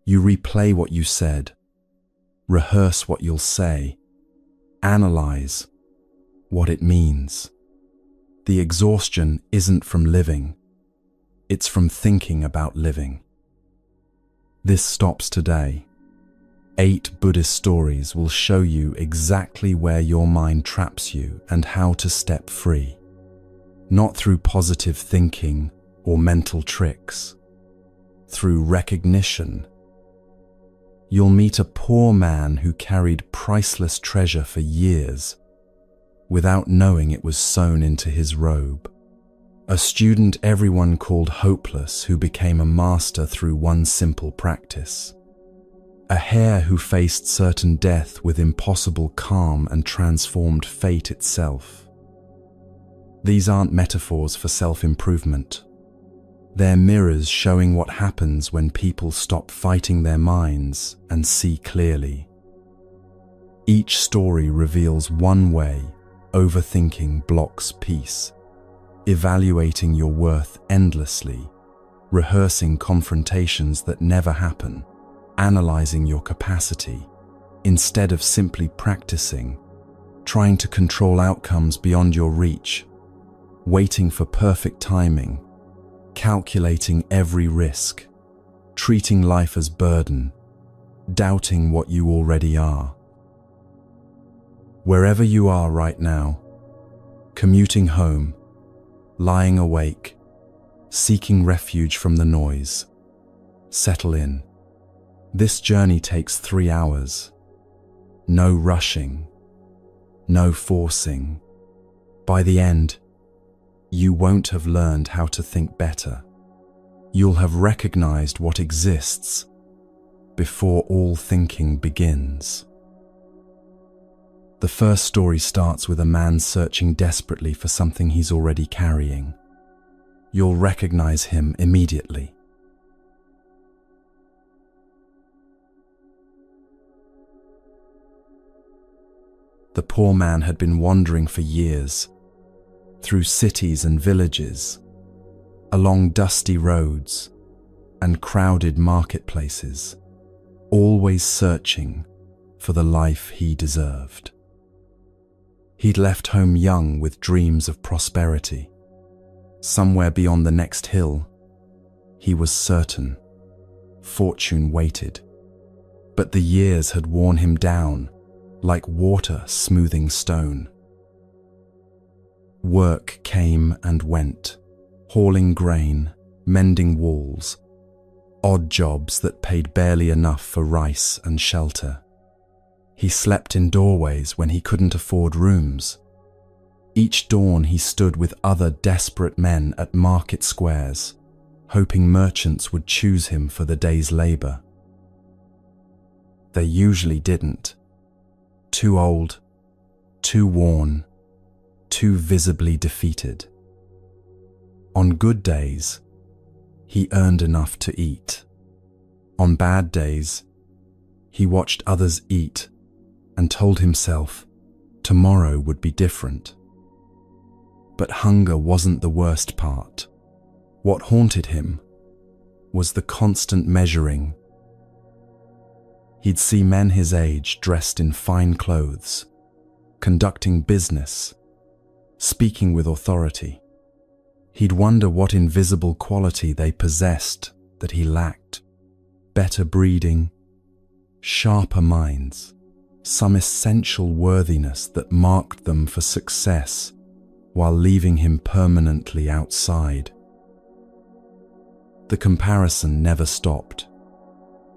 You replay what you said, rehearse what you'll say, analyze what it means. The exhaustion isn't from living, it's from thinking about living. This stops today. 8 Buddhist stories will show you exactly where your mind traps you and how to step free. Not through positive thinking or mental tricks, through recognition. You'll meet a poor man who carried priceless treasure for years without knowing it was sewn into his robe. A student everyone called hopeless who became a master through one simple practice. A hare who faced certain death with impossible calm and transformed fate itself. These aren't metaphors for self-improvement. They're mirrors showing what happens when people stop fighting their minds and see clearly. Each story reveals one way overthinking blocks peace, evaluating your worth endlessly, rehearsing confrontations that never happen, analyzing your capacity, instead of simply practicing, trying to control outcomes beyond your reach, waiting for perfect timing, calculating every risk, treating life as burden, doubting what you already are. Wherever you are right now, commuting home, lying awake, seeking refuge from the noise, settle in. This journey takes 3 hours. No rushing, no forcing. By the end, you won't have learned how to think better. You'll have recognized what exists before all thinking begins. The first story starts with a man searching desperately for something he's already carrying. You'll recognize him immediately. The poor man had been wandering for years, through cities and villages, along dusty roads and crowded marketplaces, always searching for the life he deserved. He'd left home young with dreams of prosperity. Somewhere beyond the next hill, he was certain, fortune waited. But the years had worn him down, like water smoothing stone. Work came and went, hauling grain, mending walls, odd jobs that paid barely enough for rice and shelter. He slept in doorways when he couldn't afford rooms. Each dawn he stood with other desperate men at market squares, hoping merchants would choose him for the day's labor. They usually didn't. Too old, too worn, too visibly defeated. On good days, he earned enough to eat. On bad days, he watched others eat and told himself tomorrow would be different. But hunger wasn't the worst part. What haunted him was the constant measuring. He'd see men his age dressed in fine clothes, conducting business, speaking with authority. He'd wonder what invisible quality they possessed that he lacked. Better breeding, sharper minds, some essential worthiness that marked them for success while leaving him permanently outside. The comparison never stopped.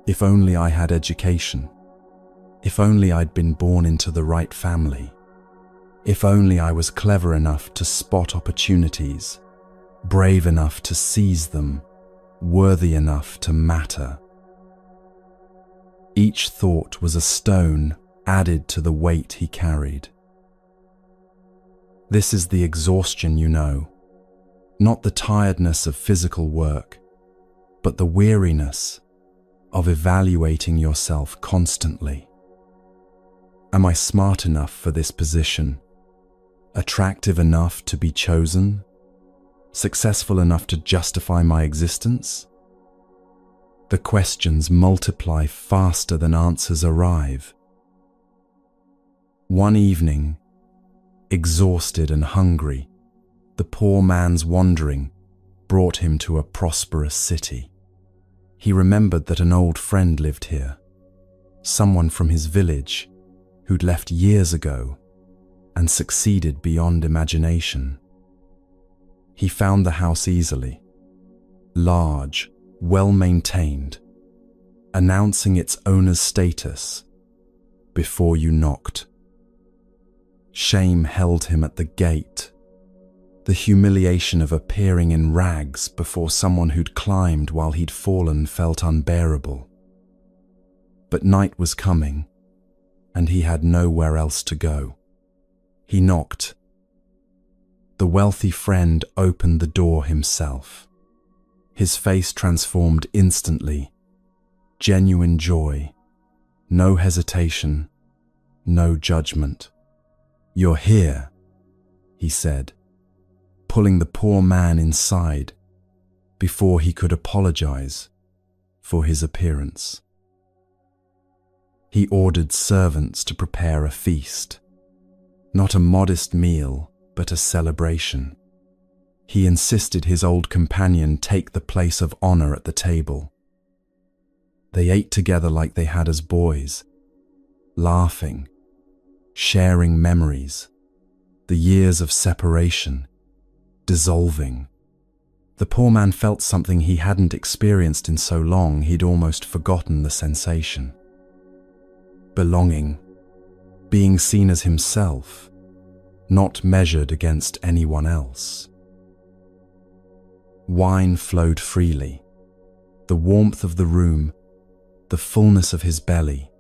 If only I had education. If only I'd been born into the right family. If only I was clever enough to spot opportunities, brave enough to seize them, worthy enough to matter. Each thought was a stone added to the weight he carried. This is the exhaustion, you know, not the tiredness of physical work, but the weariness of evaluating yourself constantly. Am I smart enough for this position? Attractive enough to be chosen? Successful enough to justify my existence? The questions multiply faster than answers arrive. One evening, exhausted and hungry, the poor man's wandering brought him to a prosperous city. He remembered that an old friend lived here, someone from his village who'd left years ago and succeeded beyond imagination. He found the house easily, large, well-maintained, announcing its owner's status before you knocked. Shame held him at the gate. The humiliation of appearing in rags before someone who'd climbed while he'd fallen felt unbearable. But night was coming, and he had nowhere else to go. He knocked. The wealthy friend opened the door himself. His face transformed instantly. Genuine joy. No hesitation. No judgment. "You're here," he said, pulling the poor man inside before he could apologize for his appearance. He ordered servants to prepare a feast, not a modest meal, but a celebration. He insisted his old companion take the place of honor at the table. They ate together like they had as boys, laughing, sharing memories, the years of separation dissolving. The poor man felt something he hadn't experienced in so long he'd almost forgotten the sensation. Belonging, being seen as himself, not measured against anyone else. Wine flowed freely. The warmth of the room, the fullness of his belly,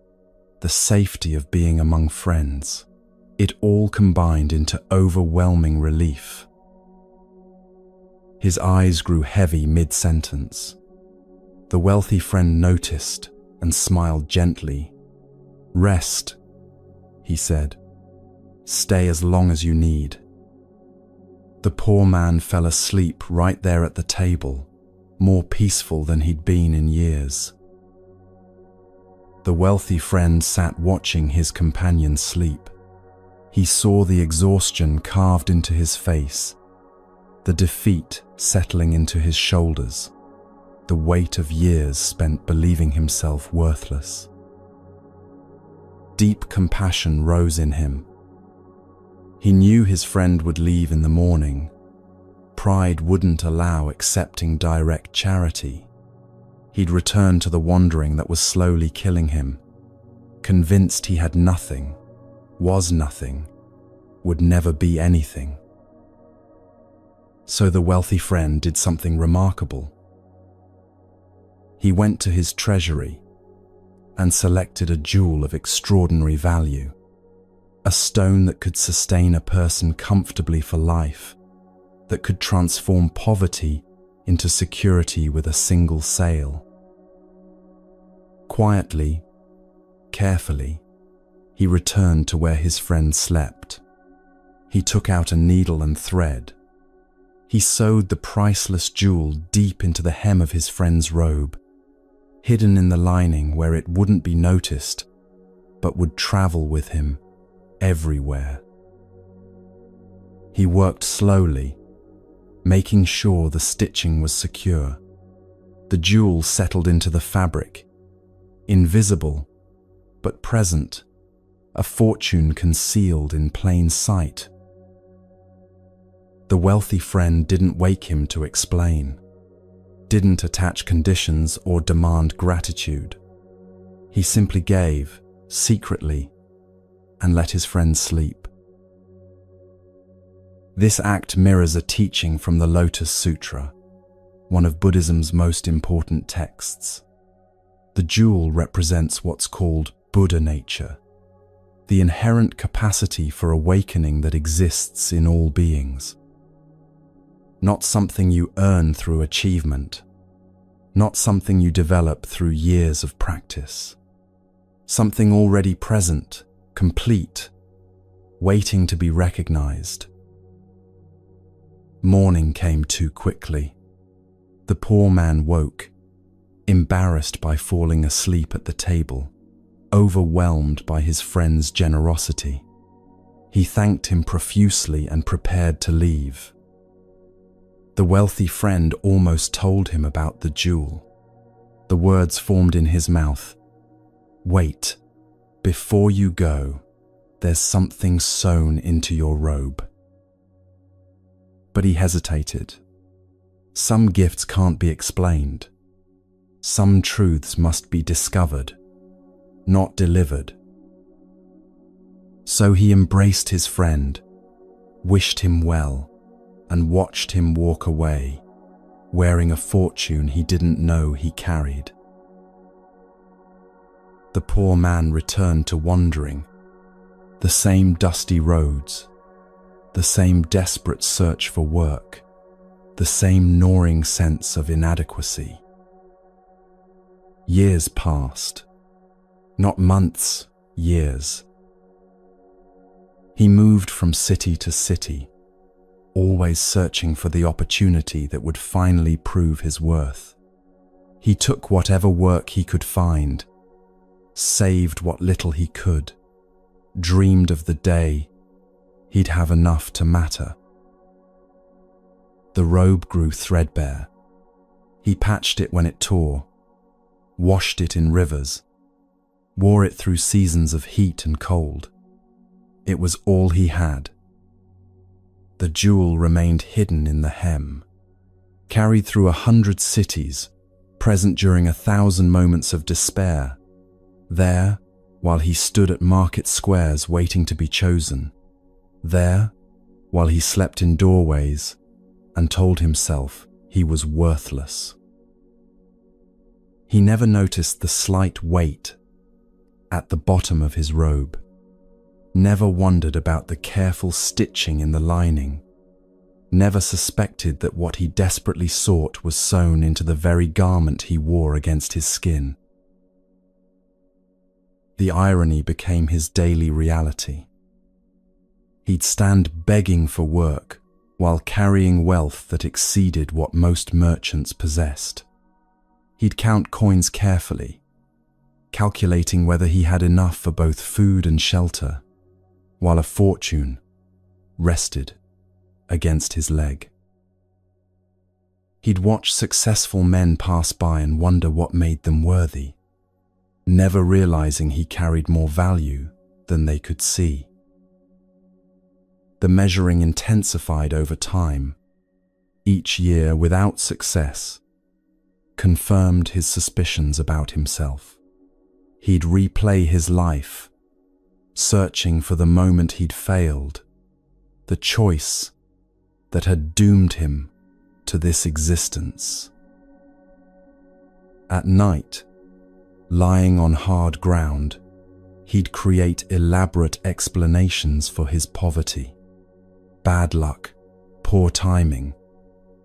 the safety of being among friends, it all combined into overwhelming relief. His eyes grew heavy mid-sentence. The wealthy friend noticed and smiled gently. "Rest," he said. "Stay as long as you need." The poor man fell asleep right there at the table, more peaceful than he'd been in years. The wealthy friend sat watching his companion sleep. He saw the exhaustion carved into his face, the defeat settling into his shoulders, the weight of years spent believing himself worthless. Deep compassion rose in him. He knew his friend would leave in the morning. Pride wouldn't allow accepting direct charity. He'd return to the wandering that was slowly killing him, convinced he had nothing, was nothing, would never be anything. So the wealthy friend did something remarkable. He went to his treasury and selected a jewel of extraordinary value, a stone that could sustain a person comfortably for life, that could transform poverty into security with a single sale. Quietly, carefully, he returned to where his friend slept. He took out a needle and thread. He sewed the priceless jewel deep into the hem of his friend's robe, hidden in the lining where it wouldn't be noticed, but would travel with him everywhere. He worked slowly, making sure the stitching was secure. The jewel settled into the fabric, invisible but present, a fortune concealed in plain sight. The wealthy friend didn't wake him to explain, didn't attach conditions or demand gratitude. He simply gave, secretly, and let his friend sleep. This act mirrors a teaching from the Lotus Sutra, one of Buddhism's most important texts. The jewel represents what's called Buddha nature, the inherent capacity for awakening that exists in all beings. Not something you earn through achievement, not something you develop through years of practice. Something already present, complete, waiting to be recognized. Morning came too quickly. The poor man woke, embarrassed by falling asleep at the table, overwhelmed by his friend's generosity. He thanked him profusely and prepared to leave. The wealthy friend almost told him about the jewel. The words formed in his mouth. "Wait, before you go, there's something sewn into your robe." But he hesitated. Some gifts can't be explained. Some truths must be discovered, not delivered. So he embraced his friend, wished him well, and watched him walk away, wearing a fortune he didn't know he carried. The poor man returned to wandering, the same dusty roads, the same desperate search for work, the same gnawing sense of inadequacy. Years passed, not months, years. He moved from city to city, always searching for the opportunity that would finally prove his worth. He took whatever work he could find, saved what little he could, dreamed of the day he'd have enough to matter. The robe grew threadbare. He patched it when it tore, washed it in rivers, wore it through seasons of heat and cold. It was all he had. The jewel remained hidden in the hem, carried through 100 cities, present during 1,000 moments of despair. There, while he stood at market squares waiting to be chosen. There, while he slept in doorways and told himself he was worthless. He never noticed the slight weight at the bottom of his robe, never wondered about the careful stitching in the lining, never suspected that what he desperately sought was sewn into the very garment he wore against his skin. The irony became his daily reality. He'd stand begging for work while carrying wealth that exceeded what most merchants possessed. He'd count coins carefully, calculating whether he had enough for both food and shelter, while a fortune rested against his leg. He'd watch successful men pass by and wonder what made them worthy, never realizing he carried more value than they could see. The measuring intensified over time, each year without success, confirmed his suspicions about himself. He'd replay his life, searching for the moment he'd failed, the choice that had doomed him to this existence. At night, lying on hard ground, he'd create elaborate explanations for his poverty. Bad luck, poor timing,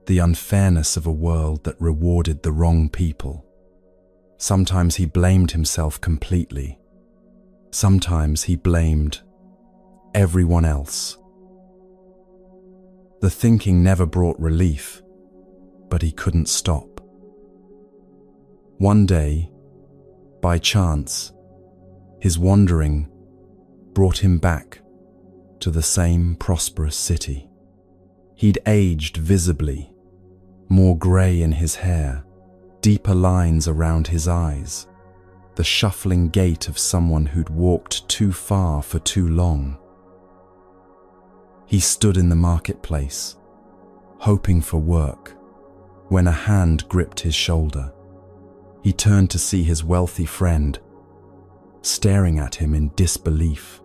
the unfairness of a world that rewarded the wrong people. Sometimes he blamed himself completely. Sometimes he blamed everyone else. The thinking never brought relief, but he couldn't stop. One day, by chance, his wandering brought him back to the same prosperous city. He'd aged visibly, more grey in his hair, deeper lines around his eyes, the shuffling gait of someone who'd walked too far for too long. He stood in the marketplace, hoping for work, when a hand gripped his shoulder. He turned to see his wealthy friend, staring at him in disbelief.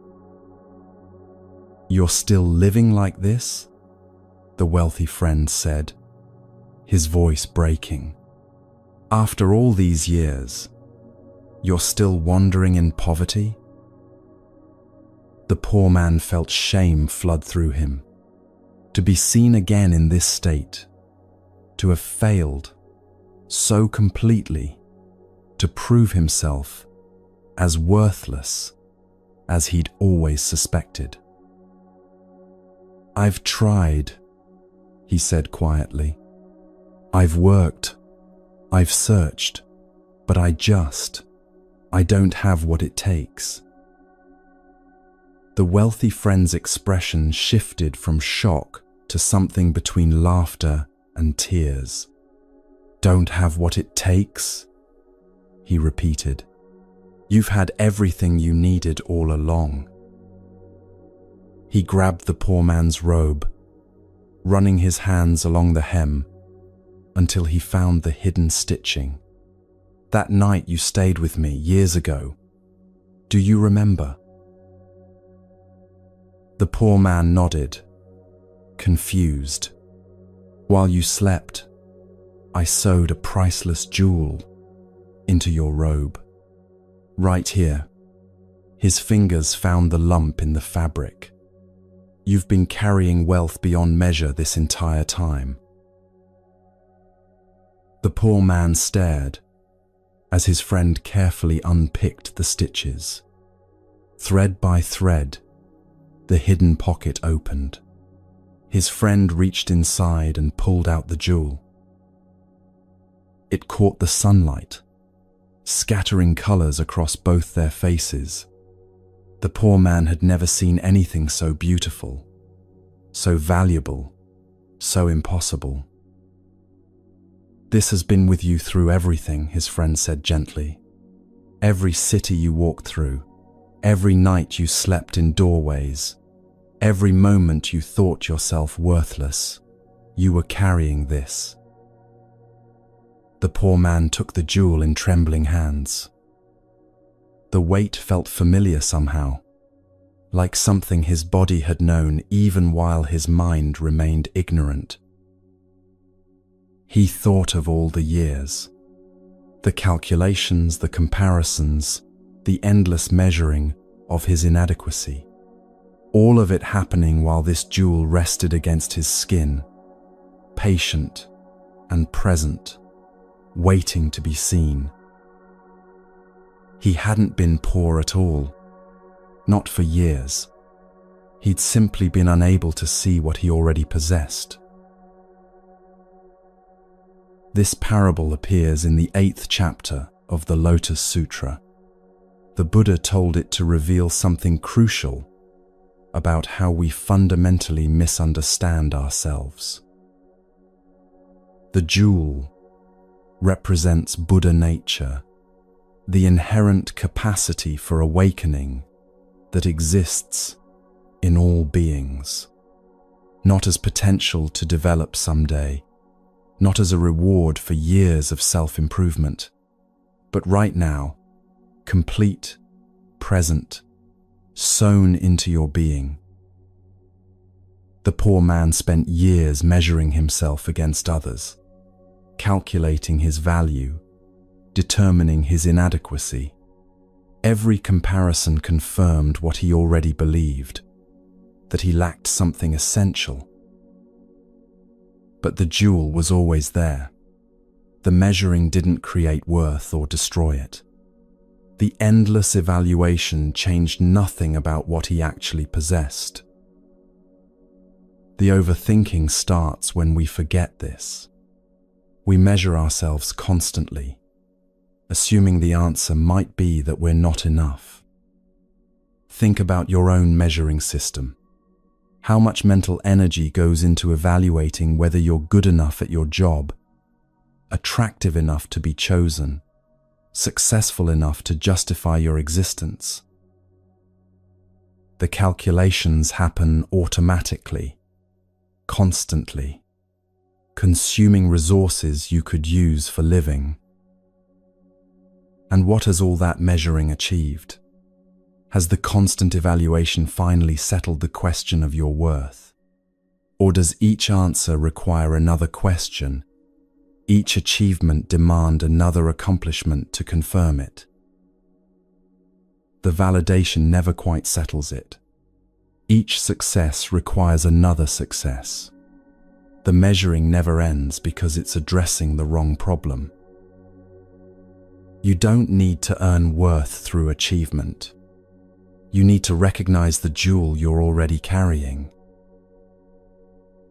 "You're still living like this?" the wealthy friend said, his voice breaking. "After all these years, you're still wandering in poverty?" The poor man felt shame flood through him. To be seen again in this state, to have failed so completely, to prove himself as worthless as he'd always suspected. "I've tried," he said quietly. "I've worked, I've searched, But I don't have what it takes. The wealthy friend's expression shifted from shock to something between laughter and tears. Don't have what it takes? He repeated. You've had everything you needed all along. He grabbed the poor man's robe, running his hands along the hem until he found the hidden stitching. That night you stayed with me years ago. Do you remember? The poor man nodded, confused. While you slept, I sewed a priceless jewel into your robe. Right here. His fingers found the lump in the fabric. You've been carrying wealth beyond measure this entire time. The poor man stared as his friend carefully unpicked the stitches. Thread by thread, the hidden pocket opened. His friend reached inside and pulled out the jewel. It caught the sunlight, scattering colors across both their faces. The poor man had never seen anything so beautiful, so valuable, so impossible. This has been with you through everything, his friend said gently. Every city you walked through, every night you slept in doorways, every moment you thought yourself worthless, you were carrying this. The poor man took the jewel in trembling hands. The weight felt familiar somehow, like something his body had known even while his mind remained ignorant. He thought of all the years, the calculations, the comparisons, the endless measuring of his inadequacy. All of it happening while this jewel rested against his skin, patient and present, waiting to be seen. He hadn't been poor at all, not for years. He'd simply been unable to see what he already possessed. This parable appears in the 8th chapter of the Lotus Sutra. The Buddha told it to reveal something crucial about how we fundamentally misunderstand ourselves. The jewel represents Buddha nature, the inherent capacity for awakening that exists in all beings, not as potential to develop someday, not as a reward for years of self-improvement, but right now, complete, present, sewn into your being. The poor man spent years measuring himself against others, calculating his value, determining his inadequacy. Every comparison confirmed what he already believed, that he lacked something essential. But the jewel was always there. The measuring didn't create worth or destroy it. The endless evaluation changed nothing about what he actually possessed. The overthinking starts when we forget this. We measure ourselves constantly, assuming the answer might be that we're not enough. Think about your own measuring system. How much mental energy goes into evaluating whether you're good enough at your job, attractive enough to be chosen, successful enough to justify your existence? The calculations happen automatically, constantly, consuming resources you could use for living. And what has all that measuring achieved? Has the constant evaluation finally settled the question of your worth? Or does each answer require another question, each achievement demand another accomplishment to confirm it? The validation never quite settles it. Each success requires another success. The measuring never ends because it's addressing the wrong problem. You don't need to earn worth through achievement. You need to recognize the jewel you're already carrying.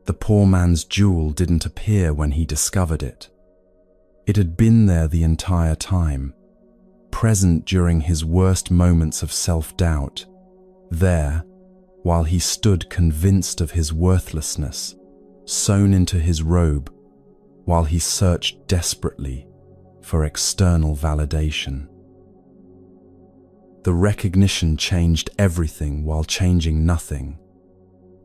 The poor man's jewel didn't appear when he discovered it. It had been there the entire time, present during his worst moments of self-doubt, there, while he stood convinced of his worthlessness, sewn into his robe, while he searched desperately for external validation. The recognition changed everything while changing nothing.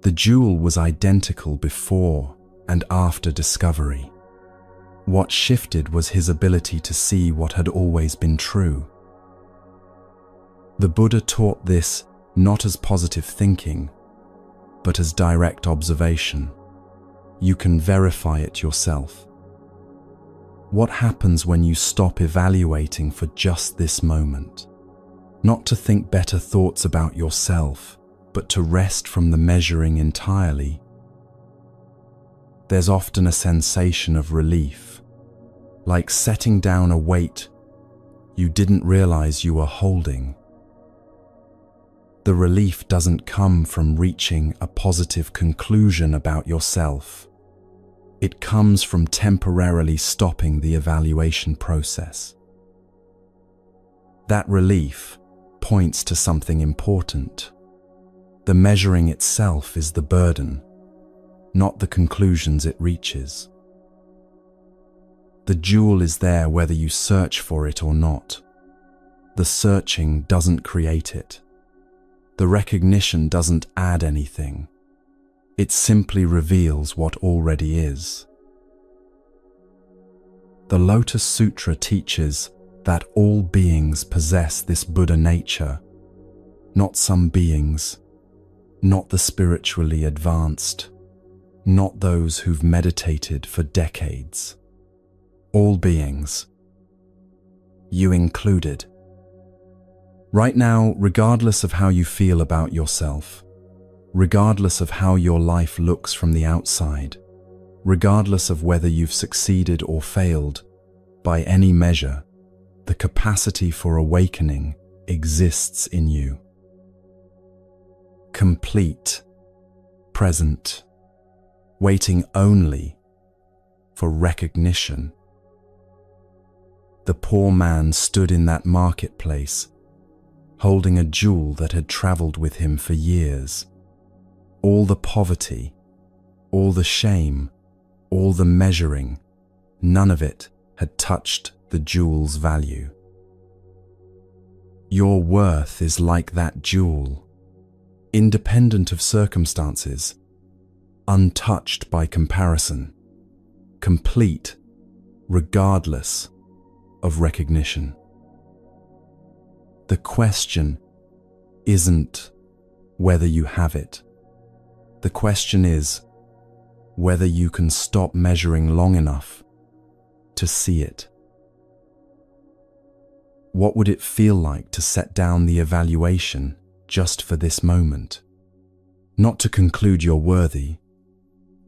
The jewel was identical before and after discovery. What shifted was his ability to see what had always been true. The Buddha taught this not as positive thinking, but as direct observation. You can verify it yourself. What happens when you stop evaluating for just this moment? Not to think better thoughts about yourself, but to rest from the measuring entirely. There's often a sensation of relief, like setting down a weight you didn't realize you were holding. The relief doesn't come from reaching a positive conclusion about yourself. It comes from temporarily stopping the evaluation process. That relief points to something important. The measuring itself is the burden, not the conclusions it reaches. The jewel is there whether you search for it or not. The searching doesn't create it. The recognition doesn't add anything. It simply reveals what already is. The Lotus Sutra teaches that all beings possess this Buddha nature, not some beings, not the spiritually advanced, not those who've meditated for decades. All beings, you included. Right now, regardless of how you feel about yourself, regardless of how your life looks from the outside, regardless of whether you've succeeded or failed, by any measure, the capacity for awakening exists in you. Complete, present, waiting only for recognition. The poor man stood in that marketplace, holding a jewel that had traveled with him for years. All the poverty, all the shame, all the measuring, none of it had touched the jewel's value. Your worth is like that jewel, independent of circumstances, untouched by comparison, complete regardless of recognition. The question isn't whether you have it. The question is whether you can stop measuring long enough to see it. What would it feel like to set down the evaluation just for this moment? Not to conclude you're worthy,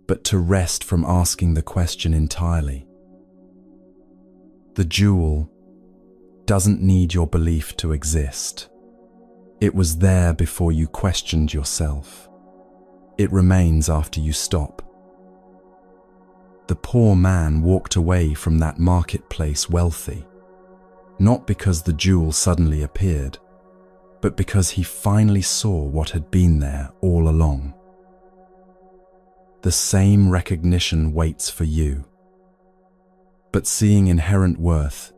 but to rest from asking the question entirely. The jewel doesn't need your belief to exist. It was there before you questioned yourself. It remains after you stop. The poor man walked away from that marketplace wealthy, not because the jewel suddenly appeared, but because he finally saw what had been there all along. The same recognition waits for you. But seeing inherent worth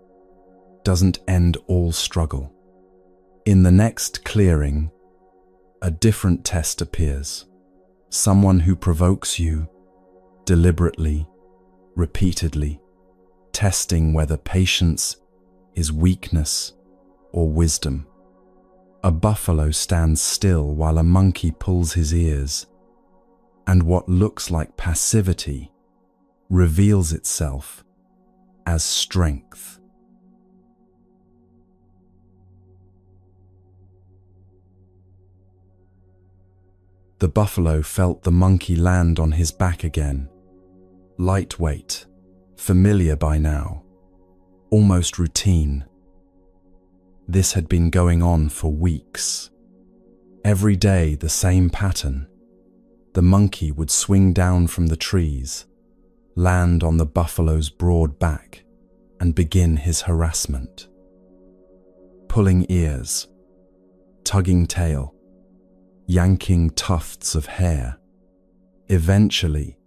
doesn't end all struggle. In the next clearing, a different test appears. Someone who provokes you deliberately, repeatedly, testing whether patience is weakness or wisdom. A buffalo stands still while a monkey pulls his ears, and what looks like passivity reveals itself as strength. The buffalo felt the monkey land on his back again, lightweight, familiar by now, almost routine. This had been going on for weeks. Every day the same pattern. The monkey would swing down from the trees, land on the buffalo's broad back, and begin his harassment. Pulling ears, tugging tail, yanking tufts of hair, eventually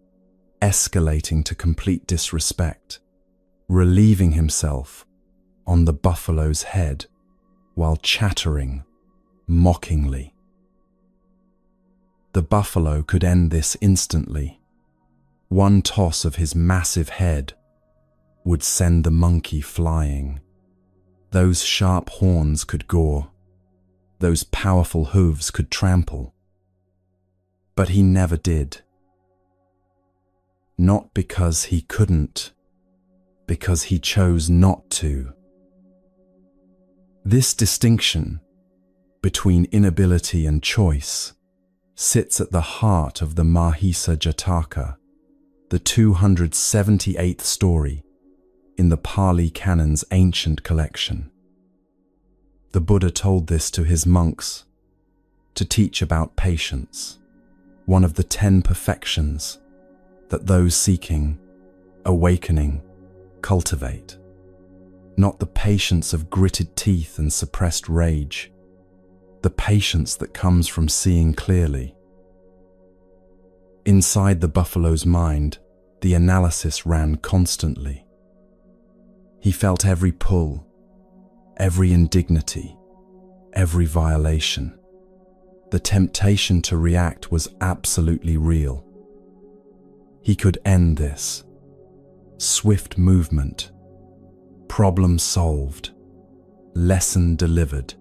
escalating to complete disrespect, relieving himself on the buffalo's head while chattering mockingly. The buffalo could end this instantly. One toss of his massive head would send the monkey flying. Those sharp horns could gore. Those powerful hooves could trample. But he never did. Not because he couldn't, because he chose not to. This distinction between inability and choice sits at the heart of the Mahisa Jataka, the 278th story in the Pali Canon's ancient collection. The Buddha told this to his monks to teach about patience, one of the 10 perfections that those seeking awakening cultivate. Not the patience of gritted teeth and suppressed rage, the patience that comes from seeing clearly. Inside the buffalo's mind, the analysis ran constantly. He felt every pull, every indignity, every violation. The temptation to react was absolutely real. He could end this. Swift movement, problem solved, lesson delivered.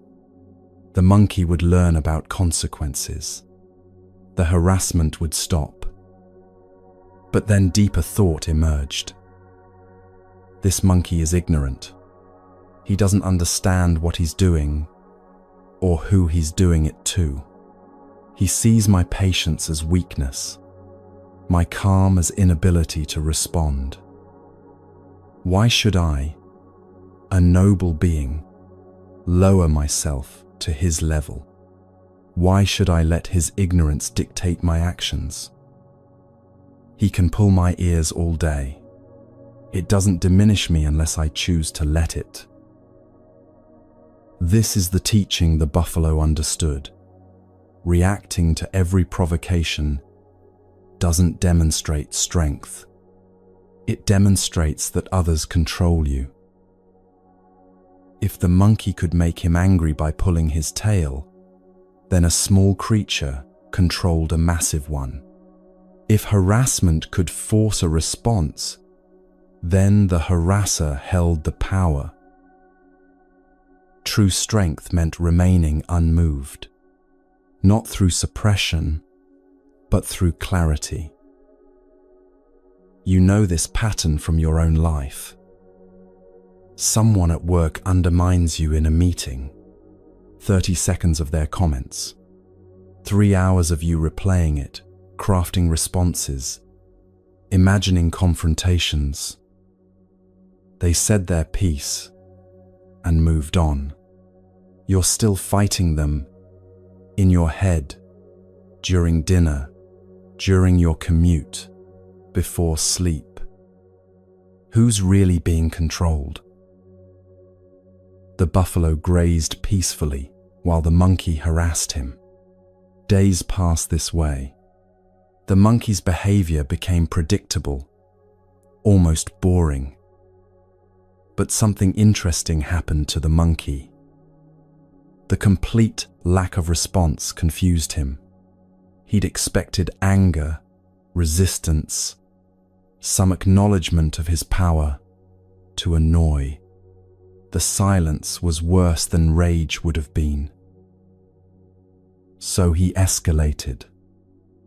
The monkey would learn about consequences. The harassment would stop. But then deeper thought emerged. This monkey is ignorant. He doesn't understand what he's doing or who he's doing it to. He sees my patience as weakness, my calm as inability to respond. Why should I, a noble being, lower myself to his level? Why should I let his ignorance dictate my actions? He can pull my ears all day. It doesn't diminish me unless I choose to let it. This is the teaching the buffalo understood. Reacting to every provocation doesn't demonstrate strength. It demonstrates that others control you. If the monkey could make him angry by pulling his tail, then a small creature controlled a massive one. If harassment could force a response, then the harasser held the power. True strength meant remaining unmoved, not through suppression, but through clarity. You know this pattern from your own life. Someone at work undermines you in a meeting. 30 seconds of their comments. 3 hours of you replaying it, crafting responses, imagining confrontations. They said their piece and moved on. You're still fighting them in your head, during dinner, during your commute, before sleep. Who's really being controlled? The buffalo grazed peacefully while the monkey harassed him. Days passed this way. The monkey's behavior became predictable, almost boring. But something interesting happened to the monkey. The complete lack of response confused him. He'd expected anger, resistance, some acknowledgement of his power, to annoy. The silence was worse than rage would have been. So he escalated,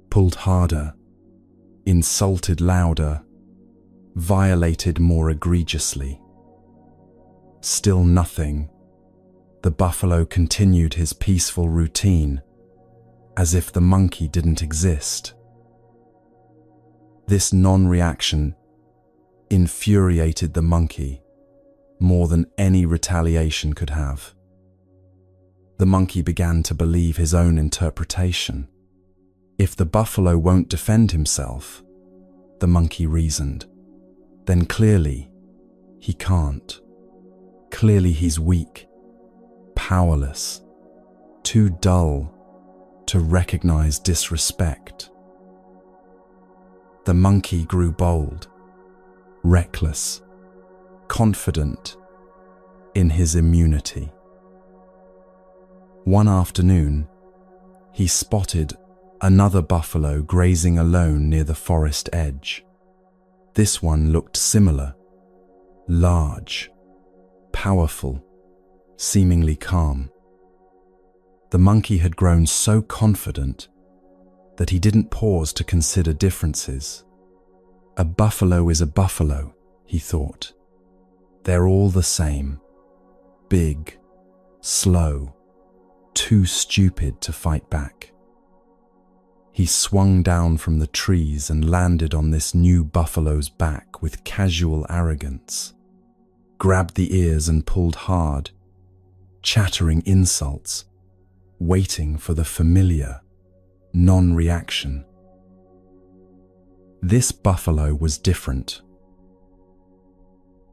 pulled harder, insulted louder, violated more egregiously. Still nothing. The buffalo continued his peaceful routine, as if the monkey didn't exist. This non-reaction infuriated the monkey more than any retaliation could have. The monkey began to believe his own interpretation. If the buffalo won't defend himself, the monkey reasoned, then clearly He can't. Clearly he's weak, powerless, too dull to recognize disrespect. The monkey grew bold, reckless, confident in his immunity. One afternoon, he spotted another buffalo grazing alone near the forest edge. This one looked similar, large, powerful, seemingly calm. The monkey had grown so confident that he didn't pause to consider differences. A buffalo is a buffalo, he thought. They're all the same. Big, slow, too stupid to fight back. He swung down from the trees and landed on this new buffalo's back with casual arrogance, grabbed the ears and pulled hard, chattering insults, waiting for the familiar non-reaction. This buffalo was different.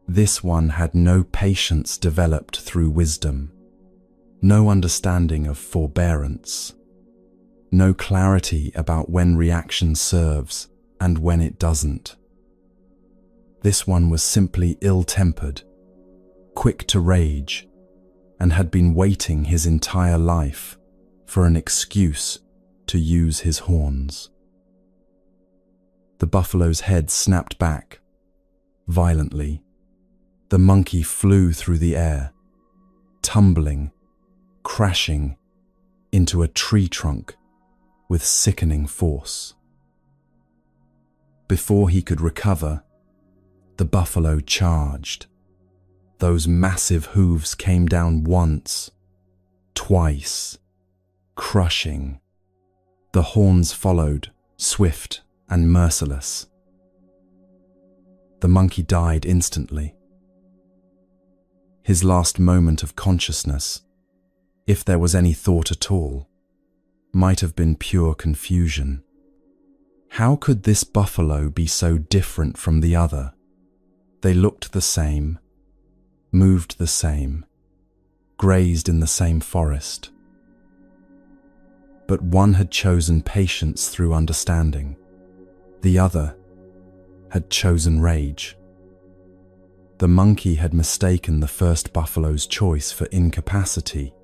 This one had no patience developed through wisdom, no understanding of forbearance, no clarity about when reaction serves and when it doesn't. This one was simply ill-tempered, quick to rage, and had been waiting his entire life for an excuse to use his horns. The buffalo's head snapped back. Violently, the monkey flew through the air, tumbling, crashing into a tree trunk with sickening force. Before he could recover, the buffalo charged. Those massive hooves came down once, twice, crushing. The horns followed, swift and merciless. The monkey died instantly. His last moment of consciousness, if there was any thought at all, might have been pure confusion. How could this buffalo be so different from the other? They looked the same, moved the same, grazed in the same forest. But one had chosen patience through understanding. The other had chosen rage. The monkey had mistaken the first buffalo's choice for incapacity,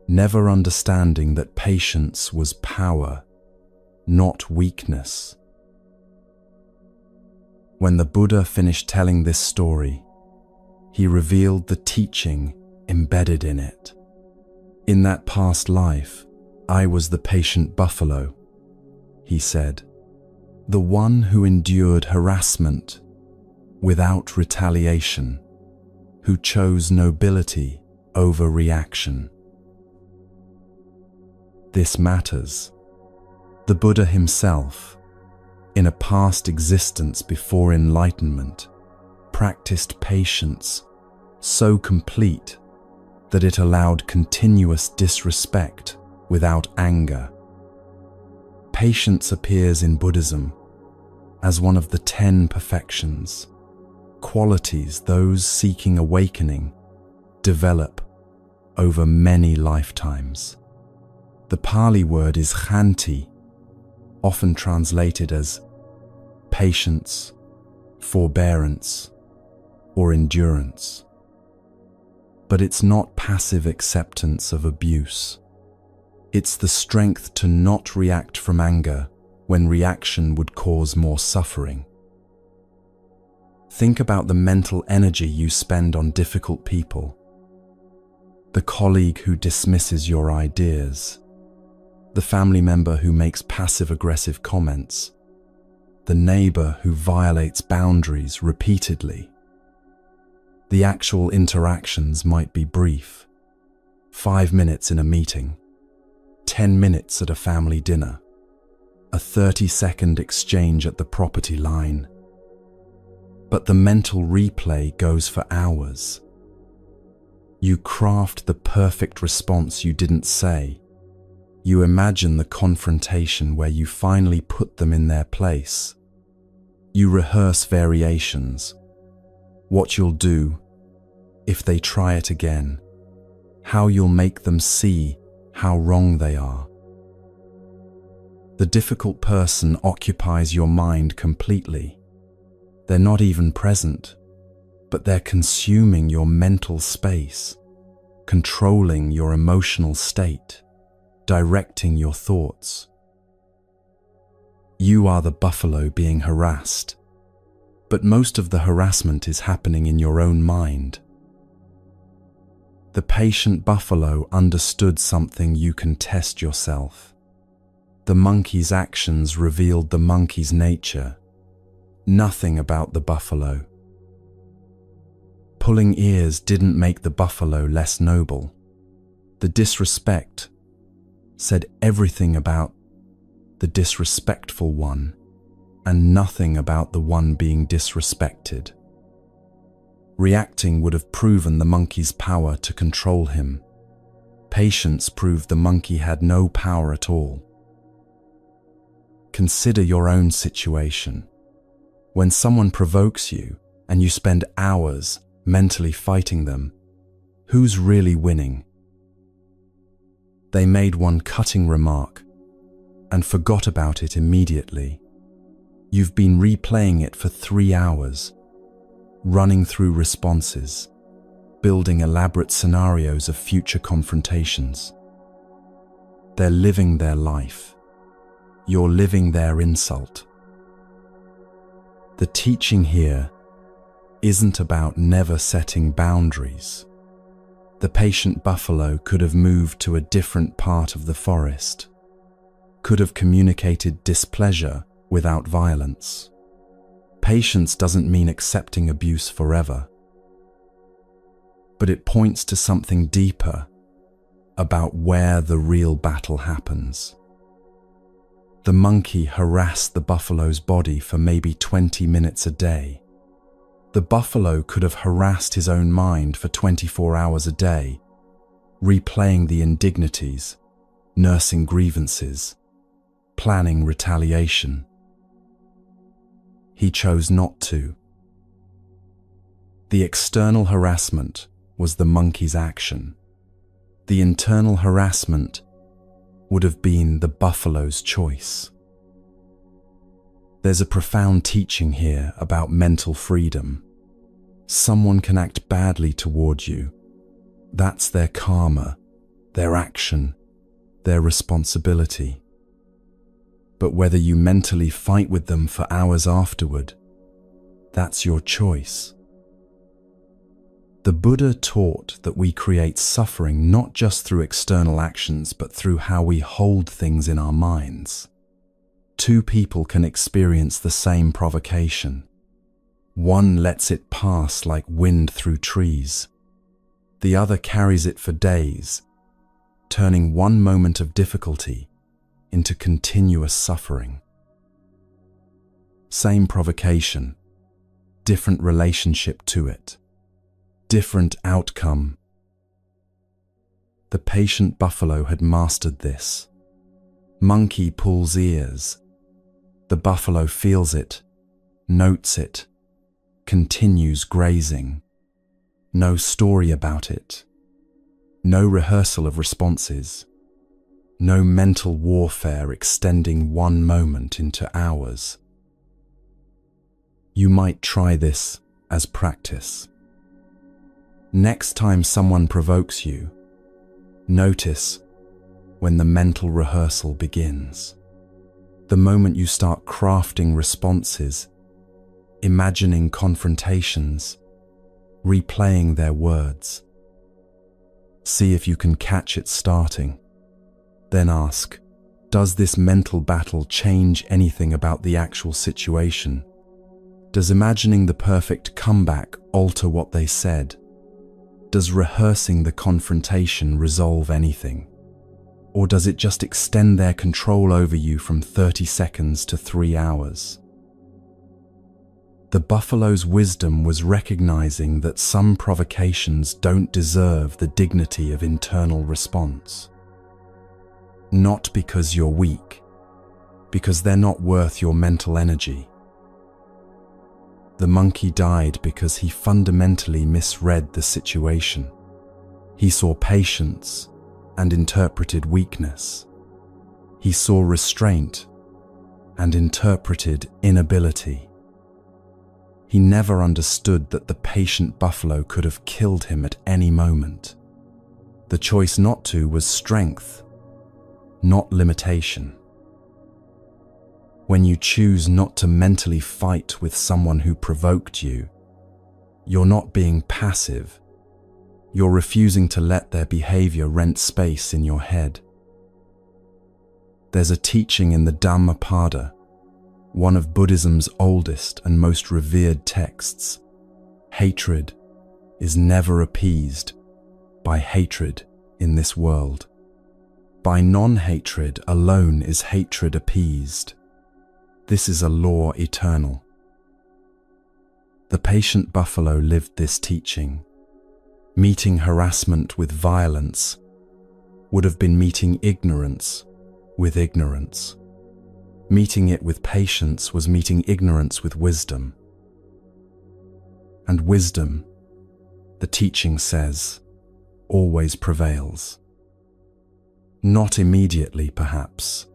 never understanding that patience was power, not weakness. When the Buddha finished telling this story, he revealed the teaching embedded in it. In that past life, I was the patient buffalo, he said, the one who endured harassment without retaliation, who chose nobility over reaction. This matters. The Buddha himself, in a past existence before enlightenment, practiced patience so complete that it allowed continuous disrespect without anger. Patience appears in Buddhism as one of the 10 perfections, qualities those seeking awakening develop over many lifetimes. The Pali word is khanti, often translated as patience, forbearance, or endurance. But it's not passive acceptance of abuse. It's the strength to not react from anger when reaction would cause more suffering. Think about the mental energy you spend on difficult people. The colleague who dismisses your ideas, the family member who makes passive-aggressive comments, the neighbor who violates boundaries repeatedly. The actual interactions might be brief, 5 minutes in a meeting, 10 minutes at a family dinner, a 30-second exchange at the property line. But the mental replay goes for hours. You craft the perfect response you didn't say. You imagine the confrontation where you finally put them in their place. You rehearse variations. what you'll do if they try it again, how you'll make them see how wrong they are. The difficult person occupies your mind completely. They're not even present, but they're consuming your mental space, controlling your emotional state, directing your thoughts. You are the buffalo being harassed, but most of the harassment is happening in your own mind. The patient buffalo understood something you can test yourself. The monkey's actions revealed the monkey's nature, nothing about the buffalo. Pulling ears didn't make the buffalo less noble. The disrespect said everything about the disrespectful one and nothing about the one being disrespected. Reacting would have proven the monkey's power to control him. Patience proved the monkey had no power at all. Consider your own situation. When someone provokes you and you spend hours mentally fighting them, who's really winning? They made one cutting remark and forgot about it immediately. You've been replaying it for 3 hours, running through responses, building elaborate scenarios of future confrontations. They're living their life. You're living their insult. The teaching here isn't about never setting boundaries. The patient buffalo could have moved to a different part of the forest, could have communicated displeasure without violence. Patience doesn't mean accepting abuse forever, but it points to something deeper about where the real battle happens. The monkey harassed the buffalo's body for maybe 20 minutes a day. The buffalo could have harassed his own mind for 24 hours a day, replaying the indignities, nursing grievances, planning retaliation. He chose not to. The external harassment was the monkey's action. The internal harassment would have been the buffalo's choice. There's a profound teaching here about mental freedom. Someone can act badly toward you. That's their karma, their action, their responsibility. But whether you mentally fight with them for hours afterward, that's your choice. The Buddha taught that we create suffering not just through external actions, but through how we hold things in our minds. Two people can experience the same provocation. One lets it pass like wind through trees. The other carries it for days, turning one moment of difficulty into continuous suffering. Same provocation, different relationship to it, different outcome. The patient buffalo had mastered this. Monkey pulls ears. The buffalo feels it, notes it, continues grazing. No story about it. No rehearsal of responses. No mental warfare extending one moment into hours. You might try this as practice. Next time someone provokes you, notice when the mental rehearsal begins. The moment you start crafting responses, imagining confrontations, replaying their words. See if you can catch it starting. Then ask, does this mental battle change anything about the actual situation? Does imagining the perfect comeback alter what they said? Does rehearsing the confrontation resolve anything? Or does it just extend their control over you from 30 seconds to 3 hours? The buffalo's wisdom was recognizing that some provocations don't deserve the dignity of internal response. Not because you're weak, because they're not worth your mental energy. The monkey died because he fundamentally misread the situation. He saw patience and interpreted weakness. He saw restraint and interpreted inability. He never understood that the patient buffalo could have killed him at any moment. The choice not to was strength, not limitation. When you choose not to mentally fight with someone who provoked you, you're not being passive. You're refusing to let their behavior rent space in your head. There's a teaching in the Dhammapada, one of Buddhism's oldest and most revered texts. Hatred is never appeased by hatred in this world. By non-hatred alone is hatred appeased. This is a law eternal. The patient buffalo lived this teaching. Meeting harassment with violence would have been meeting ignorance with ignorance. Meeting it with patience was meeting ignorance with wisdom. And wisdom, the teaching says, always prevails. Not immediately, perhaps.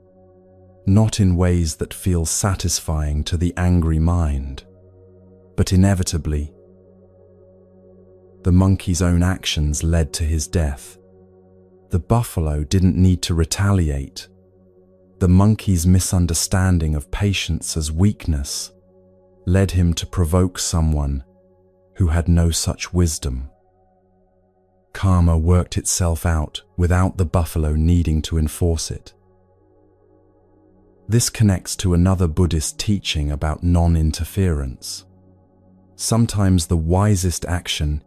Not in ways that feel satisfying to the angry mind, but inevitably. The monkey's own actions led to his death. The buffalo didn't need to retaliate. The monkey's misunderstanding of patience as weakness led him to provoke someone who had no such wisdom. Karma worked itself out without the buffalo needing to enforce it. This connects to another Buddhist teaching about non-interference. Sometimes the wisest action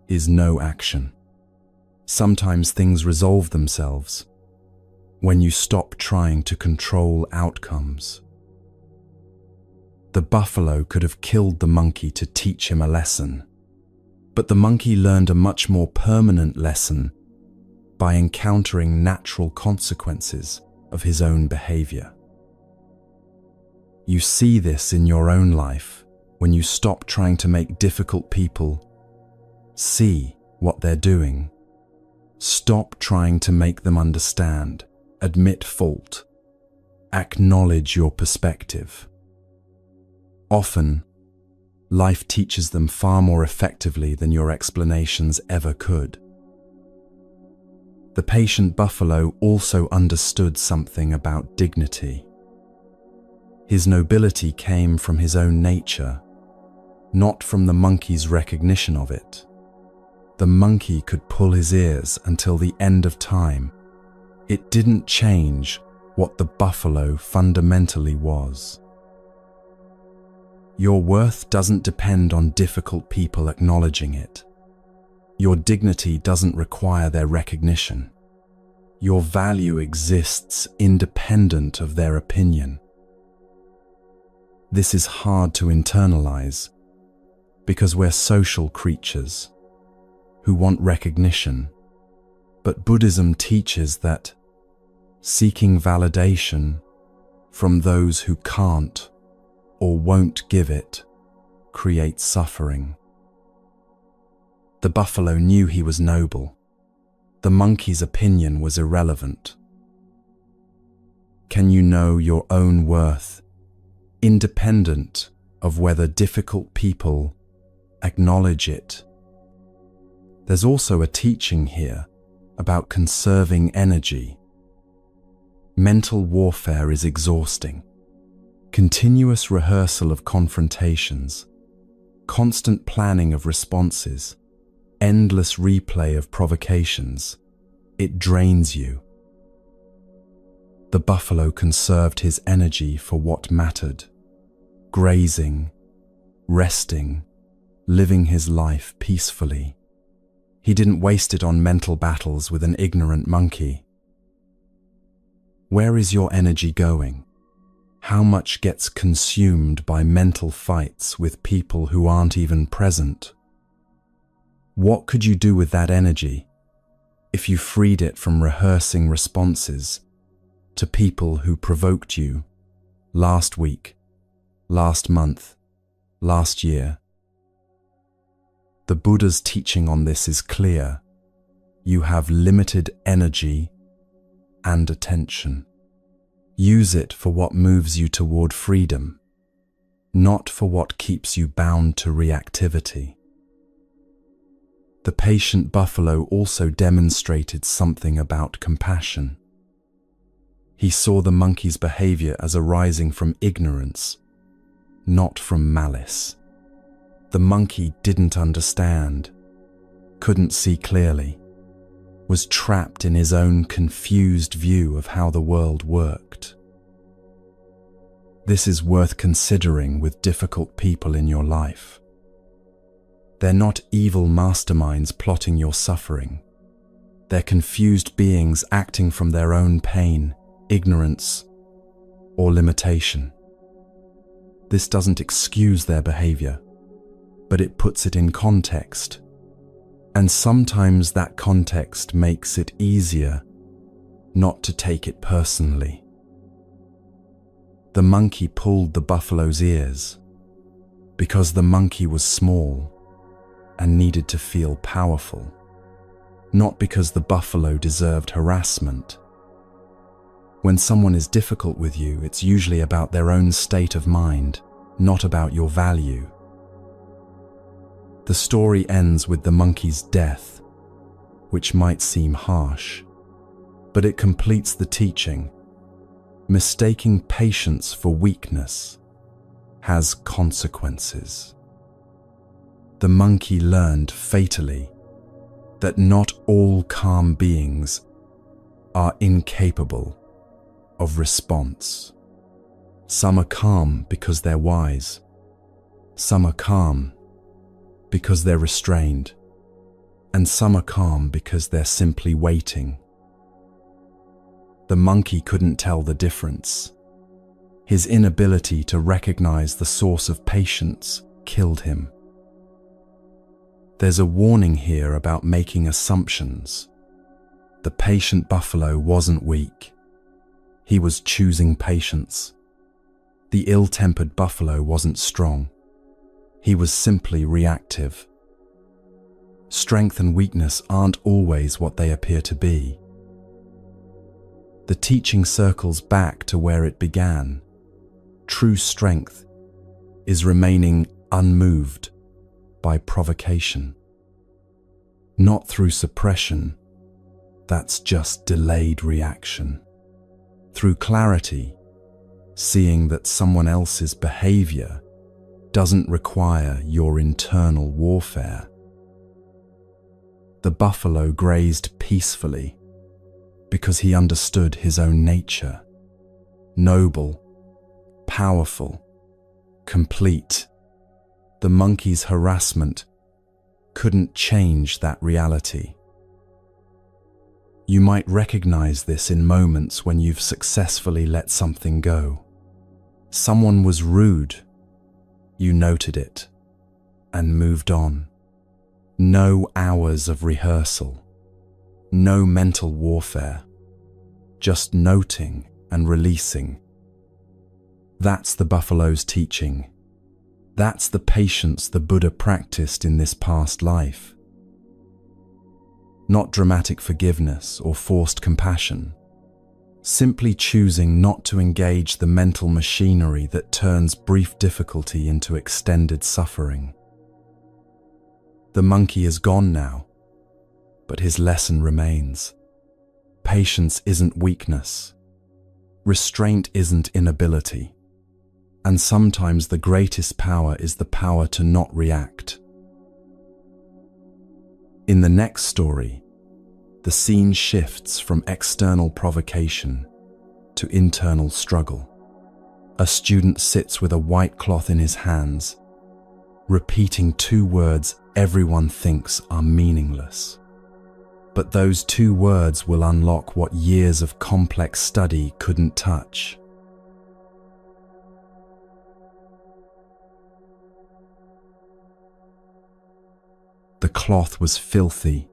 is no action. Sometimes things resolve themselves when you stop trying to control outcomes. The buffalo could have killed the monkey to teach him a lesson, but the monkey learned a much more permanent lesson by encountering natural consequences of his own behavior. You see this in your own life when you stop trying to make difficult people see what they're doing. Stop trying to make them understand, admit fault, acknowledge your perspective. Often, life teaches them far more effectively than your explanations ever could. The patient buffalo also understood something about dignity. His nobility came from his own nature, not from the monkey's recognition of it. The monkey could pull his ears until the end of time. It didn't change what the buffalo fundamentally was. Your worth doesn't depend on difficult people acknowledging it. Your dignity doesn't require their recognition. Your value exists independent of their opinion. This is hard to internalize because we're social creatures who want recognition, but Buddhism teaches that seeking validation from those who can't or won't give it creates suffering. The buffalo knew he was noble. The monkey's opinion was irrelevant. Can you know your own worth, independent of whether difficult people acknowledge it? There's also a teaching here about conserving energy. Mental warfare is exhausting. Continuous rehearsal of confrontations, constant planning of responses, endless replay of provocations. It drains you. The buffalo conserved his energy for what mattered: grazing, resting, living his life peacefully. He didn't waste it on mental battles with an ignorant monkey. Where is your energy going? How much gets consumed by mental fights with people who aren't even present? What could you do with that energy if you freed it from rehearsing responses to people who provoked you last week, last month, last year. The Buddha's teaching on this is clear. You have limited energy and attention. Use it for what moves you toward freedom, not for what keeps you bound to reactivity. The patient buffalo also demonstrated something about compassion. He saw the monkey's behavior as arising from ignorance, not from malice. The monkey didn't understand, couldn't see clearly, was trapped in his own confused view of how the world worked. This is worth considering with difficult people in your life. They're not evil masterminds plotting your suffering. They're confused beings acting from their own pain, ignorance, or limitation. This doesn't excuse their behavior, but it puts it in context. And sometimes that context makes it easier not to take it personally. The monkey pulled the buffalo's ears because the monkey was small and needed to feel powerful, not because the buffalo deserved harassment. When someone is difficult with you, it's usually about their own state of mind, not about your value. The story ends with the monkey's death, which might seem harsh, but it completes the teaching. Mistaking patience for weakness has consequences. The monkey learned fatally that not all calm beings are incapable of response. Some are calm because they're wise. Some are calm because they're restrained. And some are calm because they're simply waiting. The monkey couldn't tell the difference. His inability to recognize the source of patience killed him. There's a warning here about making assumptions. The patient buffalo wasn't weak. He was choosing patience. The ill-tempered buffalo wasn't strong. He was simply reactive. Strength and weakness aren't always what they appear to be. The teaching circles back to where it began. True strength is remaining unmoved by provocation. Not through suppression, that's just delayed reaction. Through clarity, seeing that someone else's behavior doesn't require your internal warfare. The buffalo grazed peacefully because he understood his own nature. Noble, powerful, complete. The monkey's harassment couldn't change that reality. You might recognize this in moments when you've successfully let something go. Someone was rude. You noted it and moved on. No hours of rehearsal, no mental warfare, just noting and releasing. That's the buffalo's teaching. That's the patience the Buddha practiced in this past life. Not dramatic forgiveness or forced compassion, simply choosing not to engage the mental machinery that turns brief difficulty into extended suffering. The monkey is gone now, but his lesson remains. Patience isn't weakness. Restraint isn't inability. And sometimes the greatest power is the power to not react. In the next story, the scene shifts from external provocation to internal struggle. A student sits with a white cloth in his hands, repeating two words everyone thinks are meaningless. But those two words will unlock what years of complex study couldn't touch. The cloth was filthy.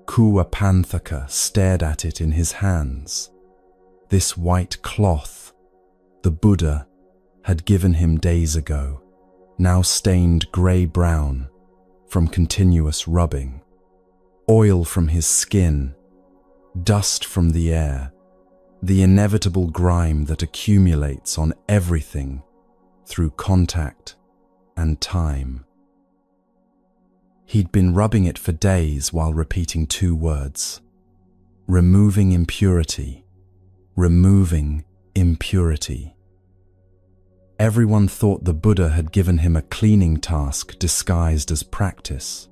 Kuapanthaka stared at it in his hands. This white cloth the Buddha had given him days ago. now stained grey-brown from continuous rubbing, oil from his skin, dust from the air, the inevitable grime that accumulates on everything through contact and time. He'd been rubbing it for days while repeating 2 words: removing impurity, removing impurity. Everyone thought the Buddha had given him a cleaning task disguised as practice,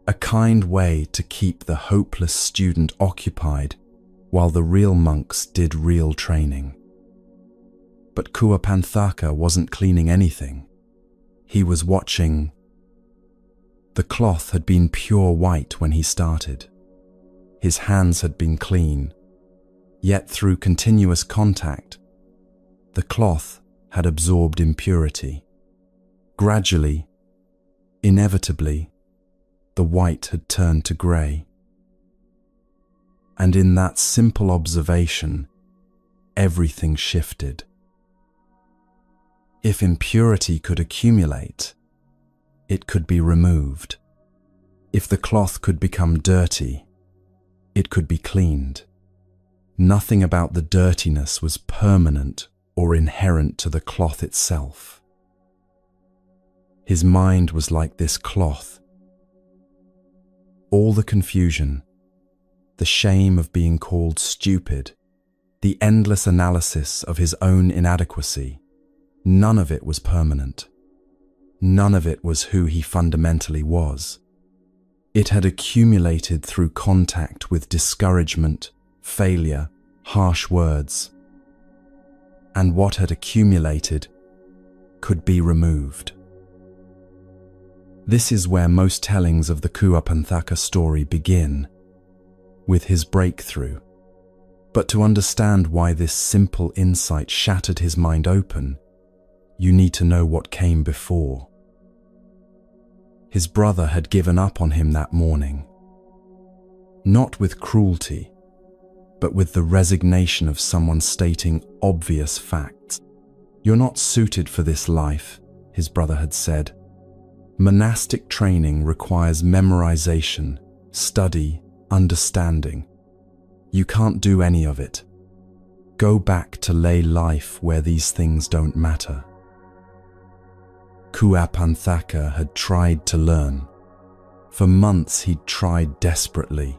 a kind way to keep the hopeless student occupied while the real monks did real training. But Kuapanthaka wasn't cleaning anything. He was watching. The cloth had been pure white when he started. His hands had been clean, yet through continuous contact, the cloth had absorbed impurity. Gradually, inevitably, the white had turned to grey. And in that simple observation, everything shifted. If impurity could accumulate, it could be removed. If the cloth could become dirty, it could be cleaned. Nothing about the dirtiness was permanent or inherent to the cloth itself. His mind was like this cloth. All the confusion, the shame of being called stupid, the endless analysis of his own inadequacy, none of it was permanent. None of it was who he fundamentally was. It had accumulated through contact with discouragement, failure, harsh words. And what had accumulated could be removed. This is where most tellings of the Kuapanthaka story begin, with his breakthrough. But to understand why this simple insight shattered his mind open, you need to know what came before. His brother had given up on him that morning, not with cruelty, but with the resignation of someone stating obvious facts. "You're not suited for this life," his brother had said. "Monastic training requires memorization, study, understanding. You can't do any of it. Go back to lay life where these things don't matter." Kuapanthaka had tried to learn. For months he'd tried desperately.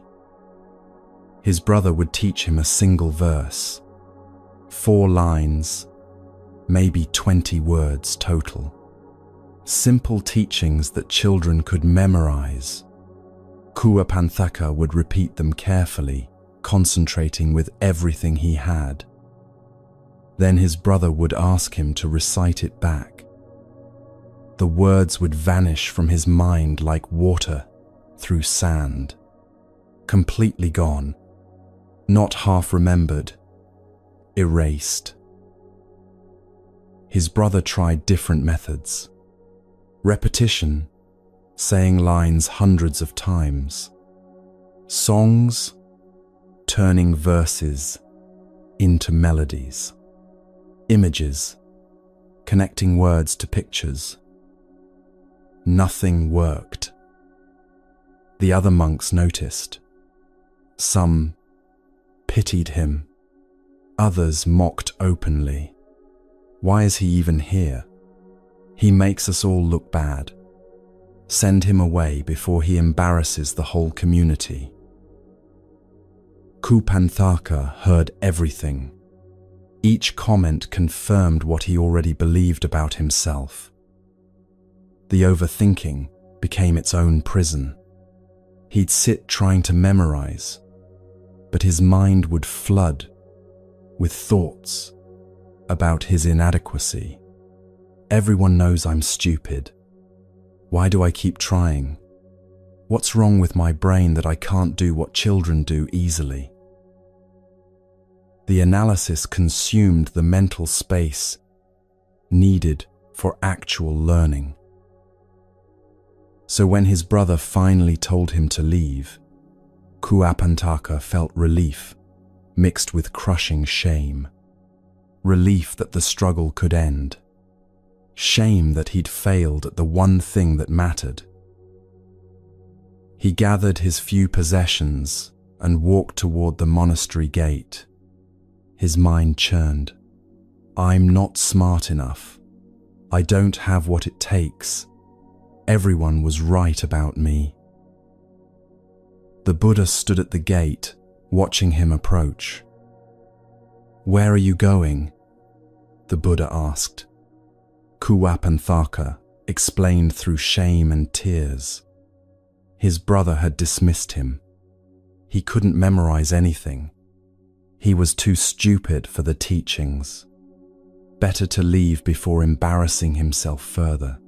His brother would teach him a single verse, 4 lines, maybe 20 words total. Simple teachings that children could memorize. Kuapanthaka would repeat them carefully, concentrating with everything he had. Then his brother would ask him to recite it back. The words would vanish from his mind like water through sand, completely gone, not half remembered, erased. His brother tried different methods. Repetition, saying lines hundreds of times. Songs, turning verses into melodies. Images, connecting words to pictures. Nothing worked. The other monks noticed. Some pitied him. Others mocked openly. Why is he even here? He makes us all look bad. Send him away before he embarrasses the whole community. Kuapanthaka heard everything. Each comment confirmed what he already believed about himself. The overthinking became its own prison. He'd sit trying to memorize, but his mind would flood with thoughts about his inadequacy. Everyone knows I'm stupid. Why do I keep trying? What's wrong with my brain that I can't do what children do easily? The analysis consumed the mental space needed for actual learning. So when his brother finally told him to leave, Kuapanthaka felt relief, mixed with crushing shame. Relief that the struggle could end. shame that he'd failed at the one thing that mattered. He gathered his few possessions and walked toward the monastery gate. His mind churned. I'm not smart enough. I don't have what it takes. Everyone was right about me. The Buddha stood at the gate, watching him approach. Where are you going? The Buddha asked. Kuwapanthaka explained through shame and tears. His brother had dismissed him. He couldn't memorize anything. He was too stupid for the teachings. Better to leave before embarrassing himself further.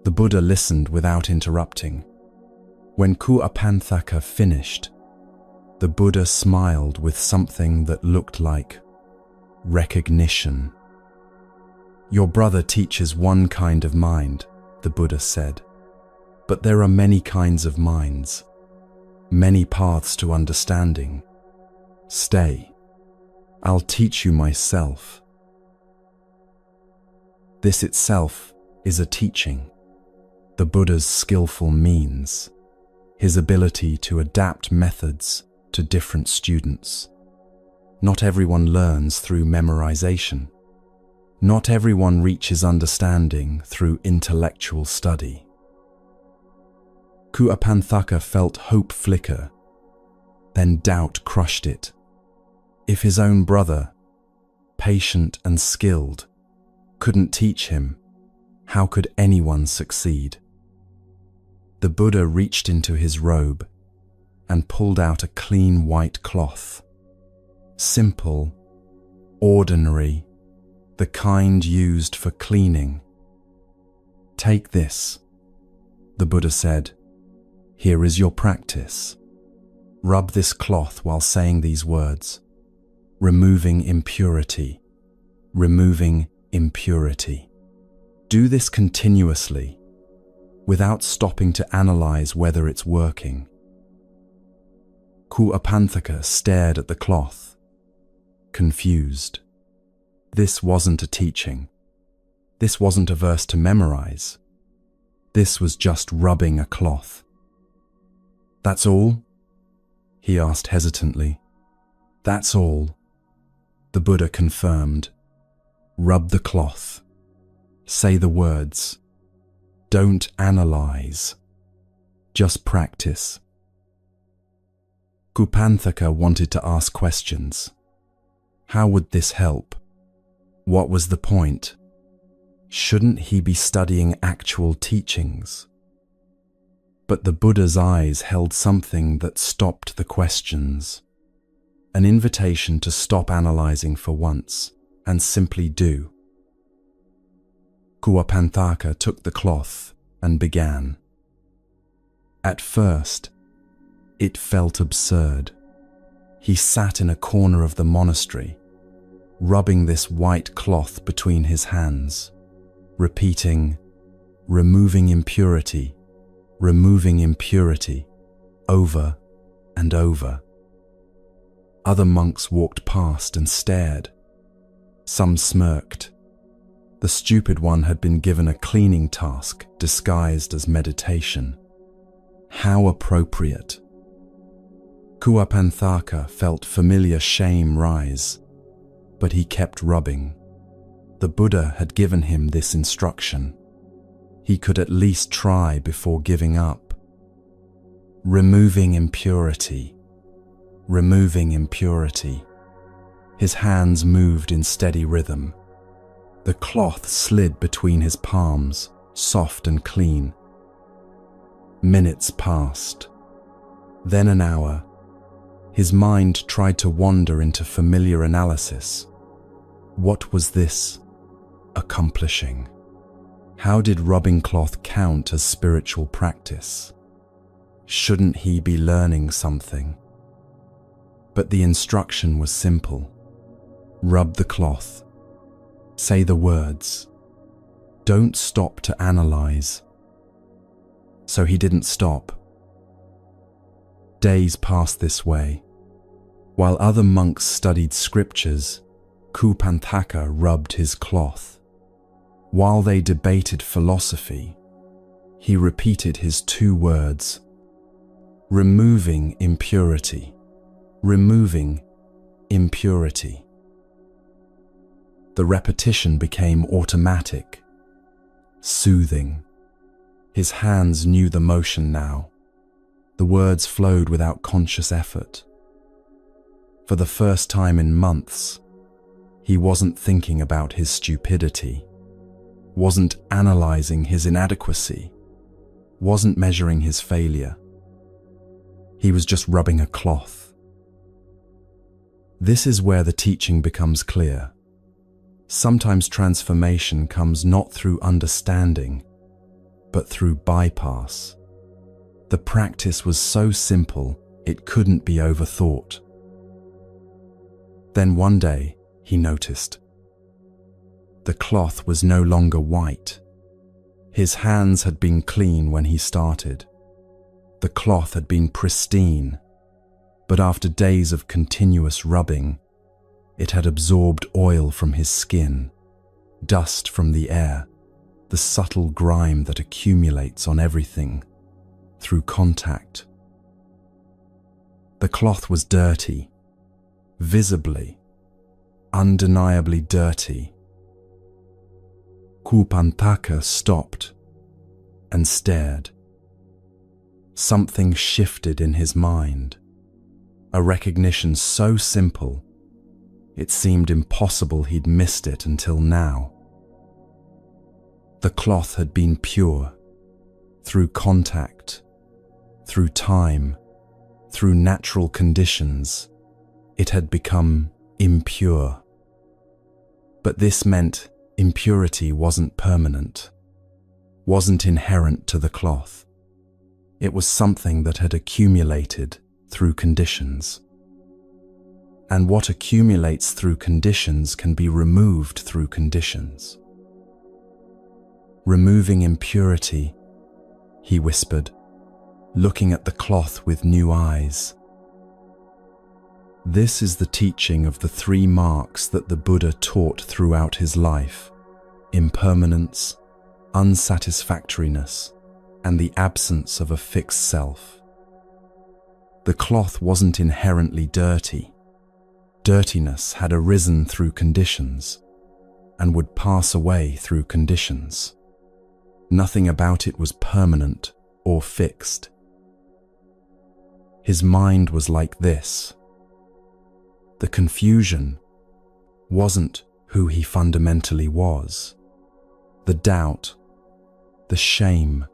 The Buddha listened without interrupting. When Kuwapanthaka finished, the Buddha smiled with something that looked like recognition. Your brother teaches one kind of mind, the Buddha said, but there are many kinds of minds, many paths to understanding. Stay. I'll teach you myself. This itself is a teaching, the Buddha's skillful means, his ability to adapt methods to different students. Not everyone learns through memorization. Not everyone reaches understanding through intellectual study. Kuwapanthaka felt hope flicker, then doubt crushed it. If his own brother, patient and skilled, couldn't teach him, how could anyone succeed? The Buddha reached into his robe and pulled out a clean white cloth. Simple, ordinary, the kind used for cleaning. Take this, the Buddha said. Here is your practice. Rub this cloth while saying these words. Removing impurity. Removing impurity. Do this continuously, without stopping to analyze whether it's working. Kuwapanthaka stared at the cloth, confused. This wasn't a teaching. This wasn't a verse to memorize. This was just rubbing a cloth. That's all? He asked hesitantly. That's all, the Buddha confirmed. Rub the cloth. Say the words. Don't analyze. Just practice. Kuwapanthaka wanted to ask questions. How would this help? What was the point? Shouldn't he be studying actual teachings? But the Buddha's eyes held something that stopped the questions. An invitation to stop analyzing for once and simply do. Kuwapanthaka took the cloth and began. At first, it felt absurd. He sat in a corner of the monastery, rubbing this white cloth between his hands, repeating, removing impurity, over and over. Other monks walked past and stared. Some smirked. The stupid one had been given a cleaning task disguised as meditation. How appropriate. Kuwapanthaka felt familiar shame rise, but he kept rubbing. The Buddha had given him this instruction. He could at least try before giving up. Removing impurity. Removing impurity. His hands moved in steady rhythm. The cloth slid between his palms, soft and clean. Minutes passed. Then an hour. His mind tried to wander into familiar analysis. What was this accomplishing? How did rubbing cloth count as spiritual practice? Shouldn't he be learning something? But the instruction was simple. Rub the cloth. Say the words. Don't stop to analyze. So he didn't stop. Days passed this way. While other monks studied scriptures, Kuwapanthaka rubbed his cloth. While they debated philosophy, he repeated his 2 words: removing impurity, removing impurity. The repetition became automatic, soothing. His hands knew the motion now. The words flowed without conscious effort. For the first time in months, he wasn't thinking about his stupidity, wasn't analyzing his inadequacy, wasn't measuring his failure. He was just rubbing a cloth. This is where the teaching becomes clear. Sometimes transformation comes not through understanding, but through bypass. The practice was so simple, it couldn't be overthought. Then one day, he noticed. The cloth was no longer white. His hands had been clean when he started. The cloth had been pristine, but after days of continuous rubbing, it had absorbed oil from his skin, dust from the air, the subtle grime that accumulates on everything through contact. The cloth was dirty, visibly, undeniably dirty. Kupantaka stopped and stared. Something shifted in his mind, a recognition so simple, it seemed impossible he'd missed it until now. The cloth had been pure, through contact, through time, through natural conditions. It had become impure. But this meant impurity wasn't permanent, wasn't inherent to the cloth. It was something that had accumulated through conditions. And what accumulates through conditions can be removed through conditions. Removing impurity, he whispered, looking at the cloth with new eyes. This is the teaching of the 3 marks that the Buddha taught throughout his life: impermanence, unsatisfactoriness, and the absence of a fixed self. The cloth wasn't inherently dirty. Dirtiness had arisen through conditions and would pass away through conditions. Nothing about it was permanent or fixed. His mind was like this. The confusion wasn't who he fundamentally was. The doubt, the shame,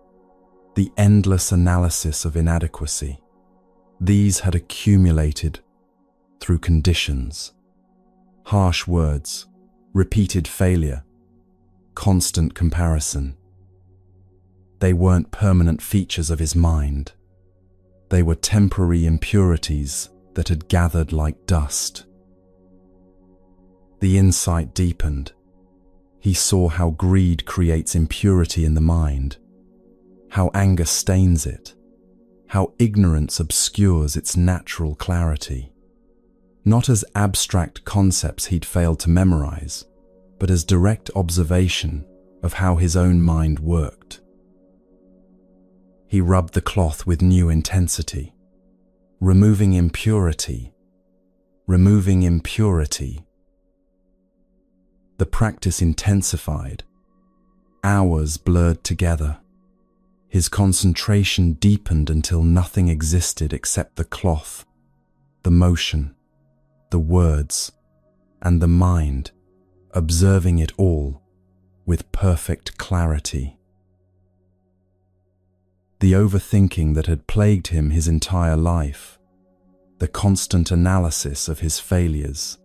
the endless analysis of inadequacy, these had accumulated through conditions. Harsh words, repeated failure, constant comparison. They weren't permanent features of his mind. They were temporary impurities that had gathered like dust. The insight deepened. He saw how greed creates impurity in the mind, how anger stains it, how ignorance obscures its natural clarity. Not as abstract concepts he'd failed to memorize, but as direct observation of how his own mind worked. He rubbed the cloth with new intensity, removing impurity, removing impurity. The practice intensified. Hours blurred together. His concentration deepened until nothing existed except the cloth, the motion, the words, and the mind, observing it all with perfect clarity. The overthinking that had plagued him his entire life, the constant analysis of his failures,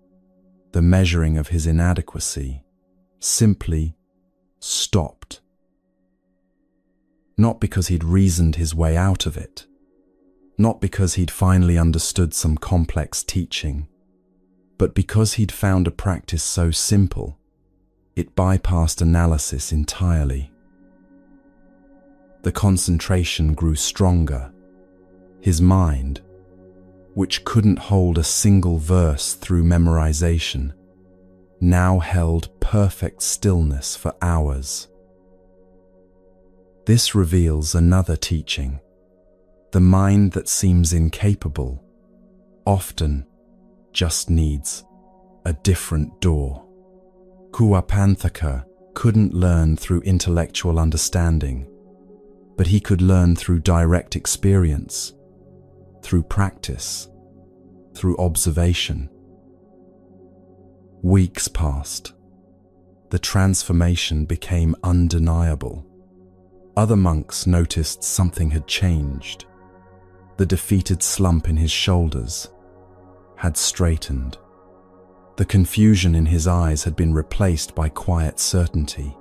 the measuring of his inadequacy, simply stopped. Not because he'd reasoned his way out of it, not because he'd finally understood some complex teaching, but because he'd found a practice so simple, it bypassed analysis entirely. The concentration grew stronger. His mind, which couldn't hold a single verse through memorization, now held perfect stillness for hours. This reveals another teaching. The mind that seems incapable often just needs a different door. Kuapanthaka couldn't learn through intellectual understanding, but he could learn through direct experience, through practice, through observation. Weeks passed. The transformation became undeniable. Other monks noticed something had changed. The defeated slump in his shoulders had straightened. The confusion in his eyes had been replaced by quiet certainty.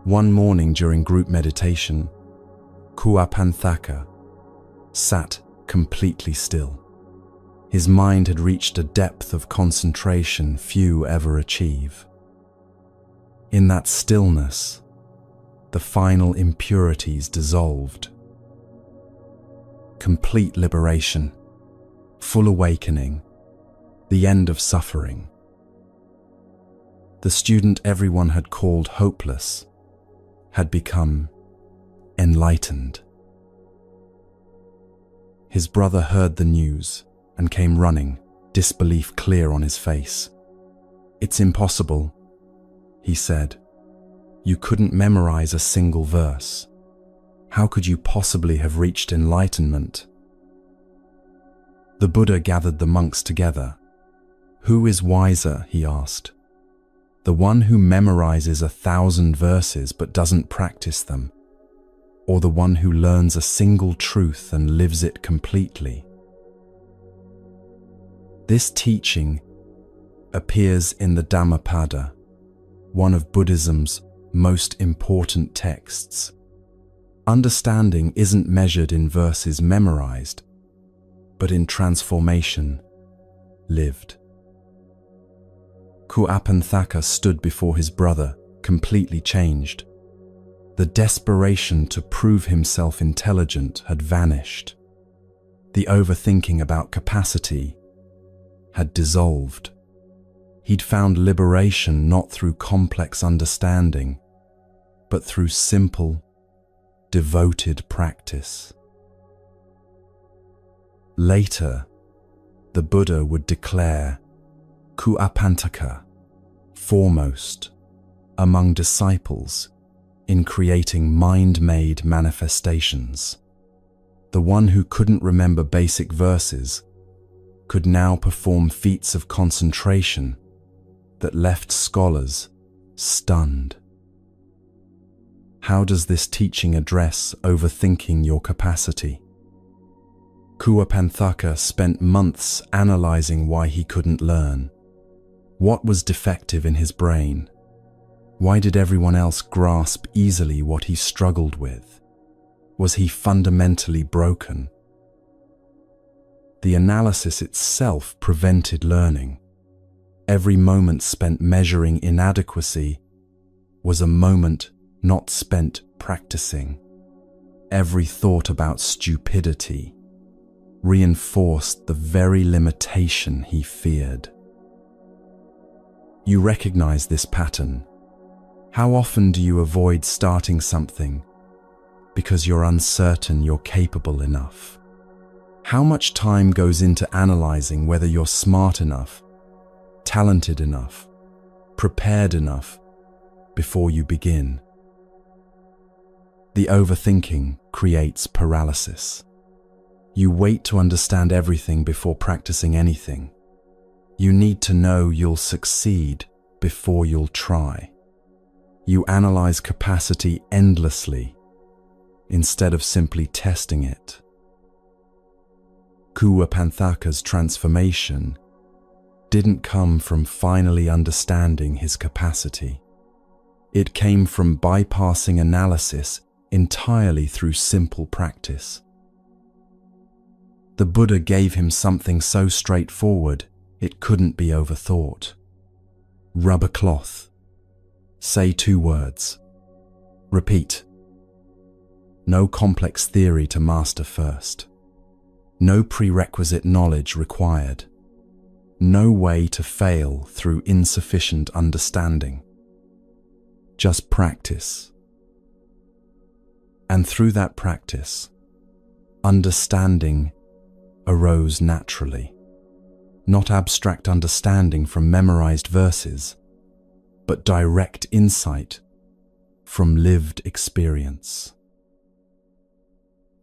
One morning during group meditation, Kuapanthaka sat completely still. His mind had reached a depth of concentration few ever achieve. In that stillness, the final impurities dissolved. Complete liberation, full awakening, the end of suffering. The student everyone had called hopeless had become enlightened. His brother heard the news and came running, disbelief clear on his face. "It's impossible," he said. "You couldn't memorize a single verse. How could you possibly have reached enlightenment?" The Buddha gathered the monks together. "Who is wiser?" he asked. "The one who memorizes 1,000 verses but doesn't practice them, or the one who learns a single truth and lives it completely?" This teaching appears in the Dhammapada, one of Buddhism's most important texts. Understanding isn't measured in verses memorized, but in transformation lived. Kuapanthaka stood before his brother, completely changed. The desperation to prove himself intelligent had vanished. The overthinking about capacity had dissolved. He'd found liberation not through complex understanding, but through simple, devoted practice. Later, the Buddha would declare Kuapanthaka foremost among disciples in creating mind-made manifestations. The one who couldn't remember basic verses could now perform feats of concentration that left scholars stunned. How does this teaching address overthinking your capacity? Kuapanthaka spent months analyzing why he couldn't learn. What was defective in his brain? Why did everyone else grasp easily what he struggled with? Was he fundamentally broken? The analysis itself prevented learning. Every moment spent measuring inadequacy was a moment not spent practicing. Every thought about stupidity reinforced the very limitation he feared. You recognize this pattern. How often do you avoid starting something because you're uncertain you're capable enough? How much time goes into analyzing whether you're smart enough, talented enough, prepared enough before you begin? The overthinking creates paralysis. You wait to understand everything before practicing anything. You need to know you'll succeed before you'll try. You analyze capacity endlessly instead of simply testing it. Kuapanthaka's transformation didn't come from finally understanding his capacity. It came from bypassing analysis entirely through simple practice. The Buddha gave him something so straightforward it couldn't be overthought. Rub a cloth. Say 2 words. Repeat. No complex theory to master first. No prerequisite knowledge required. no way to fail through insufficient understanding. Just practice. And through that practice, understanding arose naturally. Not abstract understanding from memorized verses, but direct insight from lived experience.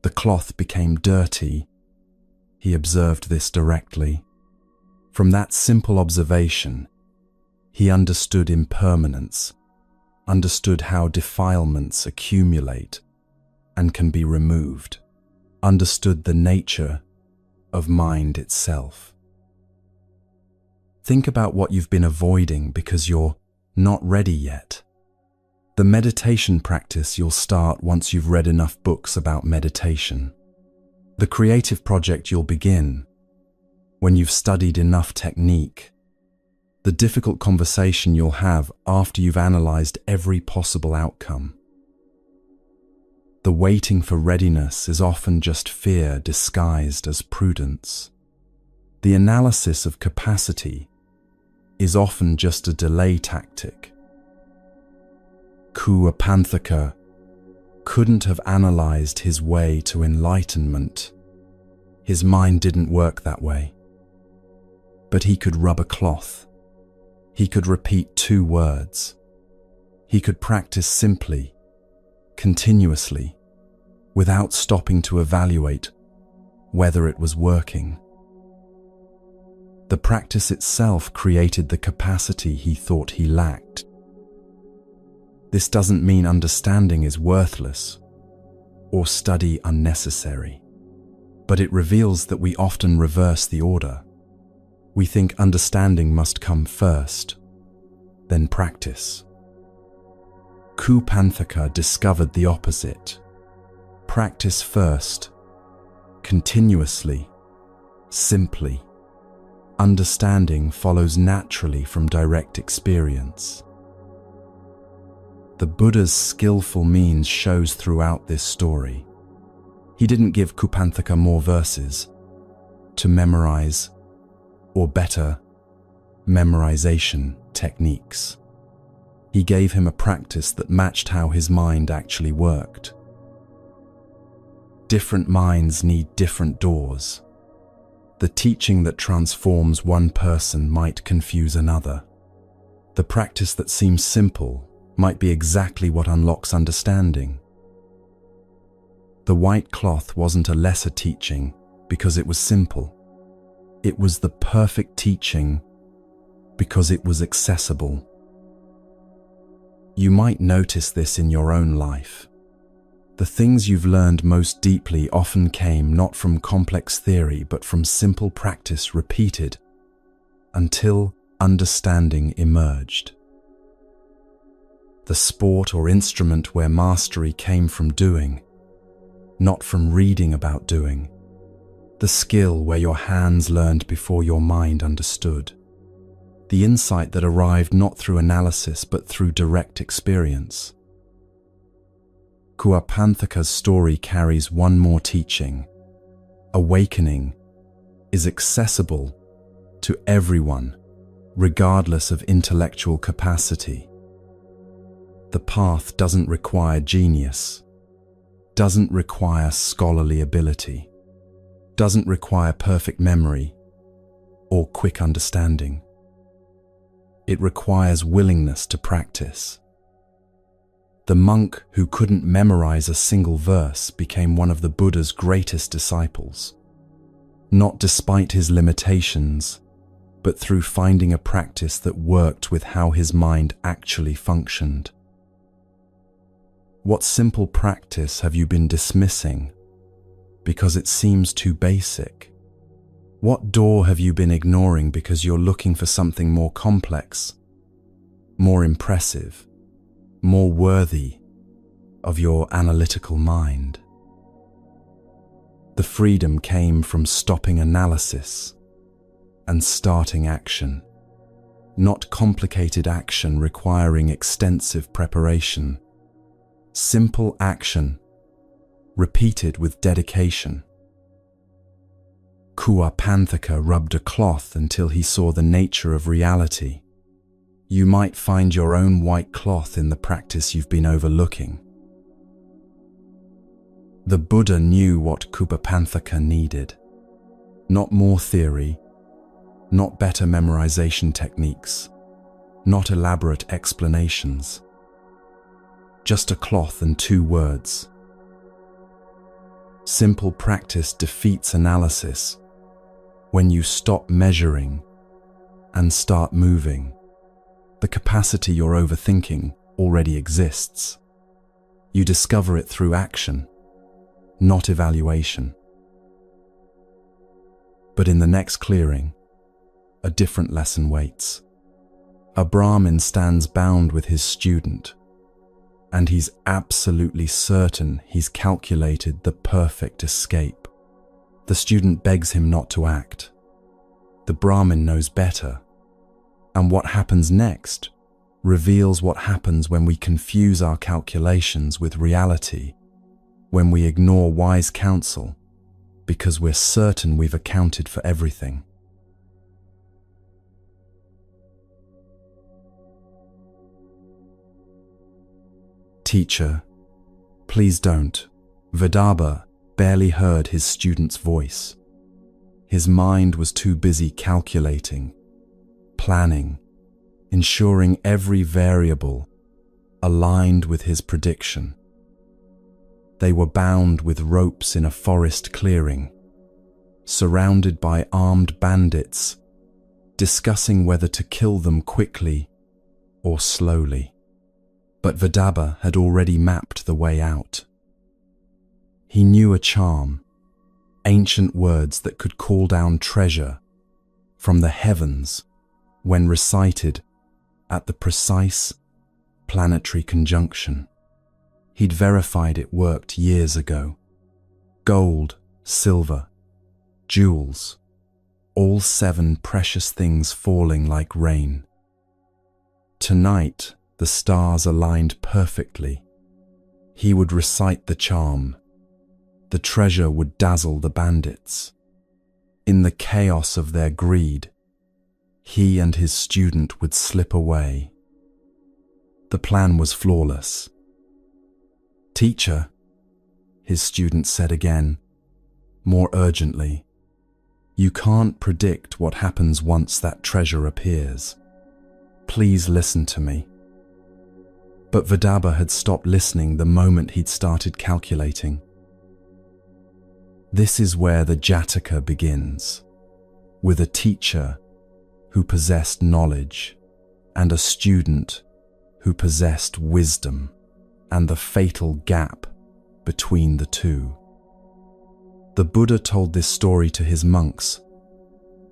The cloth became dirty. He observed this directly. From that simple observation, he understood impermanence, understood how defilements accumulate and can be removed, understood the nature of mind itself. Think about what you've been avoiding because you're not ready yet. The meditation practice you'll start once you've read enough books about meditation. The creative project you'll begin when you've studied enough technique. The difficult conversation you'll have after you've analyzed every possible outcome. The waiting for readiness is often just fear disguised as prudence. The analysis of capacity is often just a delay tactic. Kuapanthaka couldn't have analyzed his way to enlightenment. His mind didn't work that way. But he could rub a cloth. He could repeat 2 words. He could practice simply, continuously, without stopping to evaluate whether it was working. The practice itself created the capacity he thought he lacked. This doesn't mean understanding is worthless or study unnecessary, but it reveals that we often reverse the order. We think understanding must come first, then practice. Kupanthaka discovered the opposite. Practice first, continuously, simply. Understanding follows naturally from direct experience. The Buddha's skillful means shows throughout this story. He didn't give Kupanthaka more verses to memorize, or better, memorization techniques. He gave him a practice that matched how his mind actually worked. Different minds need different doors. The teaching that transforms one person might confuse another. The practice that seems simple might be exactly what unlocks understanding. The white cloth wasn't a lesser teaching because it was simple. It was the perfect teaching because it was accessible. You might notice this in your own life. The things you've learned most deeply often came not from complex theory but from simple practice repeated until understanding emerged. The sport or instrument where mastery came from doing, not from reading about doing. The skill where your hands learned before your mind understood. The insight that arrived not through analysis but through direct experience. Kuapanthaka's story carries one more teaching. Awakening is accessible to everyone, regardless of intellectual capacity. The path doesn't require genius, doesn't require scholarly ability, doesn't require perfect memory or quick understanding. It requires willingness to practice. The monk who couldn't memorize a single verse became one of the Buddha's greatest disciples, not despite his limitations, but through finding a practice that worked with how his mind actually functioned. What simple practice have you been dismissing because it seems too basic? What door have you been ignoring because you're looking for something more complex, more impressive, more worthy of your analytical mind? The freedom came from stopping analysis and starting action, not complicated action requiring extensive preparation. Simple action, repeated with dedication. Kuapanthaka rubbed a cloth until he saw the nature of reality. You might find your own white cloth in the practice you've been overlooking. The Buddha knew what Kuapanthaka needed. Not more theory, not better memorization techniques, not elaborate explanations. Just a cloth and 2 words. Simple practice defeats analysis when you stop measuring and start moving. The capacity you're overthinking already exists. You discover it through action, not evaluation. But in the next clearing, a different lesson waits. A Brahmin stands bound with his student, and he's absolutely certain he's calculated the perfect escape. The student begs him not to act. The Brahmin knows better, and what happens next reveals what happens when we confuse our calculations with reality, when we ignore wise counsel because we're certain we've accounted for everything. Teacher, please don't. Vidarbha barely heard his student's voice. His mind was too busy calculating, planning, ensuring every variable aligned with his prediction. They were bound with ropes in a forest clearing, surrounded by armed bandits, discussing whether to kill them quickly or slowly. But Vidarbha had already mapped the way out. He knew a charm, ancient words that could call down treasure from the heavens when recited at the precise planetary conjunction. He'd verified it worked years ago. Gold, silver, jewels, all 7 precious things falling like rain. Tonight, the stars aligned perfectly. He would recite the charm. The treasure would dazzle the bandits. In the chaos of their greed, he and his student would slip away. The plan was flawless. Teacher, his student said again, more urgently, you can't predict what happens once that treasure appears. Please listen to me. But Vidarbha had stopped listening the moment he'd started calculating. This is where the Jataka begins, with a teacher who possessed knowledge and a student who possessed wisdom, and the fatal gap between the two. The Buddha told this story to his monks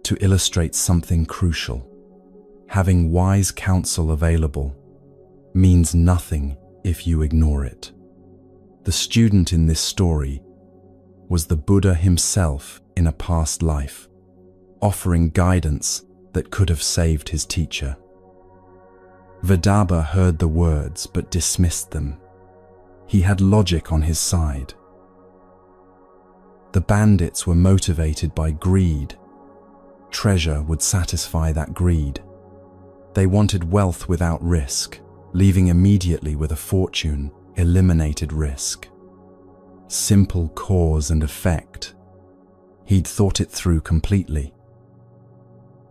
to illustrate something crucial. Having wise counsel available means nothing if you ignore it. The student in this story was the Buddha himself in a past life, offering guidance that could have saved his teacher. Vidarbha heard the words but dismissed them. He had logic on his side. The bandits were motivated by greed. Treasure would satisfy that greed. They wanted wealth without risk. Leaving immediately with a fortune eliminated risk. Simple cause and effect. He'd thought it through completely.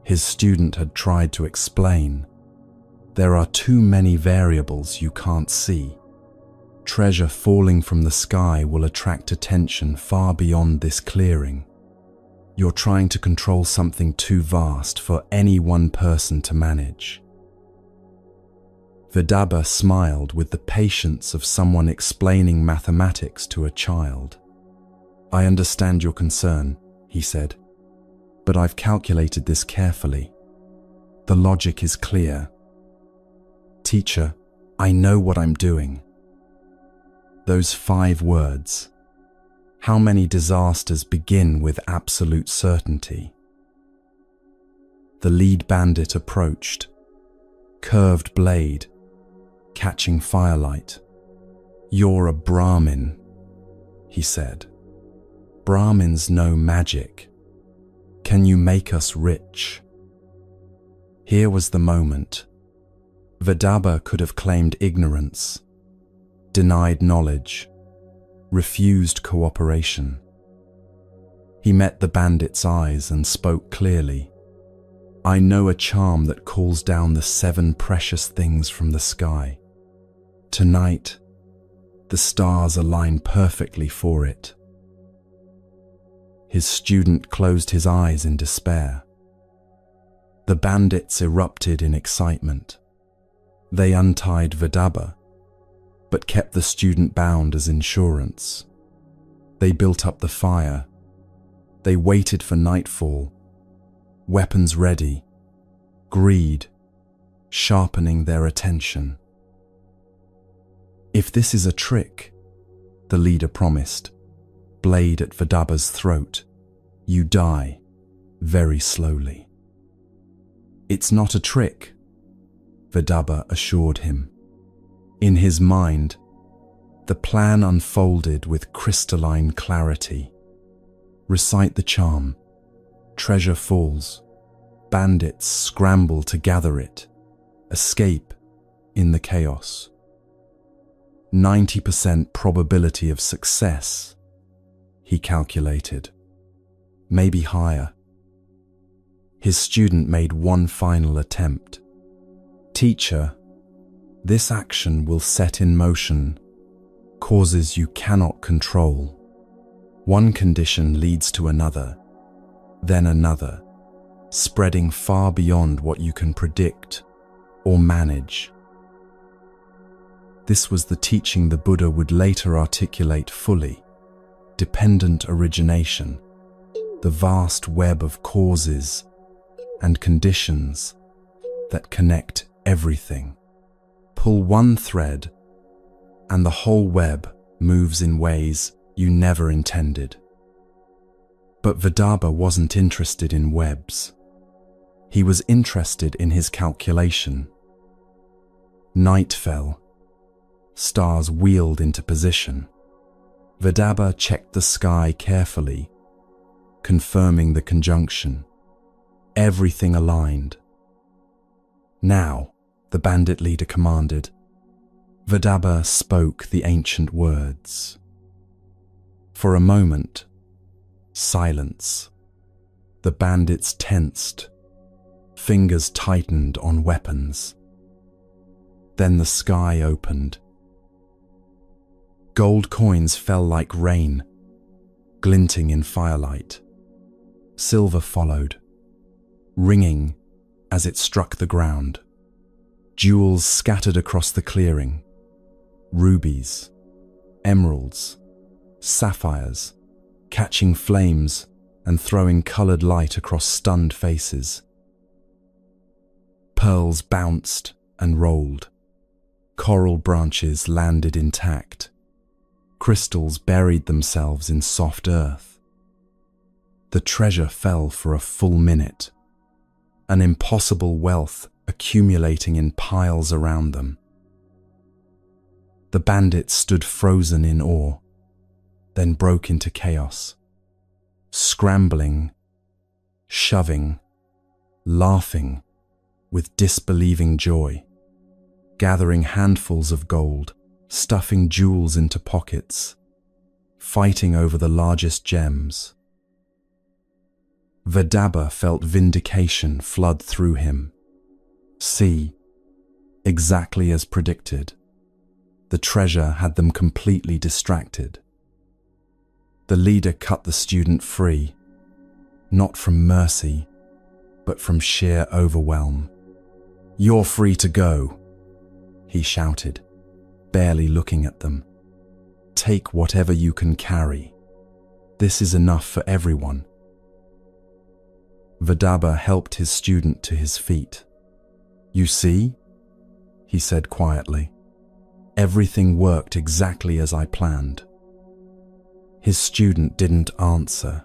His student had tried to explain. There are too many variables you can't see. Treasure falling from the sky will attract attention far beyond this clearing. You're trying to control something too vast for any one person to manage. Vidarbha smiled with the patience of someone explaining mathematics to a child. I understand your concern, he said, but I've calculated this carefully. The logic is clear. Teacher, I know what I'm doing. Those 5 words. How many disasters begin with absolute certainty? The lead bandit approached, curved blade, catching firelight. You're a Brahmin, he said. Brahmins know magic. Can you make us rich? Here was the moment. Vidarbha could have claimed ignorance, denied knowledge, refused cooperation. He met the bandit's eyes and spoke clearly. I know a charm that calls down the 7 precious things from the sky. Tonight, the stars align perfectly for it. His student closed his eyes in despair. The bandits erupted in excitement. They untied Vidarbha, but kept the student bound as insurance. They built up the fire. They waited for nightfall, weapons ready, greed sharpening their attention. If this is a trick, the leader promised, blade at Vidarbha's throat, you die very slowly. It's not a trick, Vidarbha assured him. In his mind, the plan unfolded with crystalline clarity. Recite the charm. Treasure falls. Bandits scramble to gather it. Escape in the chaos. 90% probability of success, he calculated. Maybe higher. His student made one final attempt. Teacher, this action will set in motion causes you cannot control. One condition leads to another, then another, spreading far beyond what you can predict or manage. This was the teaching the Buddha would later articulate fully: dependent origination, the vast web of causes and conditions that connect everything. Pull one thread, and the whole web moves in ways you never intended. But Vidarbha wasn't interested in webs. He was interested in his calculation. Night fell. Stars wheeled into position. Vidarbha checked the sky carefully, confirming the conjunction. Everything aligned. Now, the bandit leader commanded. Vidarbha spoke the ancient words. For a moment, silence. The bandits tensed, fingers tightened on weapons. Then the sky opened. Gold coins fell like rain, glinting in firelight. Silver followed, ringing as it struck the ground. Jewels scattered across the clearing. Rubies, emeralds, sapphires, catching flames and throwing colored light across stunned faces. Pearls bounced and rolled. Coral branches landed intact. Crystals buried themselves in soft earth. The treasure fell for a full minute, an impossible wealth accumulating in piles around them. The bandits stood frozen in awe, then broke into chaos, scrambling, shoving, laughing with disbelieving joy, gathering handfuls of gold, stuffing jewels into pockets, fighting over the largest gems. Vidarbha felt vindication flood through him. See, exactly as predicted, the treasure had them completely distracted. The leader cut the student free, not from mercy, but from sheer overwhelm. "You're free to go," he shouted, barely looking at them. "Take whatever you can carry. This is enough for everyone." Vidarbha helped his student to his feet. "You see," he said quietly, "everything worked exactly as I planned." His student didn't answer.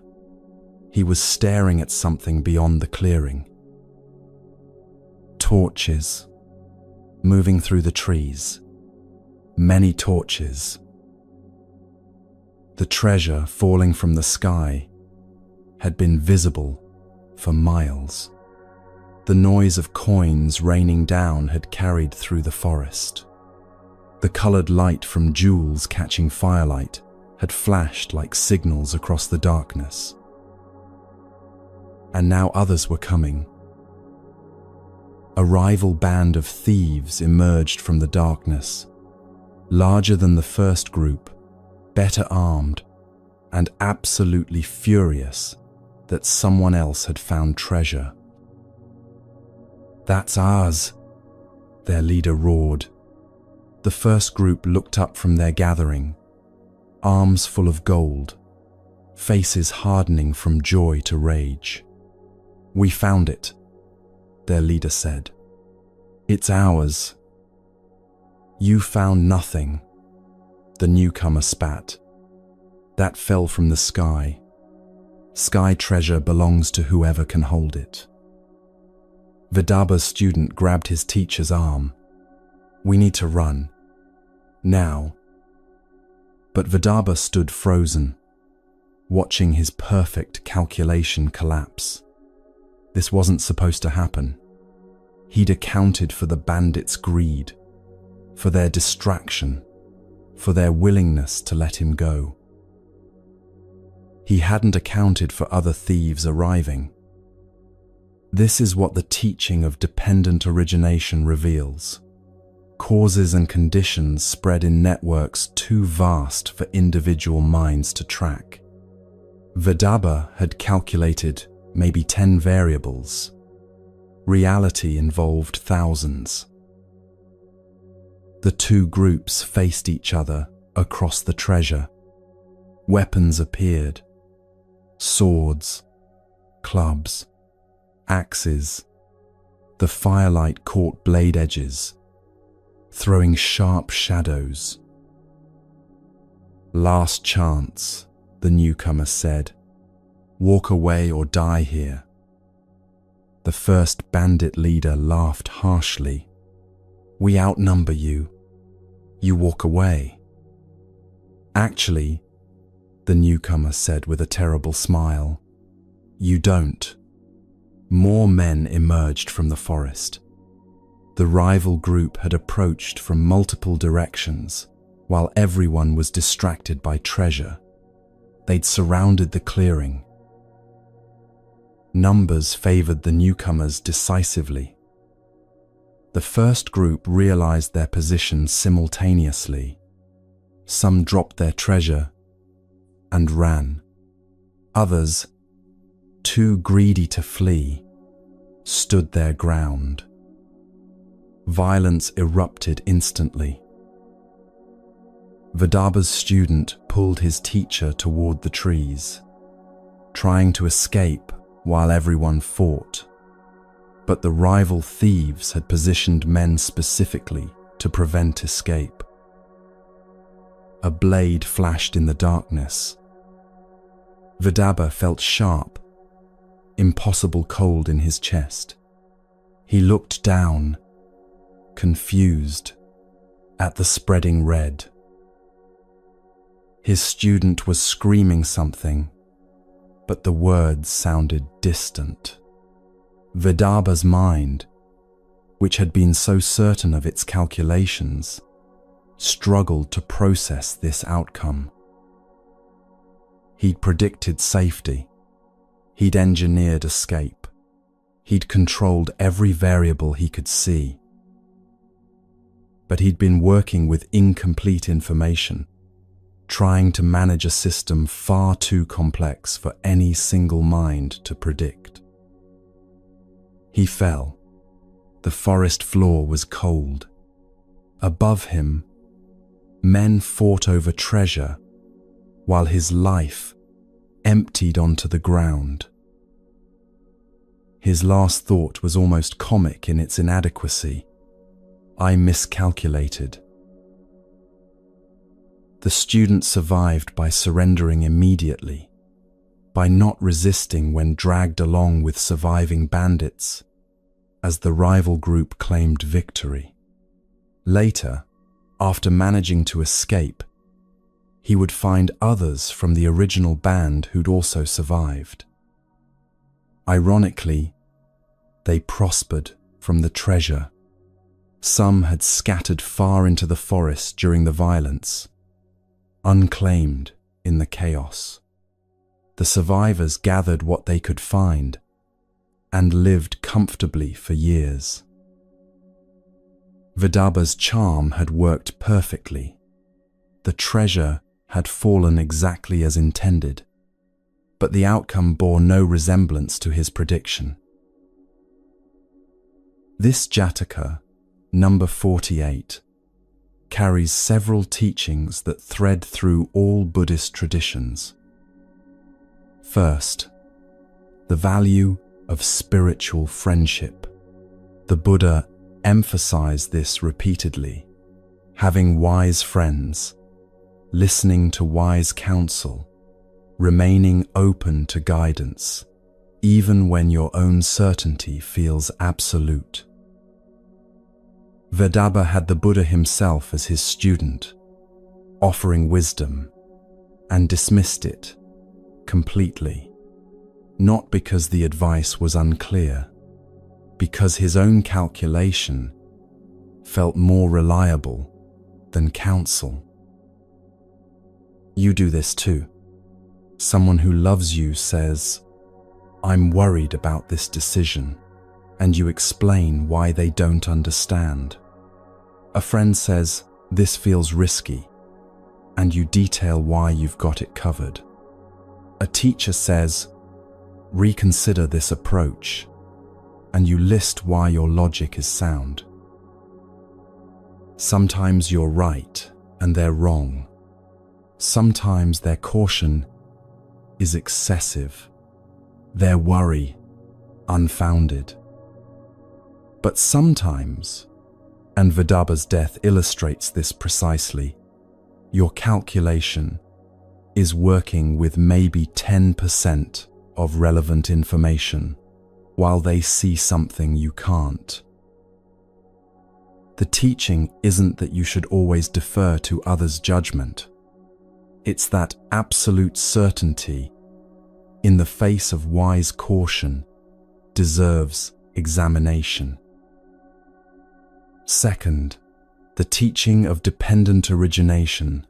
He was staring at something beyond the clearing. Torches, moving through the trees. Many torches. The treasure falling from the sky had been visible for miles. The noise of coins raining down had carried through the forest. The colored light from jewels catching firelight had flashed like signals across the darkness. And now others were coming. A rival band of thieves emerged from the darkness, larger than the first group, better armed, and absolutely furious that someone else had found treasure. "That's ours," their leader roared. The first group looked up from their gathering, arms full of gold, faces hardening from joy to rage. "We found it," their leader said. "It's ours." "You found nothing," the newcomer spat. "That fell from the sky. Sky treasure belongs to whoever can hold it." Vidarbha's student grabbed his teacher's arm. "We need to run. Now." But Vidarbha stood frozen, watching his perfect calculation collapse. This wasn't supposed to happen. He'd accounted for the bandits' greed, for their distraction, for their willingness to let him go. He hadn't accounted for other thieves arriving. This is what the teaching of dependent origination reveals. Causes and conditions spread in networks too vast for individual minds to track. Vidarbha had calculated maybe 10 variables. Reality involved thousands. The two groups faced each other across the treasure. Weapons appeared. Swords, clubs, axes. The firelight caught blade edges, throwing sharp shadows. "Last chance," the newcomer said. "Walk away or die here." The first bandit leader laughed harshly. "We outnumber you. You walk away." "Actually," the newcomer said with a terrible smile, "you don't." More men emerged from the forest. The rival group had approached from multiple directions, while everyone was distracted by treasure. They'd surrounded the clearing. Numbers favored the newcomers decisively. The first group realized their position simultaneously. Some dropped their treasure and ran. Others, too greedy to flee, stood their ground. Violence erupted instantly. Vidarbha's student pulled his teacher toward the trees, trying to escape while everyone fought. But the rival thieves had positioned men specifically to prevent escape. A blade flashed in the darkness. Vidarbha felt sharp, impossible cold in his chest. He looked down, confused, at the spreading red. His student was screaming something, but the words sounded distant. Vidarbha's mind, which had been so certain of its calculations, struggled to process this outcome. He'd predicted safety. He'd engineered escape. He'd controlled every variable he could see. But he'd been working with incomplete information, trying to manage a system far too complex for any single mind to predict. He fell. The forest floor was cold. Above him, men fought over treasure, while his life emptied onto the ground. His last thought was almost comic in its inadequacy. "I miscalculated." The student survived by surrendering immediately, by not resisting when dragged along with surviving bandits, as the rival group claimed victory. Later, after managing to escape, he would find others from the original band who'd also survived. Ironically, they prospered from the treasure. Some had scattered far into the forest during the violence, unclaimed in the chaos. The survivors gathered what they could find and lived comfortably for years. Vidarbha's charm had worked perfectly. The treasure had fallen exactly as intended, but the outcome bore no resemblance to his prediction. This Jataka, number 48, carries several teachings that thread through all Buddhist traditions. First, the value of spiritual friendship. The Buddha emphasized this repeatedly, having wise friends, listening to wise counsel, remaining open to guidance, even when your own certainty feels absolute. Vidarbha had the Buddha himself as his student, offering wisdom, and dismissed it completely, not because the advice was unclear, because his own calculation felt more reliable than counsel. You do this too. Someone who loves you says, "I'm worried about this decision," and you explain why they don't understand. A friend says, "This feels risky," and you detail why you've got it covered. A teacher says, "Reconsider this approach," and you list why your logic is sound. Sometimes you're right and they're wrong. Sometimes their caution is excessive, their worry unfounded. But sometimes, and Vidarbha's death illustrates this precisely, your calculation is working with maybe 10% of relevant information, while they see something you can't. The teaching isn't that you should always defer to others' judgment. It's that absolute certainty in the face of wise caution deserves examination. Second, the teaching of dependent origination,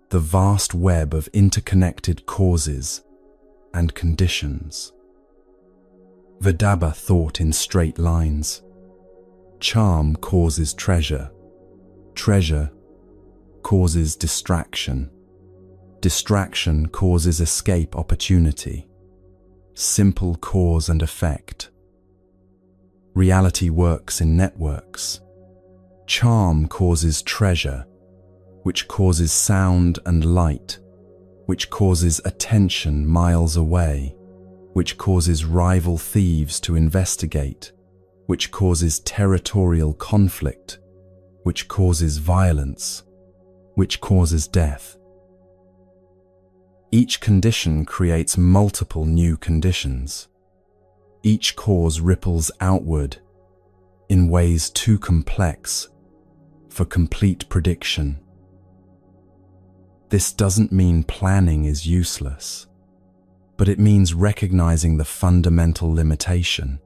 the vast web of interconnected causes and conditions. Vidarbha thought in straight lines. Charm causes treasure. Treasure causes distraction. Distraction causes escape opportunity. Simple cause and effect. Reality works in networks. Charm causes treasure, which causes sound and light, which causes attention miles away, which causes rival thieves to investigate, which causes territorial conflict, which causes violence, which causes death. Each condition creates multiple new conditions. Each cause ripples outward in ways too complex for complete prediction. This doesn't mean planning is useless, but it means recognizing the fundamental limitation.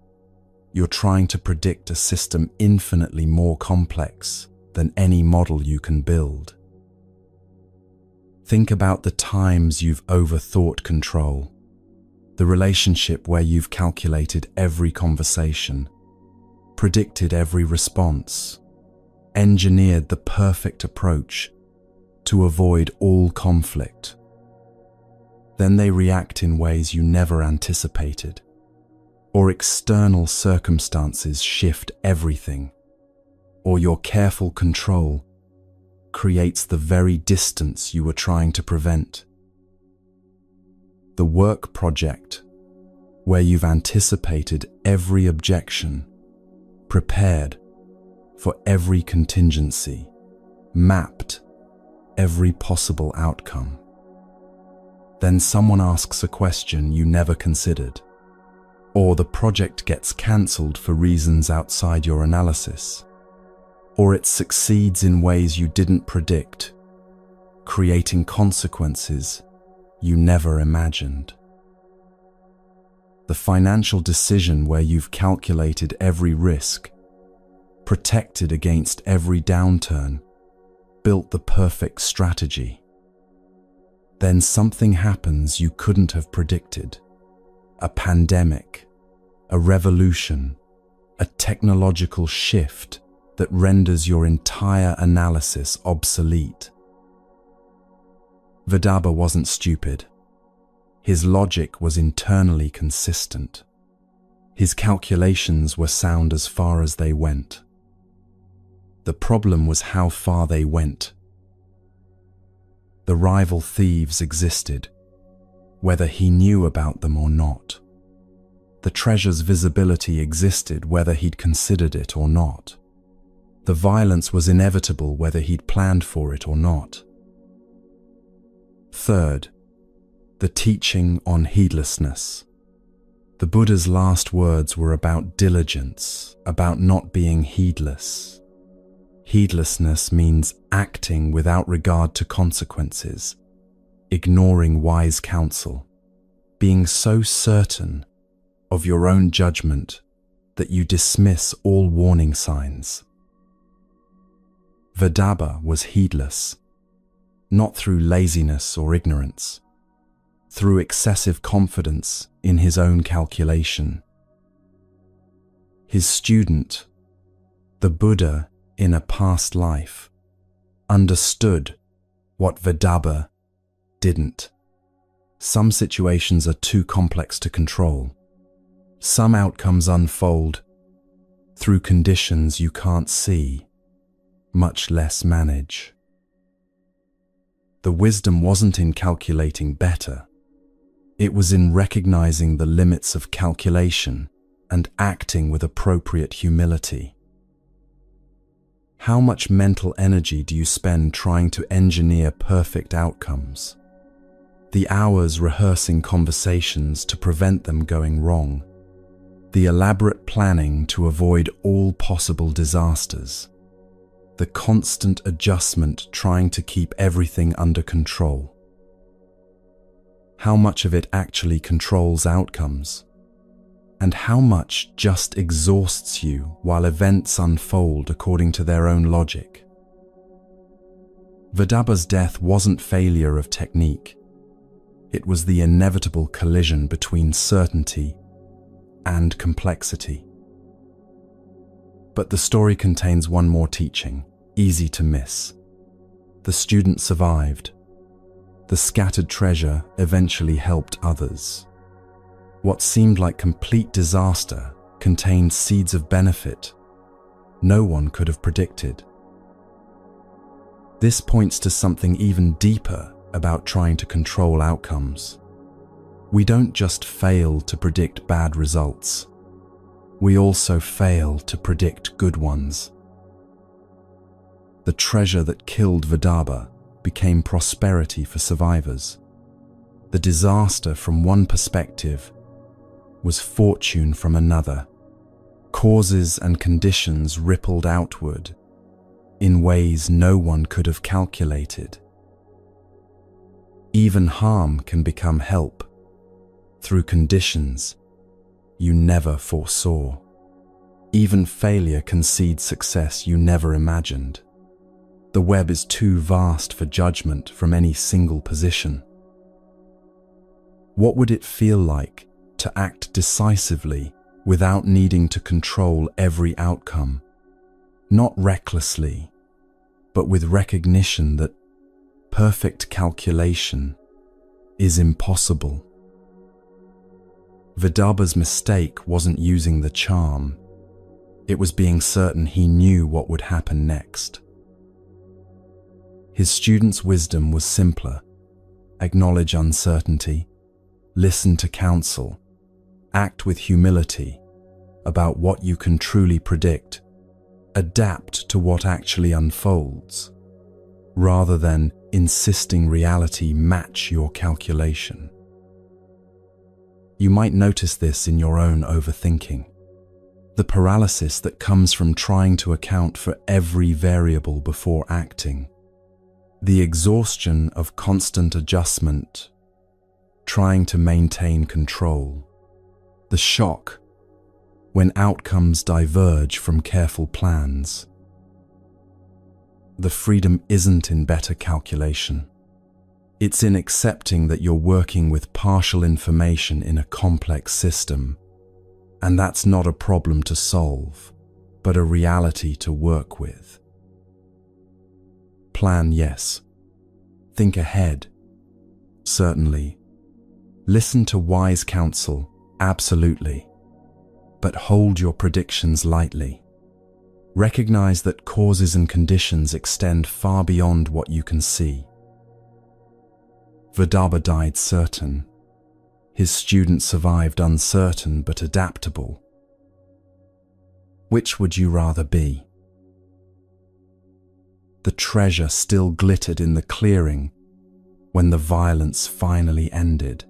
You're trying to predict a system infinitely more complex than any model you can build. Think about the times you've overthought control, the relationship where you've calculated every conversation, predicted every response, engineered the perfect approach to avoid all conflict. Then they react in ways you never anticipated, or external circumstances shift everything, or your careful control creates the very distance you were trying to prevent. The work project, where you've anticipated every objection, prepared for every contingency, mapped every possible outcome. Then someone asks a question you never considered, or the project gets cancelled for reasons outside your analysis, or it succeeds in ways you didn't predict, creating consequences you never imagined. The financial decision where you've calculated every risk, protected against every downturn, built the perfect strategy. Then something happens you couldn't have predicted. A pandemic, a revolution, a technological shift that renders your entire analysis obsolete. Vidarbha wasn't stupid. His logic was internally consistent. His calculations were sound as far as they went. The problem was how far they went. The rival thieves existed, whether he knew about them or not. The treasure's visibility existed whether he'd considered it or not. The violence was inevitable whether he'd planned for it or not. Third, the teaching on heedlessness. The Buddha's last words were about diligence, about not being heedless. Heedlessness means acting without regard to consequences, ignoring wise counsel, being so certain of your own judgment that you dismiss all warning signs. Vidarbha was heedless, not through laziness or ignorance, through excessive confidence in his own calculation. His student, the Buddha in a past life, understood what Vidarbha didn't. Some situations are too complex to control. Some outcomes unfold through conditions you can't see, much less manage. The wisdom wasn't in calculating better. It was in recognizing the limits of calculation and acting with appropriate humility. How much mental energy do you spend trying to engineer perfect outcomes? The hours rehearsing conversations to prevent them going wrong. The elaborate planning to avoid all possible disasters. The constant adjustment trying to keep everything under control. How much of it actually controls outcomes? And how much just exhausts you while events unfold according to their own logic? Vidarbha's death wasn't failure of technique. It was the inevitable collision between certainty and complexity. But the story contains one more teaching, easy to miss. The student survived. The scattered treasure eventually helped others. What seemed like complete disaster contained seeds of benefit no one could have predicted. This points to something even deeper about trying to control outcomes. We don't just fail to predict bad results. We also fail to predict good ones. The treasure that killed Vidarbha became prosperity for survivors. The disaster from one perspective was fortune from another. Causes and conditions rippled outward in ways no one could have calculated. Even harm can become help through conditions you never foresaw. Even failure can seed success you never imagined. The web is too vast for judgment from any single position. What would it feel like to act decisively without needing to control every outcome? Not recklessly, but with recognition that perfect calculation is impossible. Vidarbha's mistake wasn't using the charm. It was being certain he knew what would happen next. His student's wisdom was simpler. Acknowledge uncertainty, listen to counsel, act with humility about what you can truly predict, adapt to what actually unfolds, rather than insisting reality match your calculation. You might notice this in your own overthinking. The paralysis that comes from trying to account for every variable before acting. The exhaustion of constant adjustment, trying to maintain control. The shock when outcomes diverge from careful plans. The freedom isn't in better calculation. It's in accepting that you're working with partial information in a complex system, and that's not a problem to solve, but a reality to work with. Plan, yes. Think ahead, certainly. Listen to wise counsel, absolutely. But hold your predictions lightly. Recognize that causes and conditions extend far beyond what you can see. Vedaba died certain. His student survived uncertain but adaptable. Which would you rather be? The treasure still glittered in the clearing when the violence finally ended.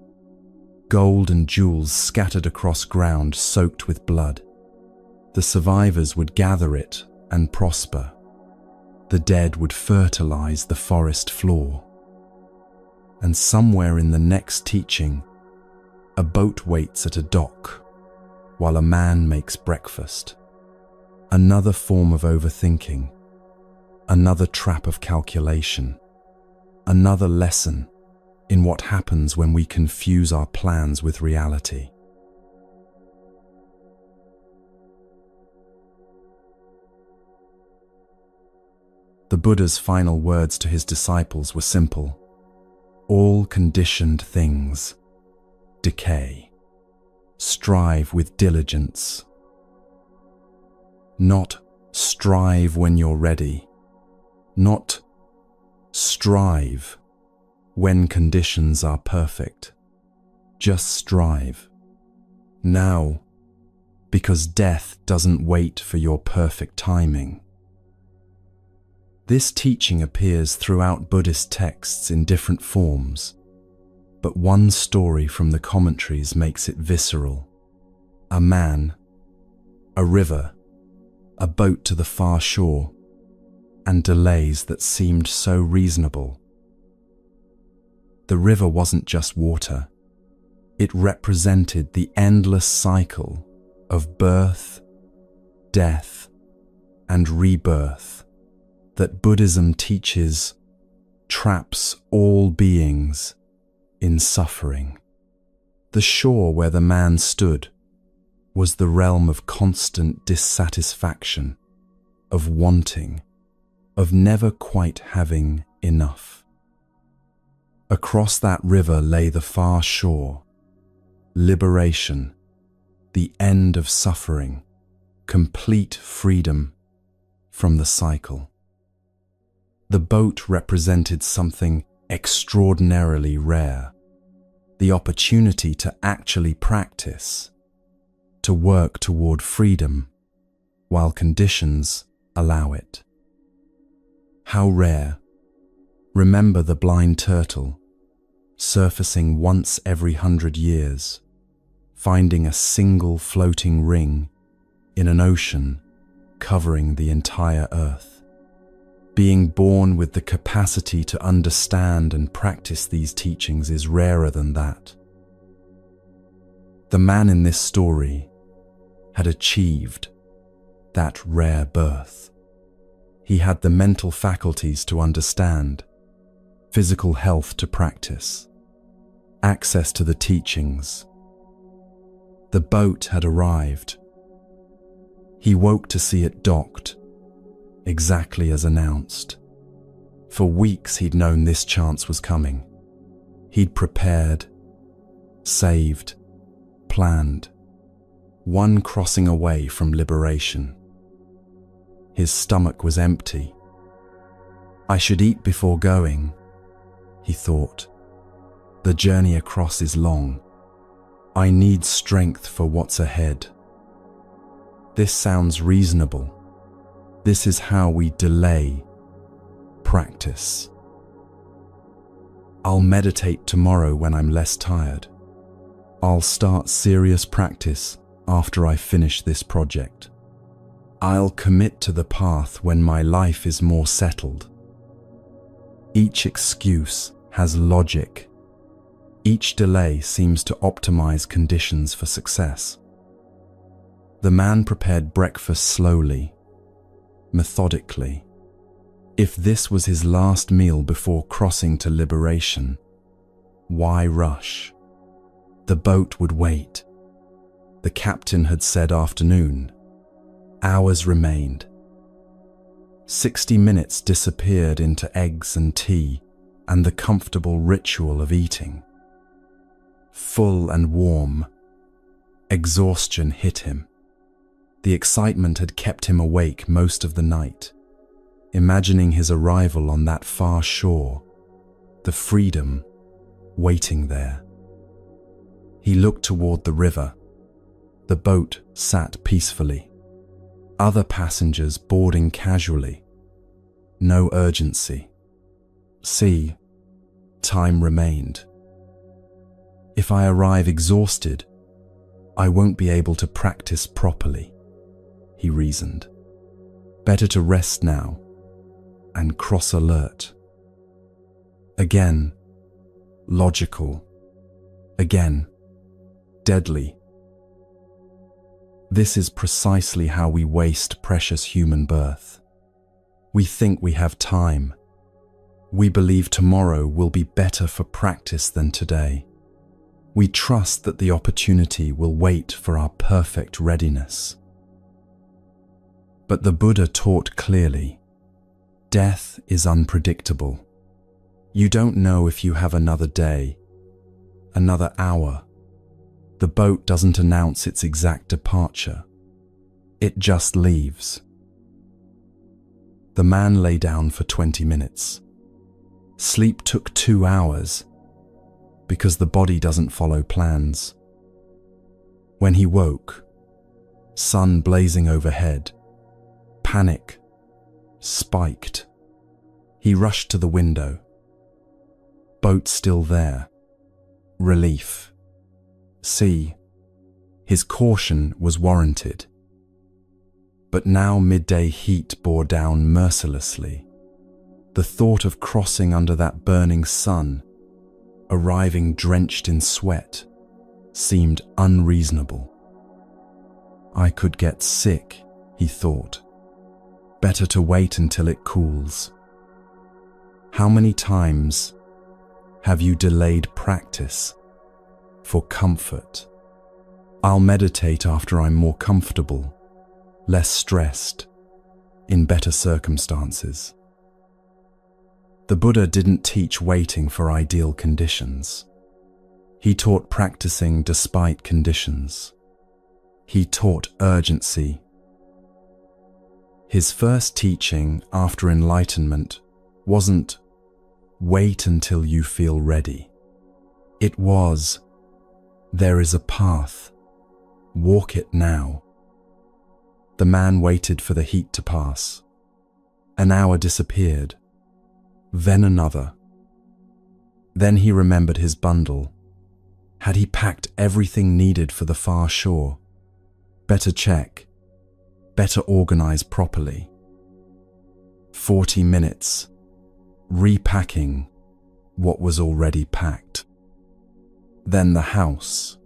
Gold and jewels scattered across ground soaked with blood. The survivors would gather it and prosper. The dead would fertilize the forest floor. And somewhere in the next teaching, a boat waits at a dock while a man makes breakfast. Another form of overthinking, another trap of calculation, another lesson in what happens when we confuse our plans with reality. The Buddha's final words to his disciples were simple. All conditioned things decay. Strive with diligence. Not strive when you're ready. Not strive when conditions are perfect. Just strive. Now, because death doesn't wait for your perfect timing. This teaching appears throughout Buddhist texts in different forms, but one story from the commentaries makes it visceral. A man, a river, a boat to the far shore, and delays that seemed so reasonable. The river wasn't just water. It represented the endless cycle of birth, death, and rebirth that Buddhism teaches traps all beings in suffering. The shore where the man stood was the realm of constant dissatisfaction, of wanting, of never quite having enough. Across that river lay the far shore, liberation, the end of suffering, complete freedom from the cycle. The boat represented something extraordinarily rare, the opportunity to actually practice, to work toward freedom while conditions allow it. How rare. Remember the blind turtle, surfacing once every 100 years, finding a single floating ring in an ocean covering the entire earth. Being born with the capacity to understand and practice these teachings is rarer than that. The man in this story had achieved that rare birth. He had the mental faculties to understand, physical health to practice, access to the teachings. The boat had arrived. He woke to see it docked, exactly as announced. For weeks he'd known this chance was coming. He'd prepared, saved, planned, one crossing away from liberation. His stomach was empty. I should eat before going, he thought. The journey across is long. I need strength for what's ahead. This sounds reasonable. This is how we delay practice. I'll meditate tomorrow when I'm less tired. I'll start serious practice after I finish this project. I'll commit to the path when my life is more settled. Each excuse has logic, Each delay seems to optimize conditions for success. The man prepared breakfast slowly, methodically. If this was his last meal before crossing to liberation, why rush? The boat would wait. The captain had said afternoon. Hours remained. 60 minutes disappeared into eggs and tea and the comfortable ritual of eating. Full and warm, exhaustion hit him. The excitement had kept him awake most of the night, imagining his arrival on that far shore, the freedom waiting there. He looked toward the river. The boat sat peacefully. Other passengers boarding casually. No urgency. See, time remained. If I arrive exhausted, I won't be able to practice properly, he reasoned. Better to rest now and cross alert. Again, logical. Again, deadly. This is precisely how we waste precious human birth. We think we have time. We believe tomorrow will be better for practice than today. We trust that the opportunity will wait for our perfect readiness. But the Buddha taught clearly, death is unpredictable. You don't know if you have another day, another hour. The boat doesn't announce its exact departure. It just leaves. The man lay down for 20 minutes. Sleep took 2 hours because the body doesn't follow plans. When he woke, sun blazing overhead, panic spiked. He rushed to the window. Boat still there. Relief. See, his caution was warranted. But now midday heat bore down mercilessly. The thought of crossing under that burning sun, arriving drenched in sweat, seemed unreasonable. I could get sick, he thought. Better to wait until it cools. How many times have you delayed practice for comfort? I'll meditate after I'm more comfortable, less stressed, in better circumstances. The Buddha didn't teach waiting for ideal conditions. He taught practicing despite conditions. He taught urgency. His first teaching after enlightenment wasn't wait until you feel ready. It was, there is a path. Walk it now. The man waited for the heat to pass. An hour disappeared. Then another. Then he remembered his bundle. Had he packed everything needed for the far shore? Better check. Better organize properly. 40 minutes. Repacking what was already packed. Then the house.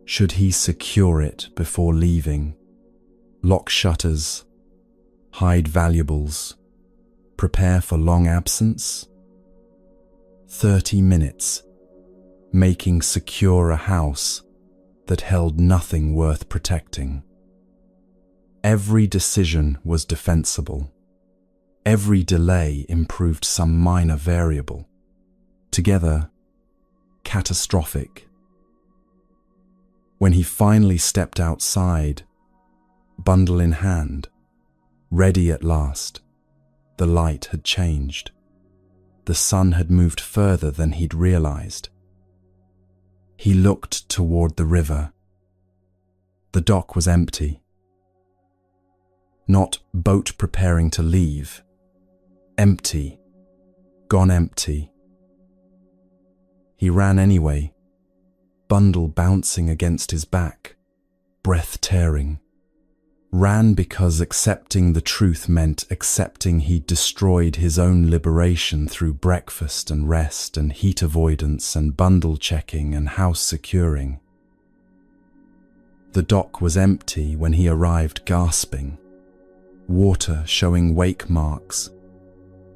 Should he secure it before leaving? Lock shutters. Hide valuables. Prepare for long absence? 30 minutes, making secure a house that held nothing worth protecting. Every decision was defensible. Every delay improved some minor variable. Together, catastrophic. When he finally stepped outside, bundle in hand, ready at last, the light had changed. The sun had moved further than he'd realized. He looked toward the river. The dock was empty. Not boat preparing to leave. Empty. Gone empty. He ran anyway, bundle bouncing against his back, breath tearing. Ran because accepting the truth meant accepting he'd destroyed his own liberation through breakfast and rest and heat avoidance and bundle checking and house securing. The dock was empty when he arrived, gasping, water showing wake marks,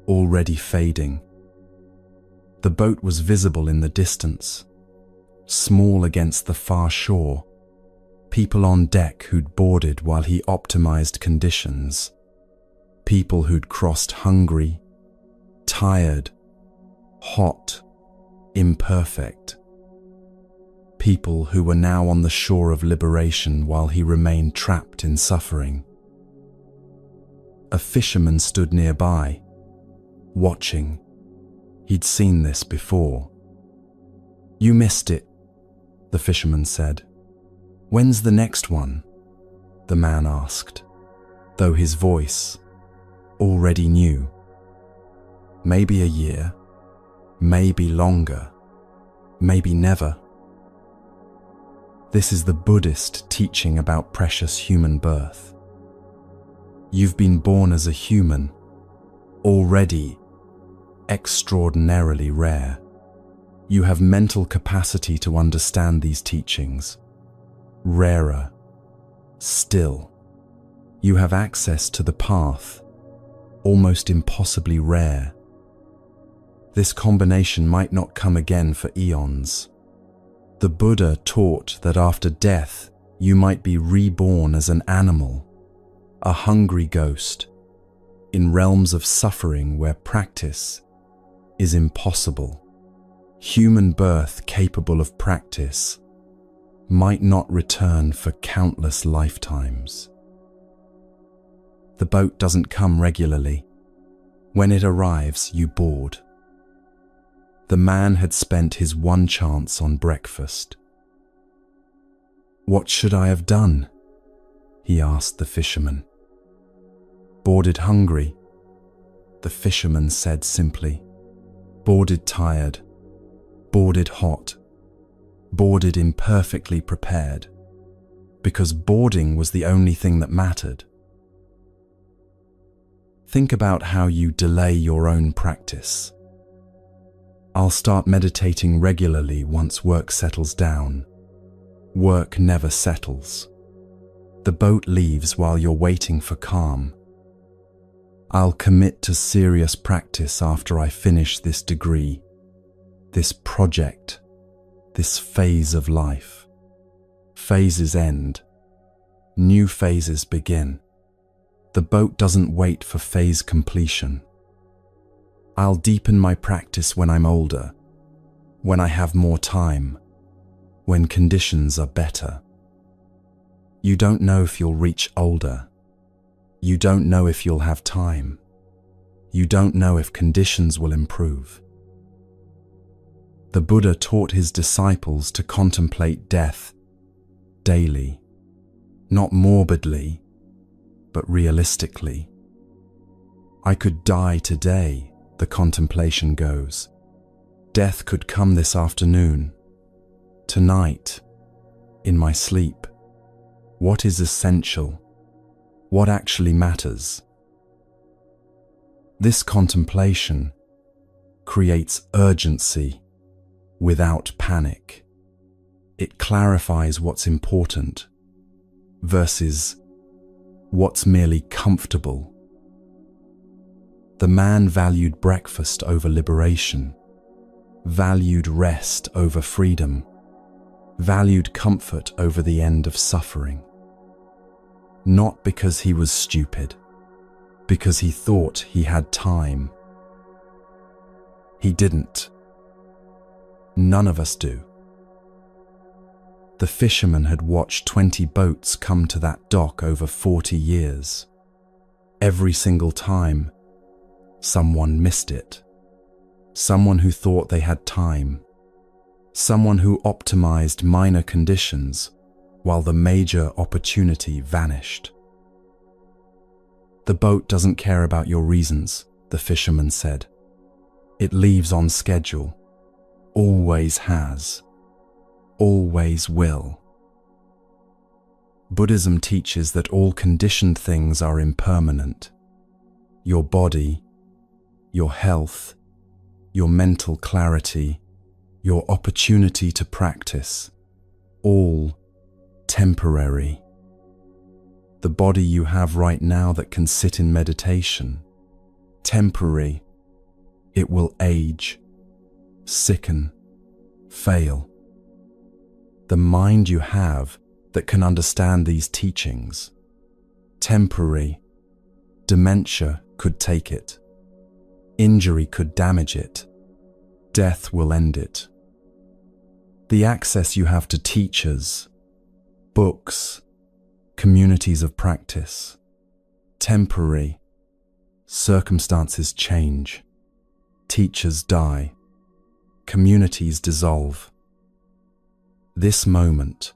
already fading. The boat was visible in the distance, small against the far shore, people on deck who'd boarded while he optimized conditions, people who'd crossed hungry, tired, hot, imperfect, people who were now on the shore of liberation while he remained trapped in suffering. A fisherman stood nearby, watching. He'd seen this before. "You missed it," the fisherman said. "When's the next one?" the man asked, though his voice already knew. Maybe a year, maybe longer, maybe never. This is the Buddhist teaching about precious human birth. You've been born as a human, already extraordinarily rare. You have mental capacity to understand these teachings. Rarer still. You have access to the path, almost impossibly rare. This combination might not come again for eons. The Buddha taught that after death, you might be reborn as an animal, a hungry ghost, in realms of suffering where practice is impossible. Human birth capable of practice might not return for countless lifetimes. The boat doesn't come regularly. When it arrives, you board. The man had spent his one chance on breakfast. "What should I have done?" he asked the fisherman. "Boarded hungry," the fisherman said simply. "Boarded tired, boarded hot, boarded imperfectly prepared, because boarding was the only thing that mattered." Think about how you delay your own practice. I'll start meditating regularly once work settles down. Work never settles. The boat leaves while you're waiting for calm. I'll commit to serious practice after I finish this degree, this project, this phase of life. Phases end. New phases begin. The boat doesn't wait for phase completion. I'll deepen my practice when I'm older, when I have more time, when conditions are better. You don't know if you'll reach older. You don't know if you'll have time. You don't know if conditions will improve. The Buddha taught his disciples to contemplate death daily, not morbidly, but realistically. I could die today, the contemplation goes. Death could come this afternoon, tonight, in my sleep. What is essential? What actually matters? This contemplation creates urgency without panic. It clarifies what's important versus what's merely comfortable. The man valued breakfast over liberation, valued rest over freedom, valued comfort over the end of suffering. Not because he was stupid, because he thought he had time. He didn't. None of us do. The fisherman had watched 20 boats come to that dock over 40 years. Every single time, someone missed it. Someone who thought they had time. Someone who optimized minor conditions while the major opportunity vanished. The boat doesn't care about your reasons, the fisherman said. It leaves on schedule. Always has. Always will. Buddhism teaches that all conditioned things are impermanent. Your body, your health, your mental clarity, your opportunity to practice, all temporary. The body you have right now that can sit in meditation, temporary. It will age, sicken, fail. The mind you have that can understand these teachings, temporary. Dementia could take it. Injury could damage it. Death will end it. The access you have to teachers, books, communities of practice, temporary. Circumstances change. Teachers die. Communities dissolve. This moment,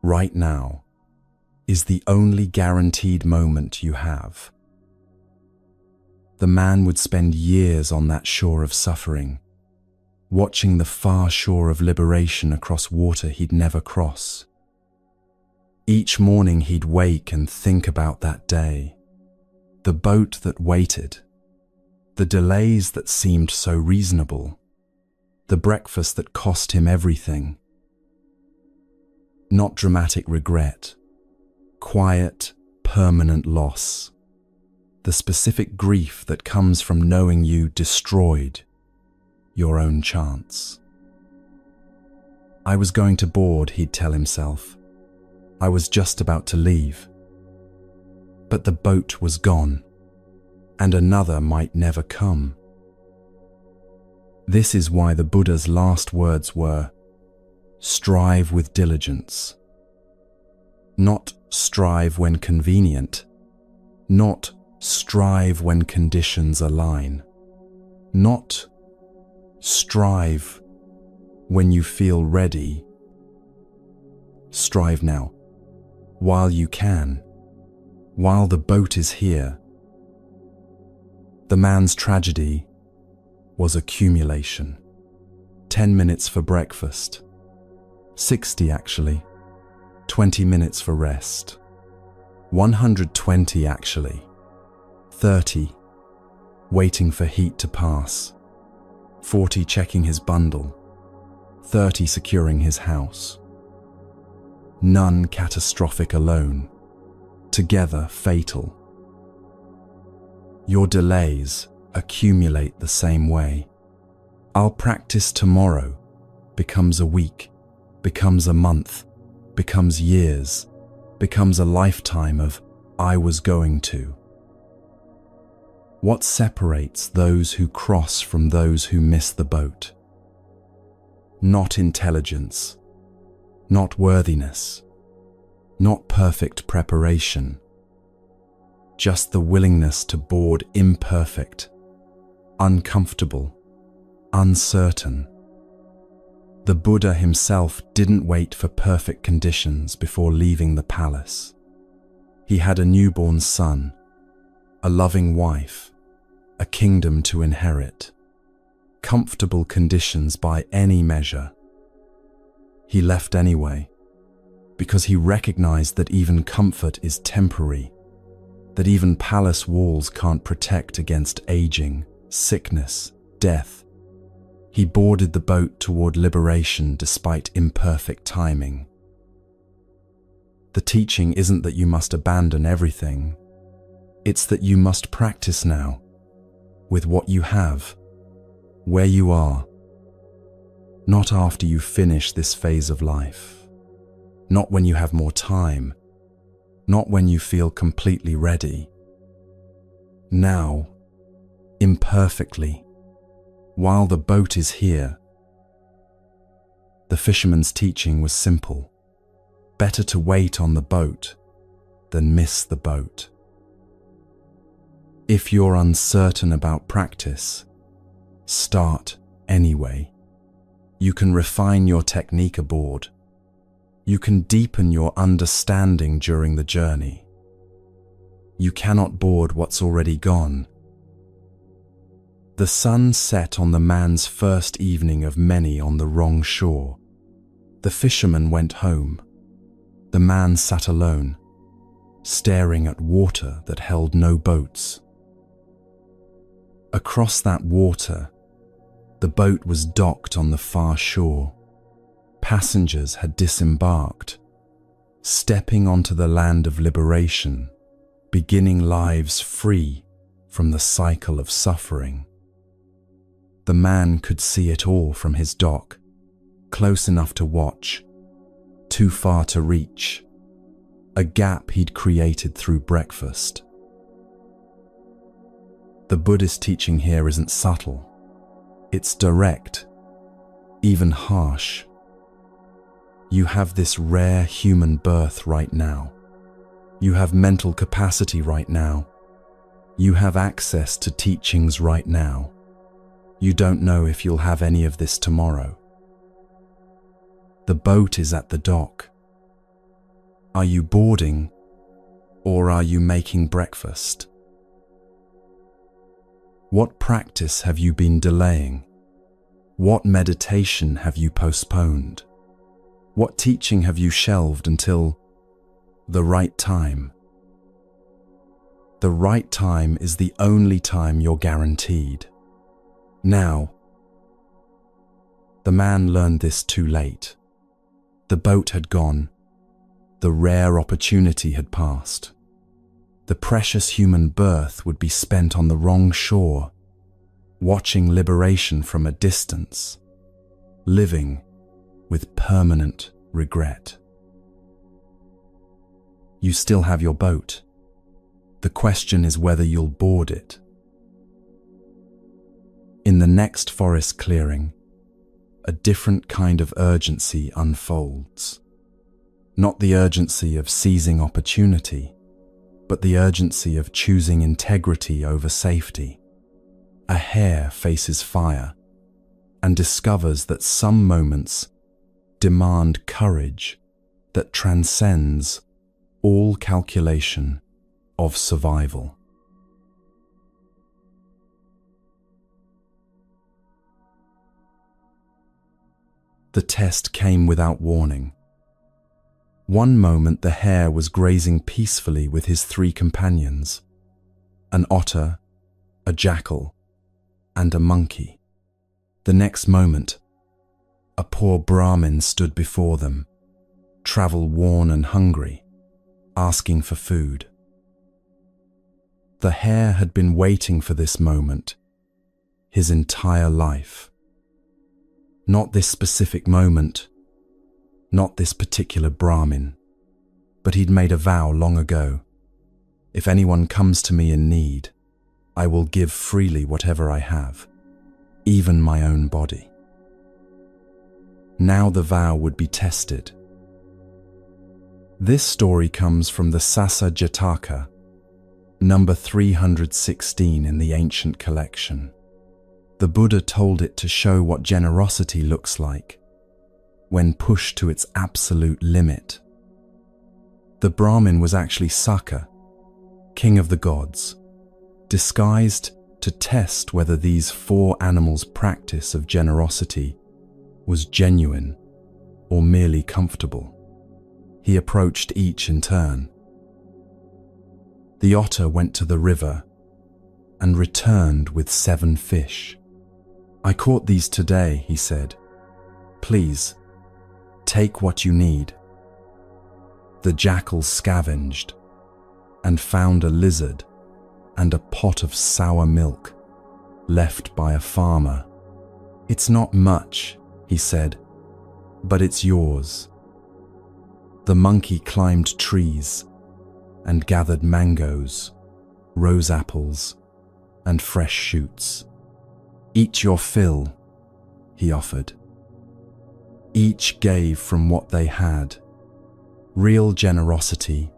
right now, is the only guaranteed moment you have. The man would spend years on that shore of suffering, watching the far shore of liberation across water he'd never cross. Each morning he'd wake and think about that day, the boat that waited, the delays that seemed so reasonable, the breakfast that cost him everything. Not dramatic regret, quiet, permanent loss. The specific grief that comes from knowing you destroyed your own chance. I was going to board, he'd tell himself. I was just about to leave. But the boat was gone, and another might never come. This is why the Buddha's last words were, strive with diligence. Not strive when convenient, not strive when conditions align, not strive when you feel ready. Strive now, while you can, while the boat is here. The man's tragedy was accumulation. 10 minutes for breakfast, 60 actually, 20 minutes for rest, 120 actually, 30 waiting for heat to pass, 40 checking his bundle, 30 securing his house. None catastrophic alone, together fatal. Your delays accumulate the same way. I'll practice tomorrow becomes a week, becomes a month, becomes years, becomes a lifetime of I was going to. What separates those who cross from those who miss the boat? Not intelligence, not worthiness, not perfect preparation, just the willingness to board imperfect, uncomfortable, uncertain. The Buddha himself didn't wait for perfect conditions before leaving the palace. He had a newborn son, a loving wife, a kingdom to inherit, comfortable conditions by any measure. He left anyway, because he recognized that even comfort is temporary, that even palace walls can't protect against aging, sickness, death. He boarded the boat toward liberation despite imperfect timing. The teaching isn't that you must abandon everything. It's that you must practice now, with what you have, where you are. Not after you finish this phase of life. Not when you have more time. Not when you feel completely ready. Now, imperfectly, while the boat is here. The fisherman's teaching was simple. Better to wait on the boat than miss the boat. If you're uncertain about practice, start anyway. You can refine your technique aboard. You can deepen your understanding during the journey. You cannot board what's already gone. The sun set on the man's first evening of many on the wrong shore. The fisherman went home. The man sat alone, staring at water that held no boats. Across that water, the boat was docked on the far shore. Passengers had disembarked, stepping onto the land of liberation, beginning lives free from the cycle of suffering. The man could see it all from his dock, close enough to watch, too far to reach, a gap he'd created through breakfast. The Buddhist teaching here isn't subtle. It's direct, even harsh. You have this rare human birth right now. You have mental capacity right now. You have access to teachings right now. You don't know if you'll have any of this tomorrow. The boat is at the dock. Are you boarding, or are you making breakfast? What practice have you been delaying? What meditation have you postponed? What teaching have you shelved until the right time? The right time is the only time you're guaranteed. Now. The man learned this too late. The boat had gone. The rare opportunity had passed. The precious human birth would be spent on the wrong shore, watching liberation from a distance, living with permanent regret. You still have your boat. The question is whether you'll board it. In the next forest clearing, a different kind of urgency unfolds. Not the urgency of seizing opportunity, but the urgency of choosing integrity over safety. A hare faces fire and discovers that some moments demand courage that transcends all calculation of survival. The test came without warning. One moment the hare was grazing peacefully with his 3 companions, an otter, a jackal, and a monkey. The next moment, a poor Brahmin stood before them, travel-worn and hungry, asking for food. The hare had been waiting for this moment his entire life. Not this specific moment, not this particular Brahmin, but he'd made a vow long ago. If anyone comes to me in need, I will give freely whatever I have, even my own body. Now the vow would be tested. This story comes from the Sassa Jataka, number 316 in the ancient collection. The Buddha told it to show what generosity looks like when pushed to its absolute limit. The Brahmin was actually Sakka, king of the gods, disguised to test whether these 4 animals' practice of generosity was genuine or merely comfortable. He approached each in turn. The otter went to the river and returned with 7 fish. "I caught these today," he said. "Please, take what you need." The jackal scavenged and found a lizard and a pot of sour milk left by a farmer. "It's not much," he said, "but it's yours." The monkey climbed trees and gathered mangoes, rose apples, and fresh shoots. "Eat your fill," he offered. Each gave from what they had, real generosity,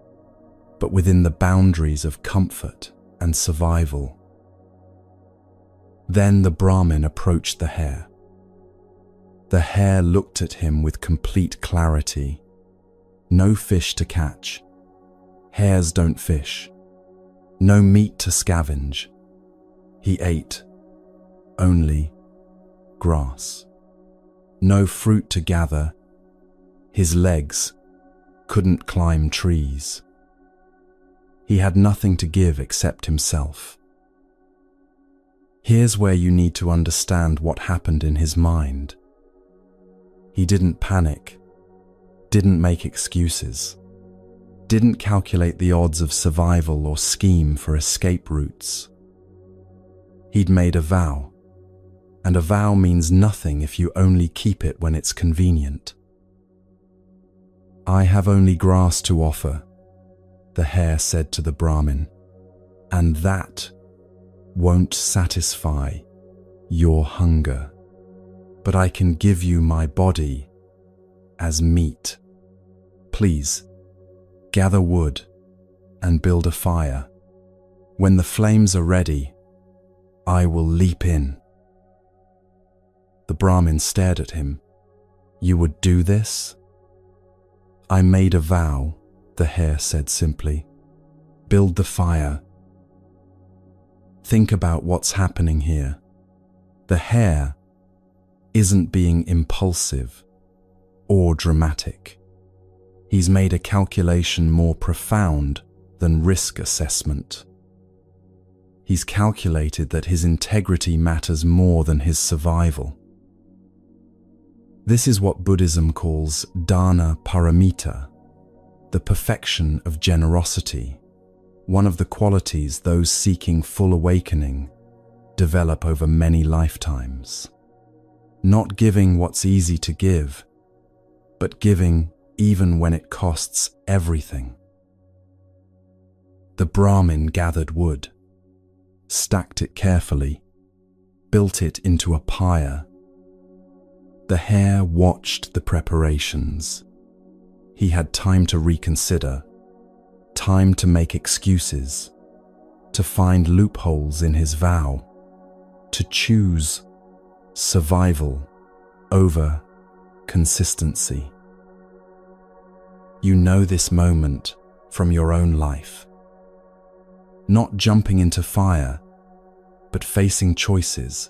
but within the boundaries of comfort and survival. Then the Brahmin approached the hare. The hare looked at him with complete clarity. No fish to catch. Hares don't fish. No meat to scavenge. He ate only grass. No fruit to gather. His legs couldn't climb trees. He had nothing to give except himself. Here's where you need to understand what happened in his mind. He didn't panic, didn't make excuses, didn't calculate the odds of survival or scheme for escape routes. He'd made a vow, and a vow means nothing if you only keep it when it's convenient. "I have only grass to offer," the hare said to the Brahmin, "and that won't satisfy your hunger, but I can give you my body as meat. Please, gather wood and build a fire. When the flames are ready, I will leap in." The Brahmin stared at him. "You would do this?" "I made a vow," the hare said simply. "Build the fire." Think about what's happening here. The hare isn't being impulsive or dramatic. He's made a calculation more profound than risk assessment. He's calculated that his integrity matters more than his survival. This is what Buddhism calls dana paramita, the perfection of generosity, one of the qualities those seeking full awakening develop over many lifetimes. Not giving what's easy to give, but giving even when it costs everything. The Brahmin gathered wood, stacked it carefully, built it into a pyre. The hare watched the preparations. He had time to reconsider, time to make excuses, to find loopholes in his vow, to choose survival over consistency. You know this moment from your own life. Not jumping into fire, but facing choices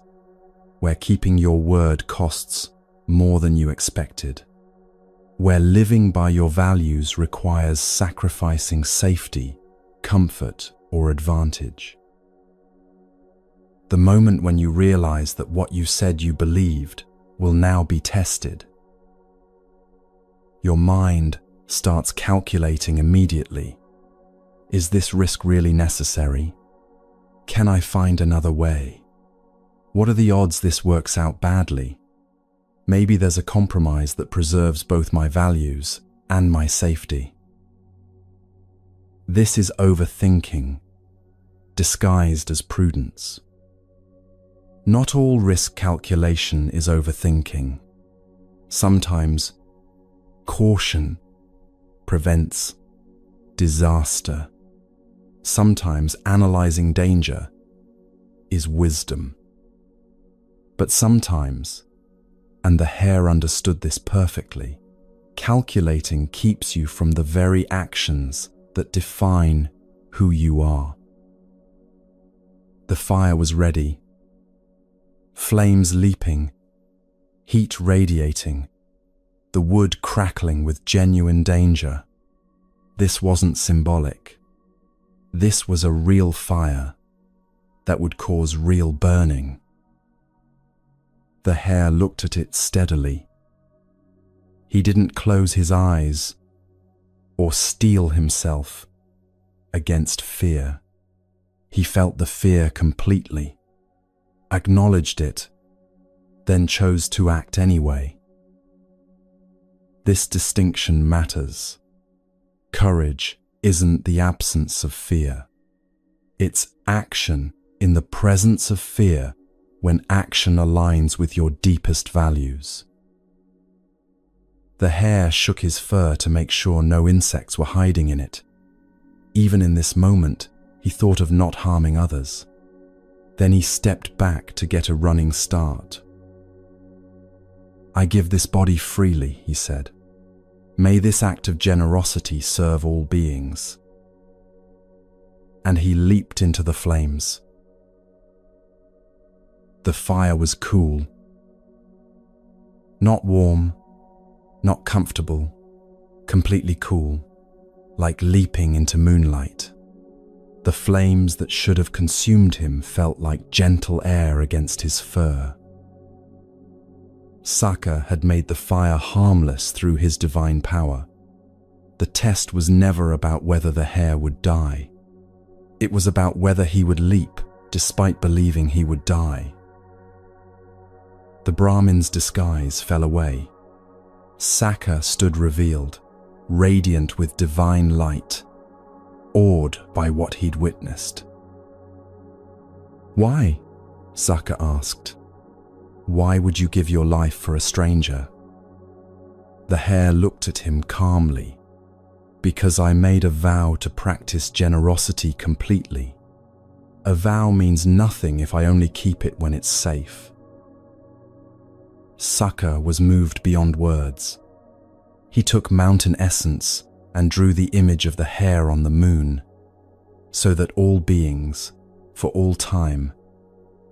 where keeping your word costs more than you expected, where living by your values requires sacrificing safety, comfort, or advantage. The moment when you realize that what you said you believed will now be tested. Your mind starts calculating immediately. Is this risk really necessary? Can I find another way? What are the odds this works out badly? Maybe there's a compromise that preserves both my values and my safety. This is overthinking, disguised as prudence. Not all risk calculation is overthinking. Sometimes caution prevents disaster. Sometimes analyzing danger is wisdom. But sometimes, and the hare understood this perfectly, calculating keeps you from the very actions that define who you are. The fire was ready, flames leaping, heat radiating, the wood crackling with genuine danger. This wasn't symbolic. This was a real fire that would cause real burning. The hare looked at it steadily. He didn't close his eyes or steel himself against fear. He felt the fear completely, acknowledged it, then chose to act anyway. This distinction matters. Courage isn't the absence of fear. It's action in the presence of fear when action aligns with your deepest values. The hare shook his fur to make sure no insects were hiding in it. Even in this moment, he thought of not harming others. Then he stepped back to get a running start. "I give this body freely," he said. "May this act of generosity serve all beings." And he leaped into the flames. The fire was cool. Not warm, not comfortable, completely cool, like leaping into moonlight. The flames that should have consumed him felt like gentle air against his fur. Saka had made the fire harmless through his divine power. The test was never about whether the hare would die. It was about whether he would leap, despite believing he would die. The Brahmin's disguise fell away. Saka stood revealed, radiant with divine light, awed by what he'd witnessed. "Why?" Saka asked. "Why would you give your life for a stranger?" The hare looked at him calmly. "Because I made a vow to practice generosity completely. A vow means nothing if I only keep it when it's safe." Saka was moved beyond words. He took mountain essence and drew the image of the hare on the moon, so that all beings, for all time,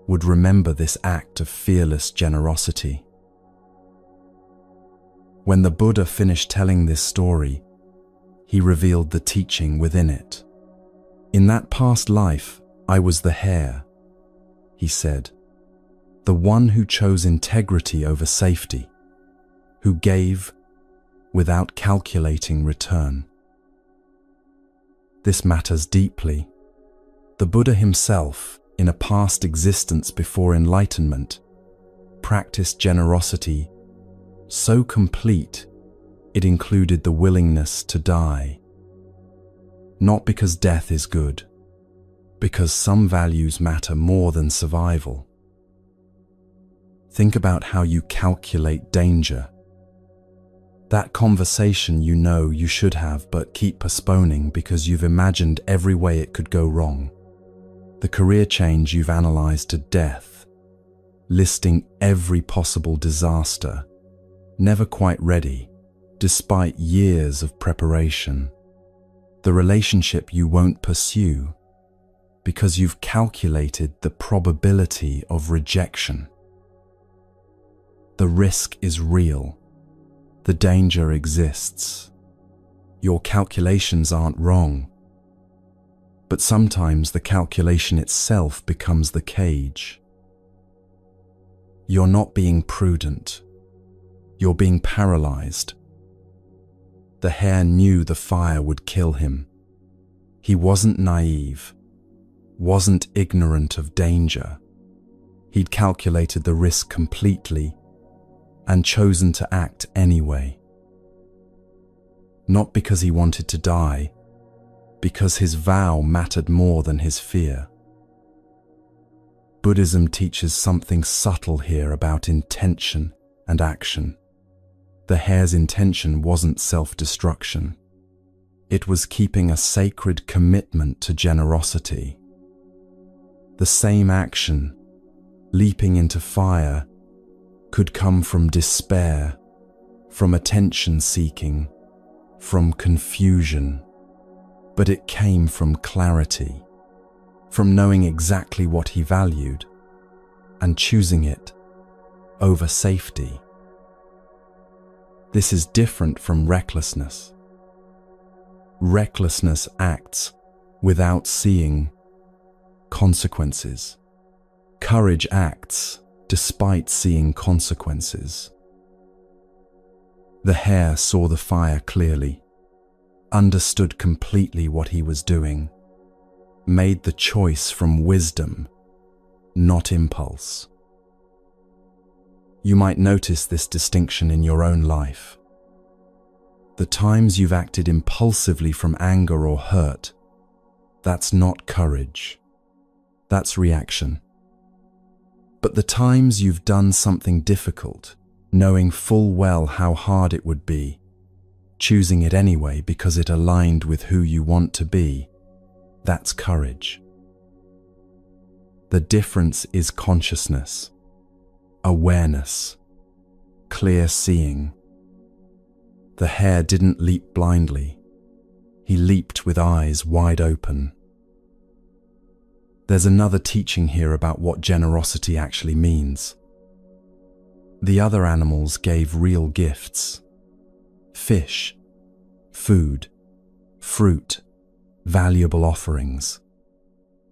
would remember this act of fearless generosity. When the Buddha finished telling this story, he revealed the teaching within it. "In that past life, I was the hare," he said, "the one who chose integrity over safety, who gave without calculating return." This matters deeply. The Buddha himself, in a past existence before enlightenment, practiced generosity so complete it included the willingness to die. Not because death is good, because some values matter more than survival. Think about how you calculate danger. That conversation you know you should have but keep postponing because you've imagined every way it could go wrong. The career change you've analyzed to death, listing every possible disaster, never quite ready, despite years of preparation. The relationship you won't pursue because you've calculated the probability of rejection. The risk is real. The danger exists. Your calculations aren't wrong. But sometimes the calculation itself becomes the cage. You're not being prudent. You're being paralyzed. The hare knew the fire would kill him. He wasn't naive, wasn't ignorant of danger. He'd calculated the risk completely and chosen to act anyway. Not because he wanted to die, because his vow mattered more than his fear. Buddhism teaches something subtle here about intention and action. The hare's intention wasn't self-destruction. It was keeping a sacred commitment to generosity. The same action, leaping into fire, could come from despair, from attention-seeking, from confusion. But it came from clarity, from knowing exactly what he valued and choosing it over safety. This is different from recklessness. Recklessness acts without seeing consequences. Courage acts despite seeing consequences. The hare saw the fire clearly, understood completely what he was doing, made the choice from wisdom, not impulse. You might notice this distinction in your own life. The times you've acted impulsively from anger or hurt, that's not courage. That's reaction. But the times you've done something difficult, knowing full well how hard it would be, choosing it anyway because it aligned with who you want to be, that's courage. The difference is consciousness, awareness, clear seeing. The hare didn't leap blindly. He leaped with eyes wide open. There's another teaching here about what generosity actually means. The other animals gave real gifts. Fish, food, fruit, valuable offerings.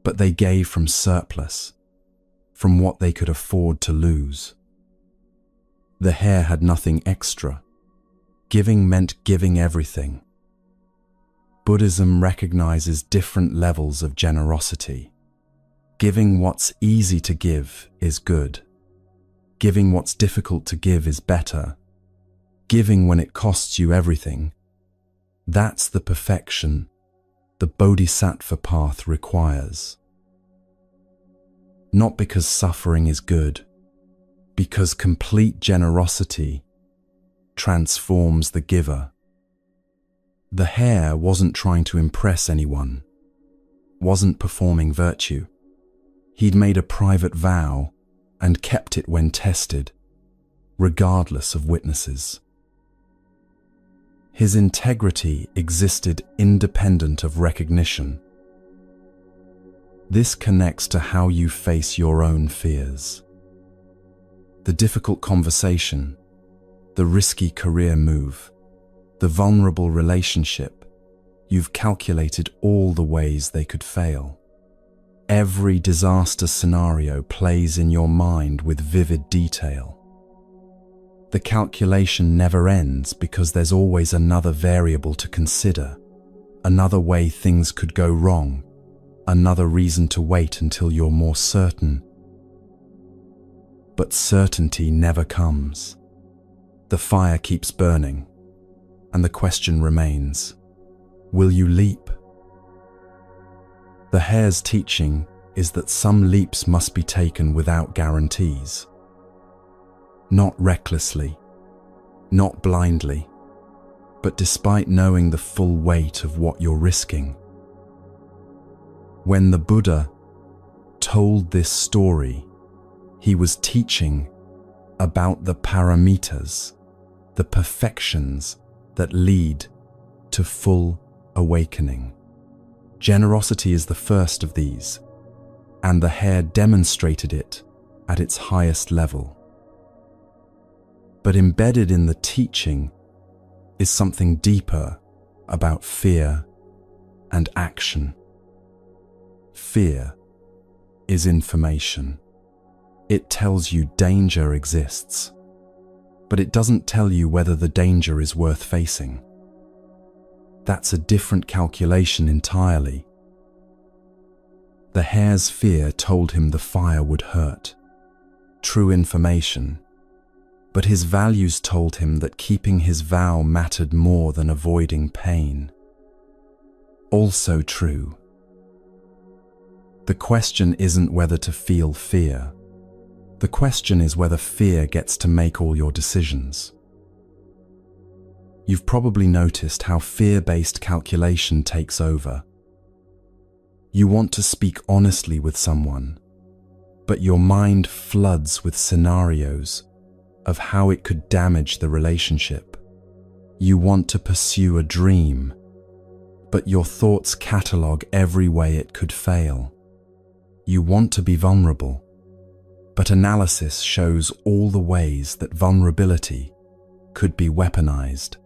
But they gave from surplus, from what they could afford to lose. The hare had nothing extra. Giving meant giving everything. Buddhism recognizes different levels of generosity. Giving what's easy to give is good. Giving what's difficult to give is better. Giving when it costs you everything, that's the perfection the Bodhisattva path requires. Not because suffering is good, because complete generosity transforms the giver. The hare wasn't trying to impress anyone, wasn't performing virtue. He'd made a private vow and kept it when tested, regardless of witnesses. His integrity existed independent of recognition. This connects to how you face your own fears. The difficult conversation, the risky career move, the vulnerable relationship, you've calculated all the ways they could fail. Every disaster scenario plays in your mind with vivid detail. The calculation never ends because there's always another variable to consider, another way things could go wrong, another reason to wait until you're more certain. But certainty never comes. The fire keeps burning, and the question remains, will you leap? The hare's teaching is that some leaps must be taken without guarantees. Not recklessly, not blindly, but despite knowing the full weight of what you're risking. When the Buddha told this story, he was teaching about the paramitas, the perfections that lead to full awakening. Generosity is the first of these, and the hare demonstrated it at its highest level. But embedded in the teaching is something deeper about fear and action. Fear is information. It tells you danger exists, but it doesn't tell you whether the danger is worth facing. That's a different calculation entirely. The hare's fear told him the fire would hurt. True information. But his values told him that keeping his vow mattered more than avoiding pain. Also true. The question isn't whether to feel fear. The question is whether fear gets to make all your decisions. You've probably noticed how fear-based calculation takes over. You want to speak honestly with someone, but your mind floods with scenarios of how it could damage the relationship. You want to pursue a dream, but your thoughts catalogue every way it could fail. You want to be vulnerable, but analysis shows all the ways that vulnerability could be weaponized.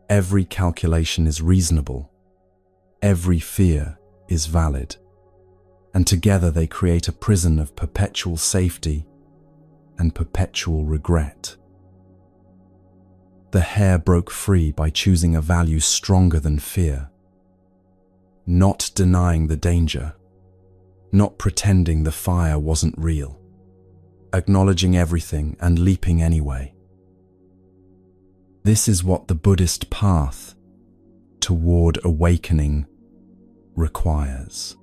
Every calculation is reasonable. Every fear is valid. And together they create a prison of perpetual safety and perpetual regret. The hare broke free by choosing a value stronger than fear. Not denying the danger. Not pretending the fire wasn't real. Acknowledging everything and leaping anyway. This is what the Buddhist path toward awakening requires.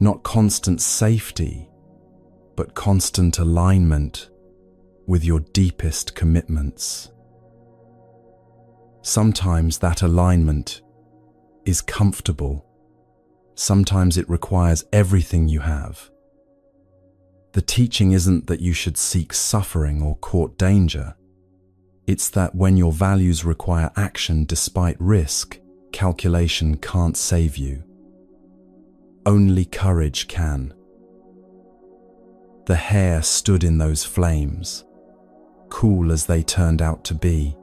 Not constant safety, but constant alignment with your deepest commitments. Sometimes that alignment is comfortable. Sometimes it requires everything you have. The teaching isn't that you should seek suffering or court danger. It's that when your values require action despite risk, calculation can't save you. Only courage can. The hare stood in those flames, cool as they turned out to be,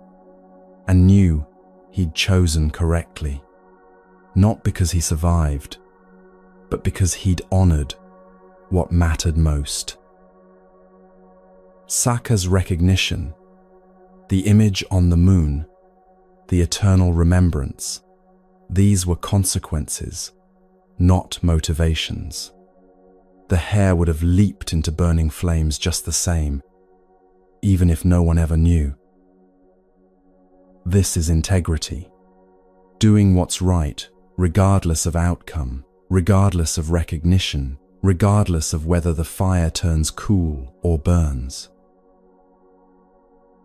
and knew he'd chosen correctly, not because he survived, but because he'd honored what mattered most. Saka's recognition, the image on the moon, the eternal remembrance, these were consequences, not motivations. The hare would have leaped into burning flames just the same, even if no one ever knew. This is integrity, doing what's right, regardless of outcome, regardless of recognition, regardless of whether the fire turns cool or burns.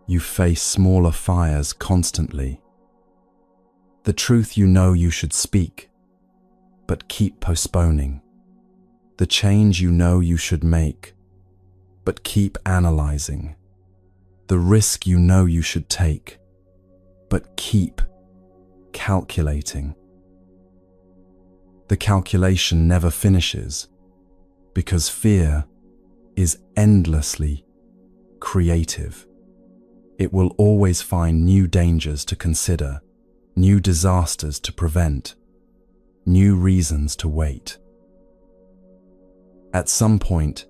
You face smaller fires constantly. The truth you know you should speak, but keep postponing. The change you know you should make, but keep analyzing. The risk you know you should take, but keep calculating. The calculation never finishes because fear is endlessly creative. It will always find new dangers to consider, new disasters to prevent, new reasons to wait. At some point,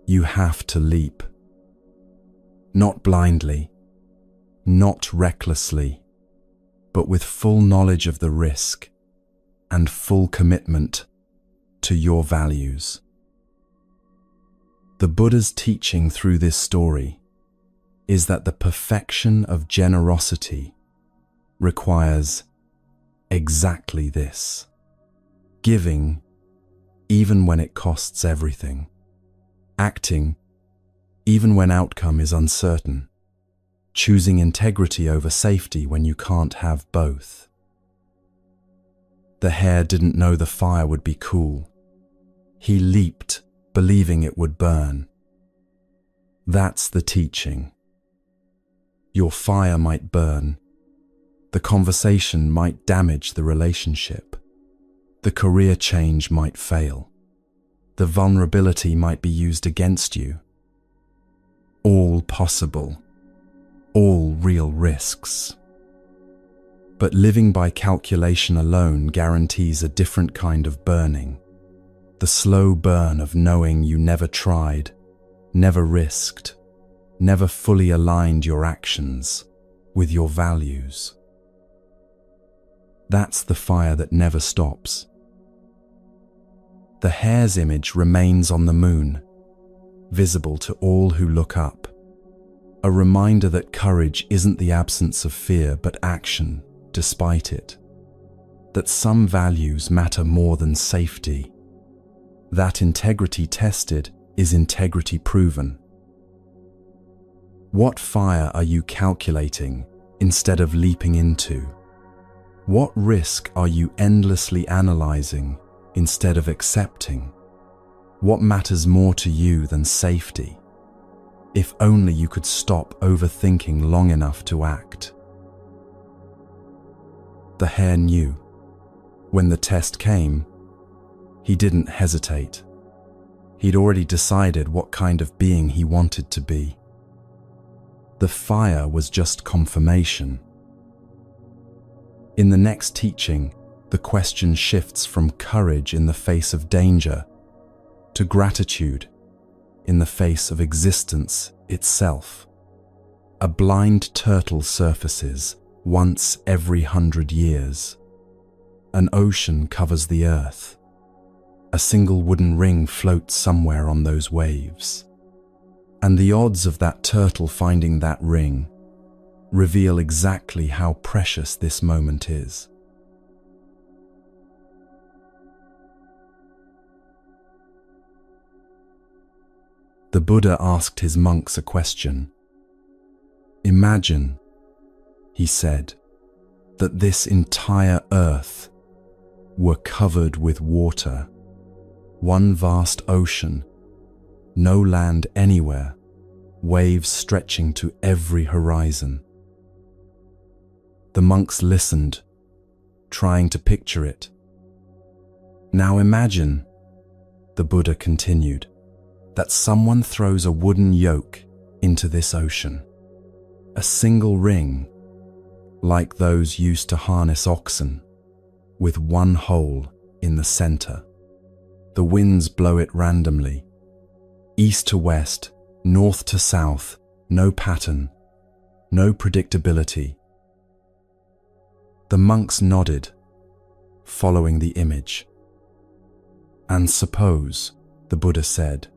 you have to leap. Not blindly, not recklessly, but with full knowledge of the risk and full commitment to your values. The Buddha's teaching through this story is that the perfection of generosity requires exactly this: giving even when it costs everything, acting even when outcome is uncertain, choosing integrity over safety when you can't have both. The hare didn't know the fire would be cool. He leaped, believing it would burn. That's the teaching. Your fire might burn. The conversation might damage the relationship. The career change might fail. The vulnerability might be used against you. All possible. All real risks. But living by calculation alone guarantees a different kind of burning. The slow burn of knowing you never tried, never risked, never fully aligned your actions with your values. That's the fire that never stops. The hare's image remains on the moon, visible to all who look up. A reminder that courage isn't the absence of fear, but action despite it. That some values matter more than safety. That integrity tested is integrity proven. What fire are you calculating instead of leaping into? What risk are you endlessly analyzing instead of accepting? What matters more to you than safety? If only you could stop overthinking long enough to act. The hare knew. When the test came, he didn't hesitate. He'd already decided what kind of being he wanted to be. The fire was just confirmation. In the next teaching, the question shifts from courage in the face of danger to gratitude in the face of existence itself. A blind turtle surfaces once every 100 years. An ocean covers the earth. A single wooden ring floats somewhere on those waves. And the odds of that turtle finding that ring reveal exactly how precious this moment is. The Buddha asked his monks a question. Imagine, he said, that this entire earth were covered with water, one vast ocean, no land anywhere, waves stretching to every horizon. The monks listened, trying to picture it. Now imagine, the Buddha continued, that someone throws a wooden yoke into this ocean. A single ring, like those used to harness oxen, with one hole in the center. The winds blow it randomly, east to west, north to south, no pattern, no predictability. The monks nodded, following the image. And suppose, the Buddha said,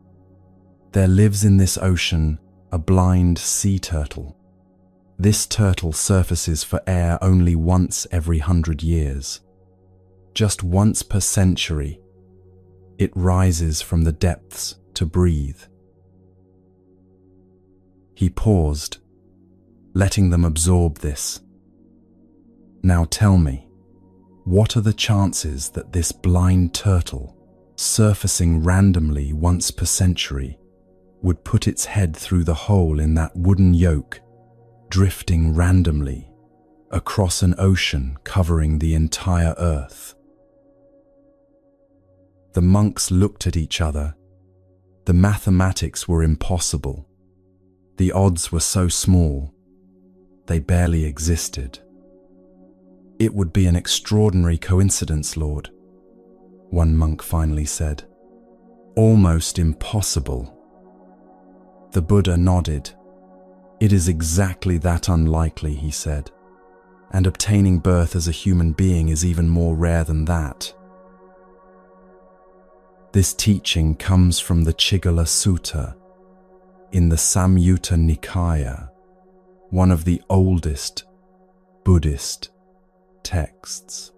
there lives in this ocean a blind sea turtle. This turtle surfaces for air only once every 100 years. Just once per century, it rises from the depths to breathe. He paused, letting them absorb this. Now tell me, what are the chances that this blind turtle, surfacing randomly once per century, would put its head through the hole in that wooden yoke, drifting randomly across an ocean covering the entire earth? The monks looked at each other. The mathematics were impossible. The odds were so small, they barely existed. It would be an extraordinary coincidence, Lord, one monk finally said. Almost impossible. The Buddha nodded. It is exactly that unlikely, he said, and obtaining birth as a human being is even more rare than that. This teaching comes from the Chigala Sutta in the Samyutta Nikaya, one of the oldest Buddhist texts.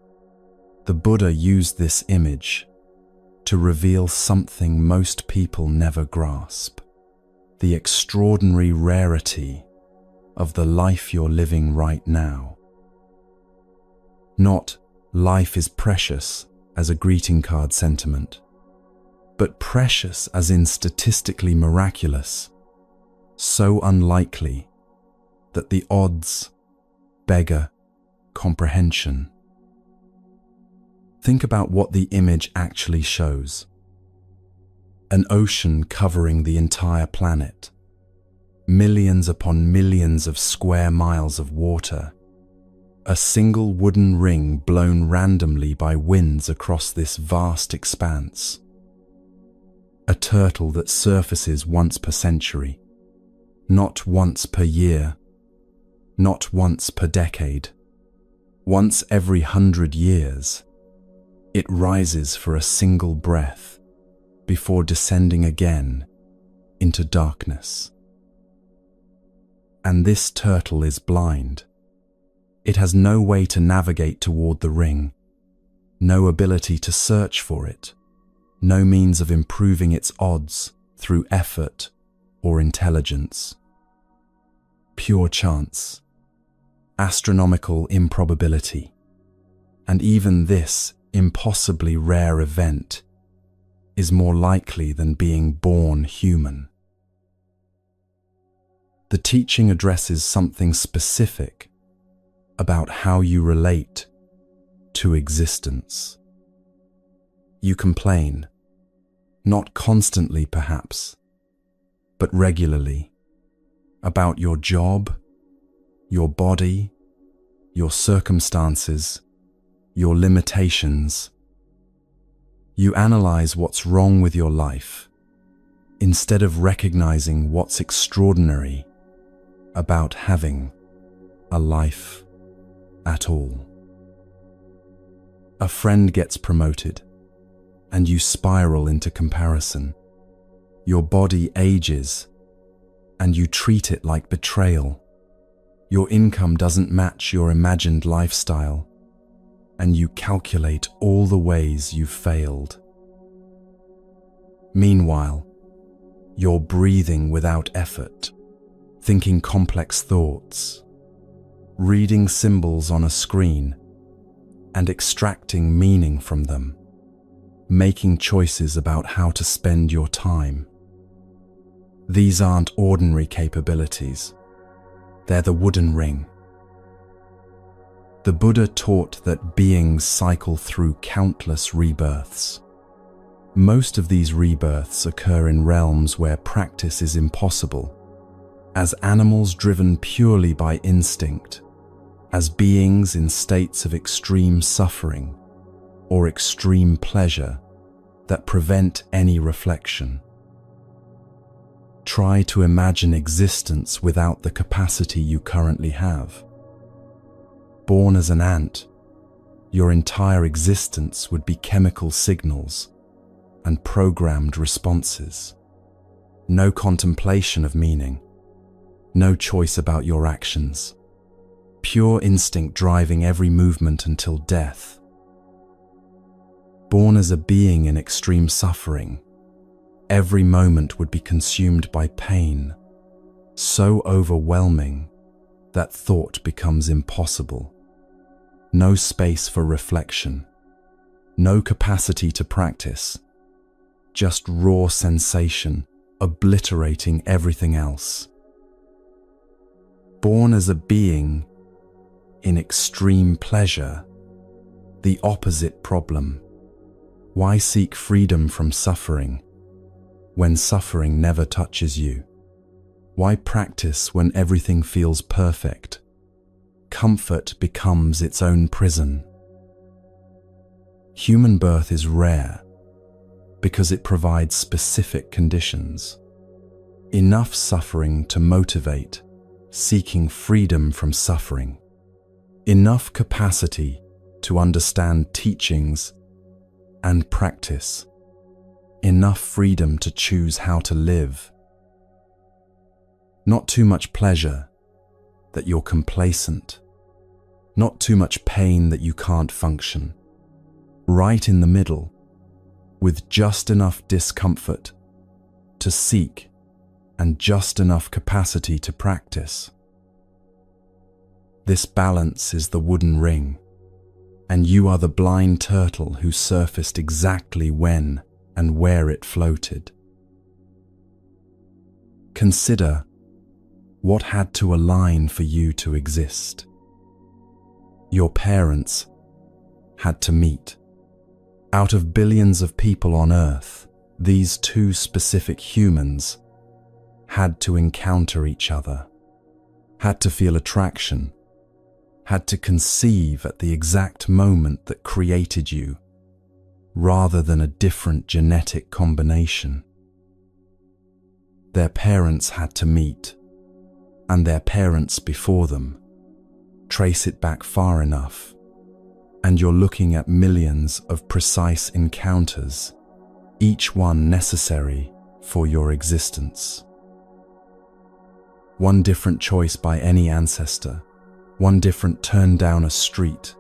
The Buddha used this image to reveal something most people never grasp: the extraordinary rarity of the life you're living right now. Not life is precious as a greeting card sentiment, but precious as in statistically miraculous, so unlikely that the odds beggar comprehension. Think about what the image actually shows. An ocean covering the entire planet, millions upon millions of square miles of water, a single wooden ring blown randomly by winds across this vast expanse. A turtle that surfaces once per century, not once per year, not once per decade, once every 100 years. It rises for a single breath before descending again into darkness. And this turtle is blind. It has no way to navigate toward the ring, no ability to search for it, no means of improving its odds through effort or intelligence. Pure chance, astronomical improbability, and even this impossibly rare event is more likely than being born human. The teaching addresses something specific about how you relate to existence. You complain, not constantly perhaps, but regularly, about your job, your body, your circumstances, your limitations. You analyze what's wrong with your life instead of recognizing what's extraordinary about having a life at all. A friend gets promoted, and you spiral into comparison. Your body ages, and you treat it like betrayal. Your income doesn't match your imagined lifestyle, and you calculate all the ways you've failed. Meanwhile, you're breathing without effort, thinking complex thoughts, reading symbols on a screen, and extracting meaning from them, making choices about how to spend your time. These aren't ordinary capabilities. They're the wooden ring. The Buddha taught that beings cycle through countless rebirths. Most of these rebirths occur in realms where practice is impossible, as animals driven purely by instinct, as beings in states of extreme suffering or extreme pleasure that prevent any reflection. Try to imagine existence without the capacity you currently have. Born as an ant, your entire existence would be chemical signals and programmed responses. No contemplation of meaning, no choice about your actions, pure instinct driving every movement until death. Born as a being in extreme suffering, every moment would be consumed by pain, so overwhelming that thought becomes impossible. No space for reflection, no capacity to practice, just raw sensation obliterating everything else. Born as a being in extreme pleasure, the opposite problem. Why seek freedom from suffering when suffering never touches you? Why practice when everything feels perfect? Comfort becomes its own prison. Human birth is rare because it provides specific conditions. Enough suffering to motivate seeking freedom from suffering. Enough capacity to understand teachings and practice. Enough freedom to choose how to live. Not too much pleasure that you're complacent. Not too much pain that you can't function. Right in the middle, with just enough discomfort to seek and just enough capacity to practice. This balance is the wooden ring, and you are the blind turtle who surfaced exactly when and where it floated. Consider what had to align for you to exist. Your parents had to meet. Out of billions of people on Earth, these two specific humans had to encounter each other, had to feel attraction, had to conceive at the exact moment that created you, rather than a different genetic combination. Their parents had to meet, and their parents before them. Trace it back far enough, and you're looking at millions of precise encounters, each one necessary for your existence. One different choice by any ancestor, one different turn down a street,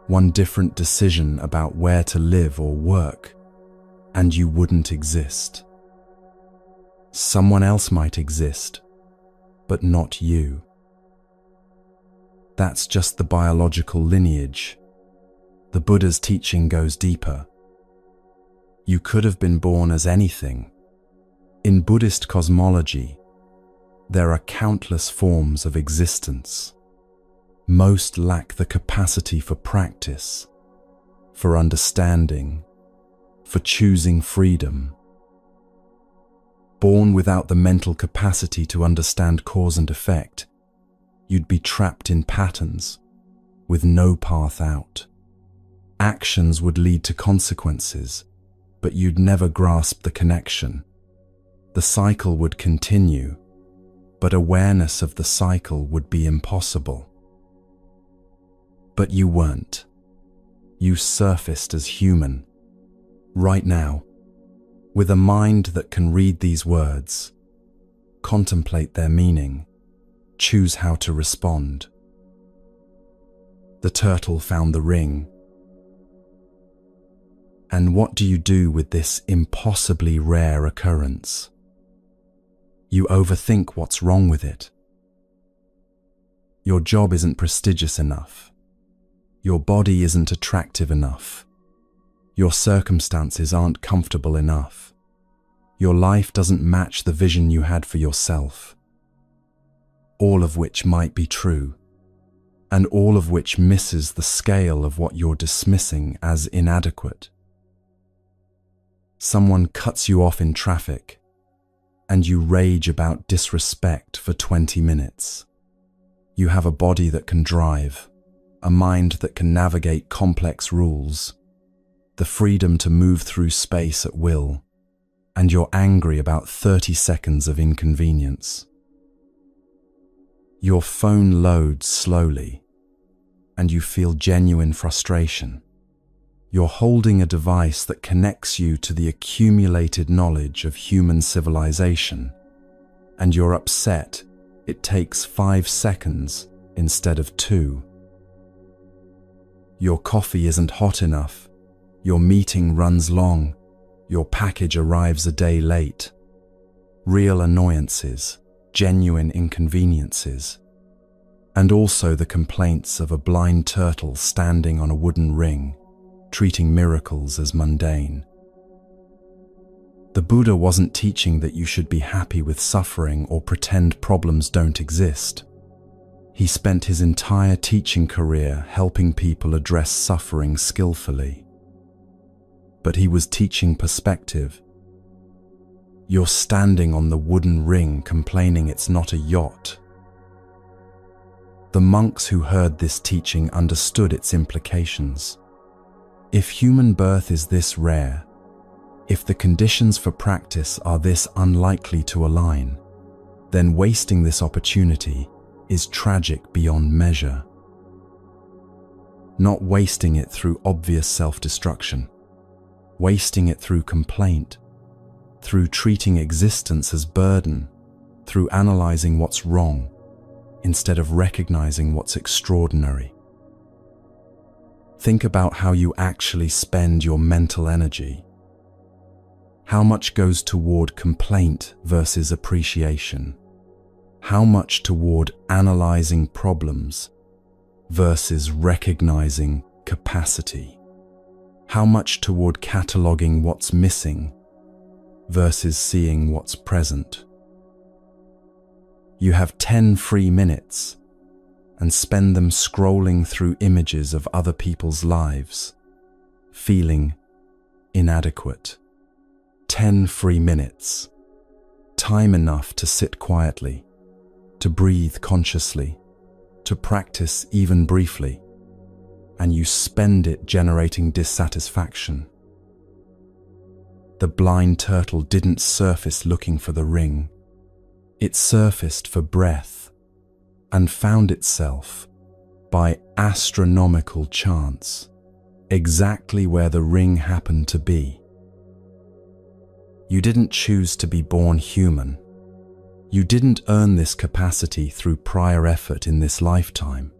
one different decision about where to live or work, and you wouldn't exist. Someone else might exist, but not you. That's just the biological lineage. The Buddha's teaching goes deeper. You could have been born as anything. In Buddhist cosmology, there are countless forms of existence. Most lack the capacity for practice, for understanding, for choosing freedom. Born without the mental capacity to understand cause and effect, you'd be trapped in patterns with no path out. Actions would lead to consequences, but you'd never grasp the connection. The cycle would continue, but awareness of the cycle would be impossible. But you weren't. You surfaced as human, right now, with a mind that can read these words, contemplate their meaning, choose how to respond. The turtle found the ring. And what do you do with this impossibly rare occurrence? You overthink what's wrong with it. Your job isn't prestigious enough. Your body isn't attractive enough. Your circumstances aren't comfortable enough. Your life doesn't match the vision you had for yourself. All of which might be true, and all of which misses the scale of what you're dismissing as inadequate. Someone cuts you off in traffic, and you rage about disrespect for 20 minutes. You have a body that can drive, a mind that can navigate complex rules, the freedom to move through space at will, and you're angry about 30 seconds of inconvenience. Your phone loads slowly, and you feel genuine frustration. You're holding a device that connects you to the accumulated knowledge of human civilization, and you're upset it takes 5 seconds instead of 2. Your coffee isn't hot enough, your meeting runs long, your package arrives a day late. Real annoyances, genuine inconveniences, and also the complaints of a blind turtle standing on a wooden ring, treating miracles as mundane. The Buddha wasn't teaching that you should be happy with suffering or pretend problems don't exist. He spent his entire teaching career helping people address suffering skillfully. But he was teaching perspective. You're standing on the wooden ring complaining it's not a yacht. The monks who heard this teaching understood its implications. If human birth is this rare, if the conditions for practice are this unlikely to align, then wasting this opportunity is tragic beyond measure. Not wasting it through obvious self-destruction, wasting it through complaint, through treating existence as burden, through analyzing what's wrong, instead of recognizing what's extraordinary. Think about how you actually spend your mental energy. How much goes toward complaint versus appreciation? How much toward analyzing problems versus recognizing capacity? How much toward cataloging what's missing versus seeing what's present? You have 10 free minutes and spend them scrolling through images of other people's lives, feeling inadequate. 10 free minutes, time enough to sit quietly, to breathe consciously, to practice even briefly, and you spend it generating dissatisfaction. The blind turtle didn't surface looking for the ring. It surfaced for breath and found itself, by astronomical chance, exactly where the ring happened to be. You didn't choose to be born human. You didn't earn this capacity through prior effort in this lifetime.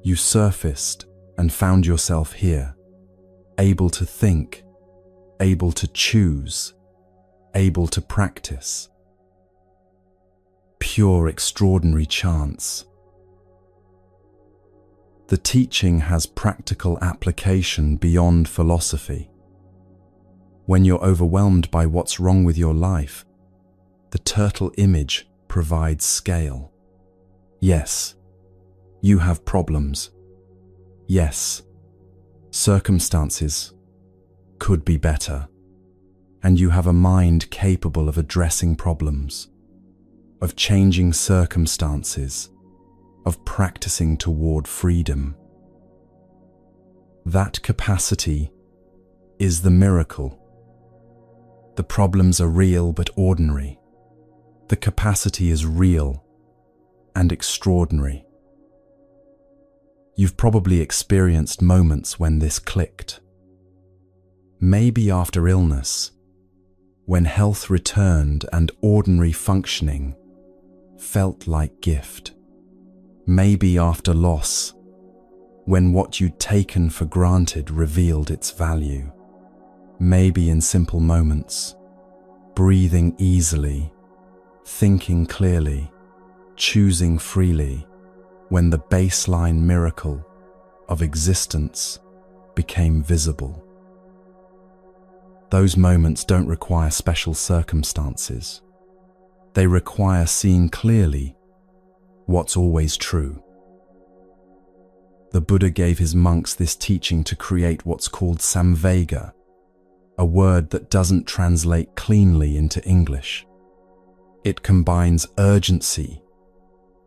You surfaced and found yourself here, able to think, able to choose, able to practice. Pure extraordinary chance. The teaching has practical application beyond philosophy. When you're overwhelmed by what's wrong with your life, the turtle image provides scale. Yes, you have problems. Yes, circumstances could be better. And you have a mind capable of addressing problems, of changing circumstances, of practicing toward freedom. That capacity is the miracle. The problems are real but ordinary. The capacity is real and extraordinary. You've probably experienced moments when this clicked. Maybe after illness, when health returned and ordinary functioning felt like gift. Maybe after loss, when what you'd taken for granted revealed its value. Maybe in simple moments, breathing easily, thinking clearly, choosing freely, when the baseline miracle of existence became visible. Those moments don't require special circumstances. They require seeing clearly what's always true. The Buddha gave his monks this teaching to create what's called samvega, a word that doesn't translate cleanly into English. It combines urgency,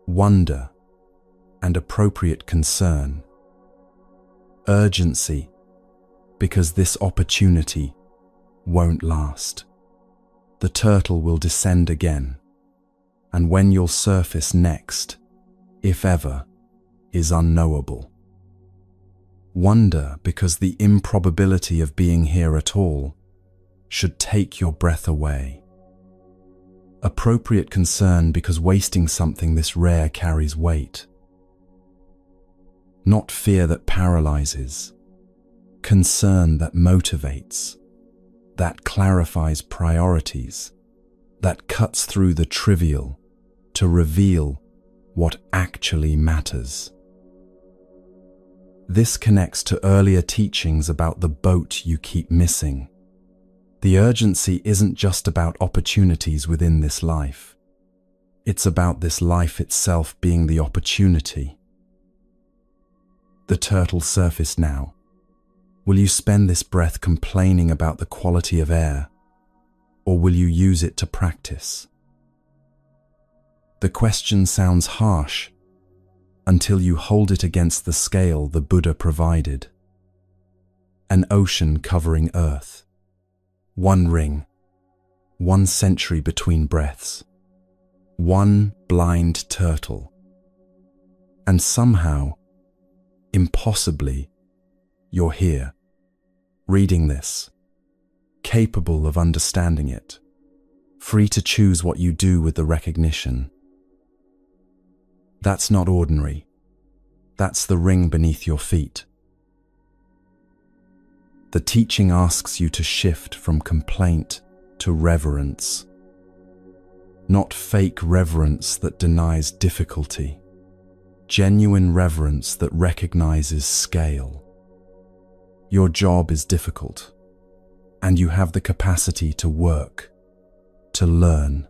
wonder, and appropriate concern. urgency, because this opportunity won't last. The turtle will descend again, and when you'll surface next, if ever, is unknowable. Wonder, because the improbability of being here at all should take your breath away. Appropriate concern, because wasting something this rare carries weight. Not fear that paralyzes, concern that motivates, that clarifies priorities, that cuts through the trivial to reveal what actually matters. This connects to earlier teachings about the boat you keep missing. The urgency isn't just about opportunities within this life. It's about this life itself being the opportunity. The turtle surfaced now. Will you spend this breath complaining about the quality of air, or will you use it to practice? The question sounds harsh until you hold it against the scale the Buddha provided. An ocean covering earth. One ring. 1 century between breaths. One blind turtle. And somehow, impossibly, you're here, reading this, capable of understanding it, free to choose what you do with the recognition. That's not ordinary. That's the ring beneath your feet. The teaching asks you to shift from complaint to reverence. Not fake reverence that denies difficulty. Genuine reverence that recognizes scale. Your job is difficult, and you have the capacity to work, to learn,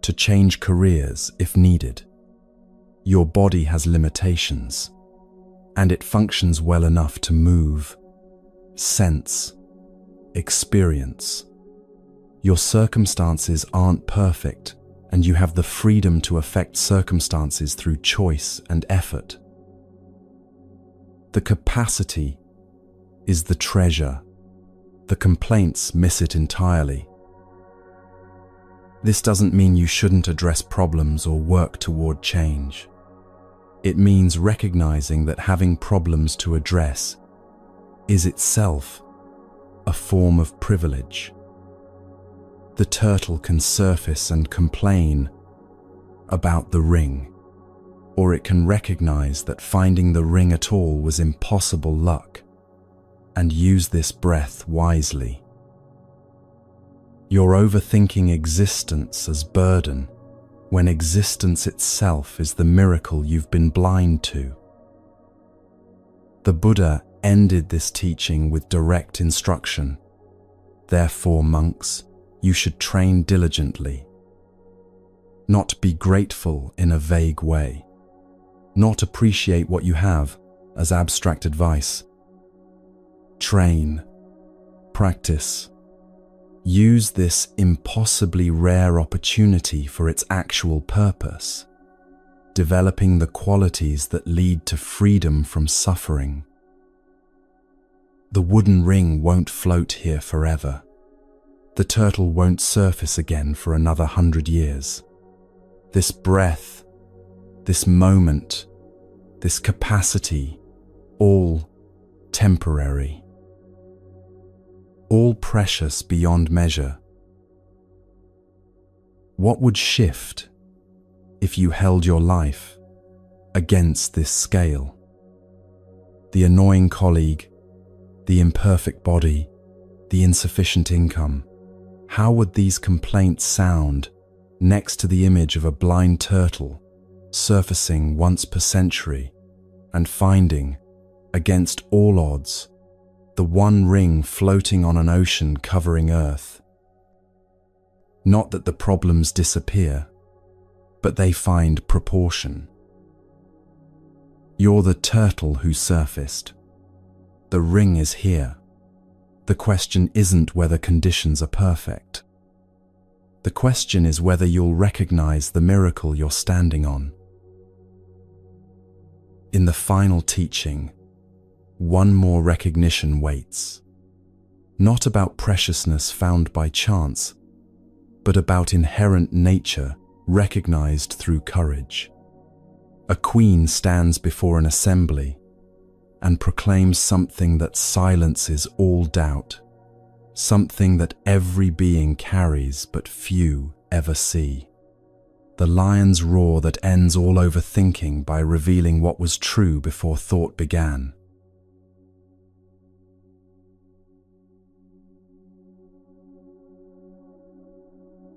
to change careers if needed. Your body has limitations, and it functions well enough to move, sense, experience. Your circumstances aren't perfect, and you have the freedom to affect circumstances through choice and effort. The capacity is the treasure. The complaints miss it entirely. This doesn't mean you shouldn't address problems or work toward change. It means recognizing that having problems to address is itself a form of privilege. The turtle can surface and complain about the ring, or it can recognize that finding the ring at all was impossible luck, and use this breath wisely. You're overthinking existence as burden, when existence itself is the miracle you've been blind to. The Buddha ended this teaching with direct instruction. Therefore, monks, you should train diligently. Not be grateful in a vague way. Not appreciate what you have as abstract advice. Train, practice. Use this impossibly rare opportunity for its actual purpose, developing the qualities that lead to freedom from suffering. The wooden ring won't float here forever. The turtle won't surface again for another 100 years. This breath, this moment, this capacity, all temporary. All precious beyond measure. What would shift if you held your life against this scale? The annoying colleague, the imperfect body, the insufficient income. How would these complaints sound next to the image of a blind turtle surfacing once per century and finding, against all odds, the one ring floating on an ocean covering Earth? Not that the problems disappear, but they find proportion. You're the turtle who surfaced. The ring is here. The question isn't whether conditions are perfect. The question is whether you'll recognize the miracle you're standing on. In the final teaching, one more recognition waits. Not about preciousness found by chance, but about inherent nature recognized through courage. A queen stands before an assembly and proclaims something that silences all doubt, something that every being carries but few ever see. The lion's roar that ends all overthinking by revealing what was true before thought began.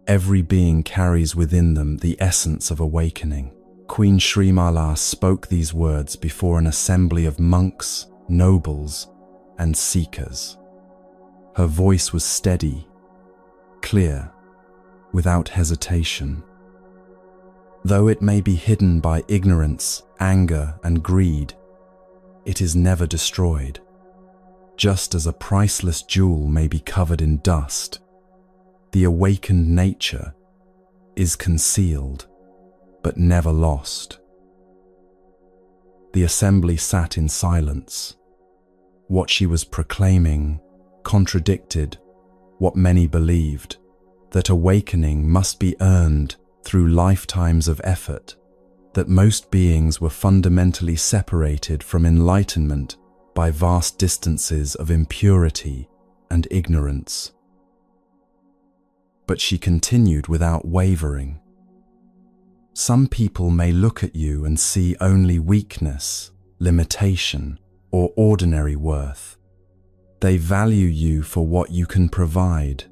Every being carries within them the essence of awakening. Queen Srimala spoke these words before an assembly of monks, nobles, and seekers. Her voice was steady, clear, without hesitation. Though it may be hidden by ignorance, anger, and greed, it is never destroyed. Just as a priceless jewel may be covered in dust, the awakened nature is concealed, but never lost. The assembly sat in silence. What she was proclaiming contradicted what many believed, that awakening must be earned through lifetimes of effort, that most beings were fundamentally separated from enlightenment by vast distances of impurity and ignorance. But she continued without wavering. Some people may look at you and see only weakness, limitation, or ordinary worth. They value you for what you can provide,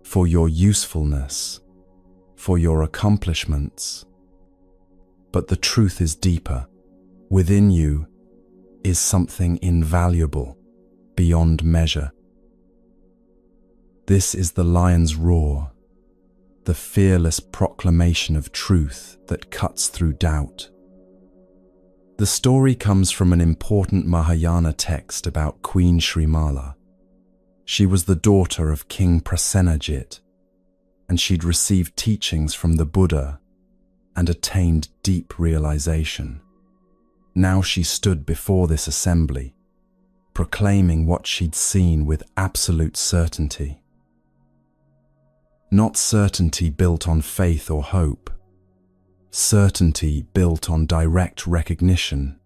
for your usefulness, for your accomplishments. But the truth is deeper. Within you is something invaluable, beyond measure. This is the lion's roar, the fearless proclamation of truth that cuts through doubt. The story comes from an important Mahayana text about Queen Srimala. She was the daughter of King Prasenajit, and she'd received teachings from the Buddha and attained deep realization. Now she stood before this assembly, proclaiming what she'd seen with absolute certainty. Not certainty built on faith or hope, certainty built on direct recognition.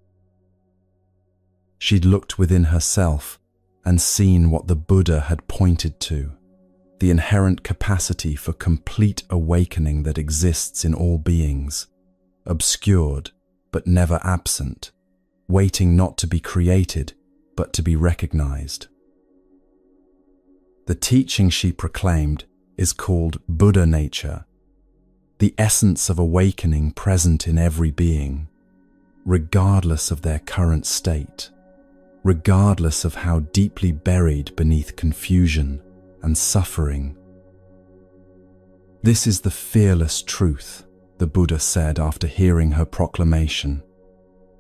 She'd looked within herself and seen what the Buddha had pointed to, the inherent capacity for complete awakening that exists in all beings, obscured but never absent, waiting not to be created but to be recognized. The teaching she proclaimed is called Buddha nature, the essence of awakening present in every being, regardless of their current state, regardless of how deeply buried beneath confusion and suffering. This is the fearless truth, the Buddha said after hearing her proclamation.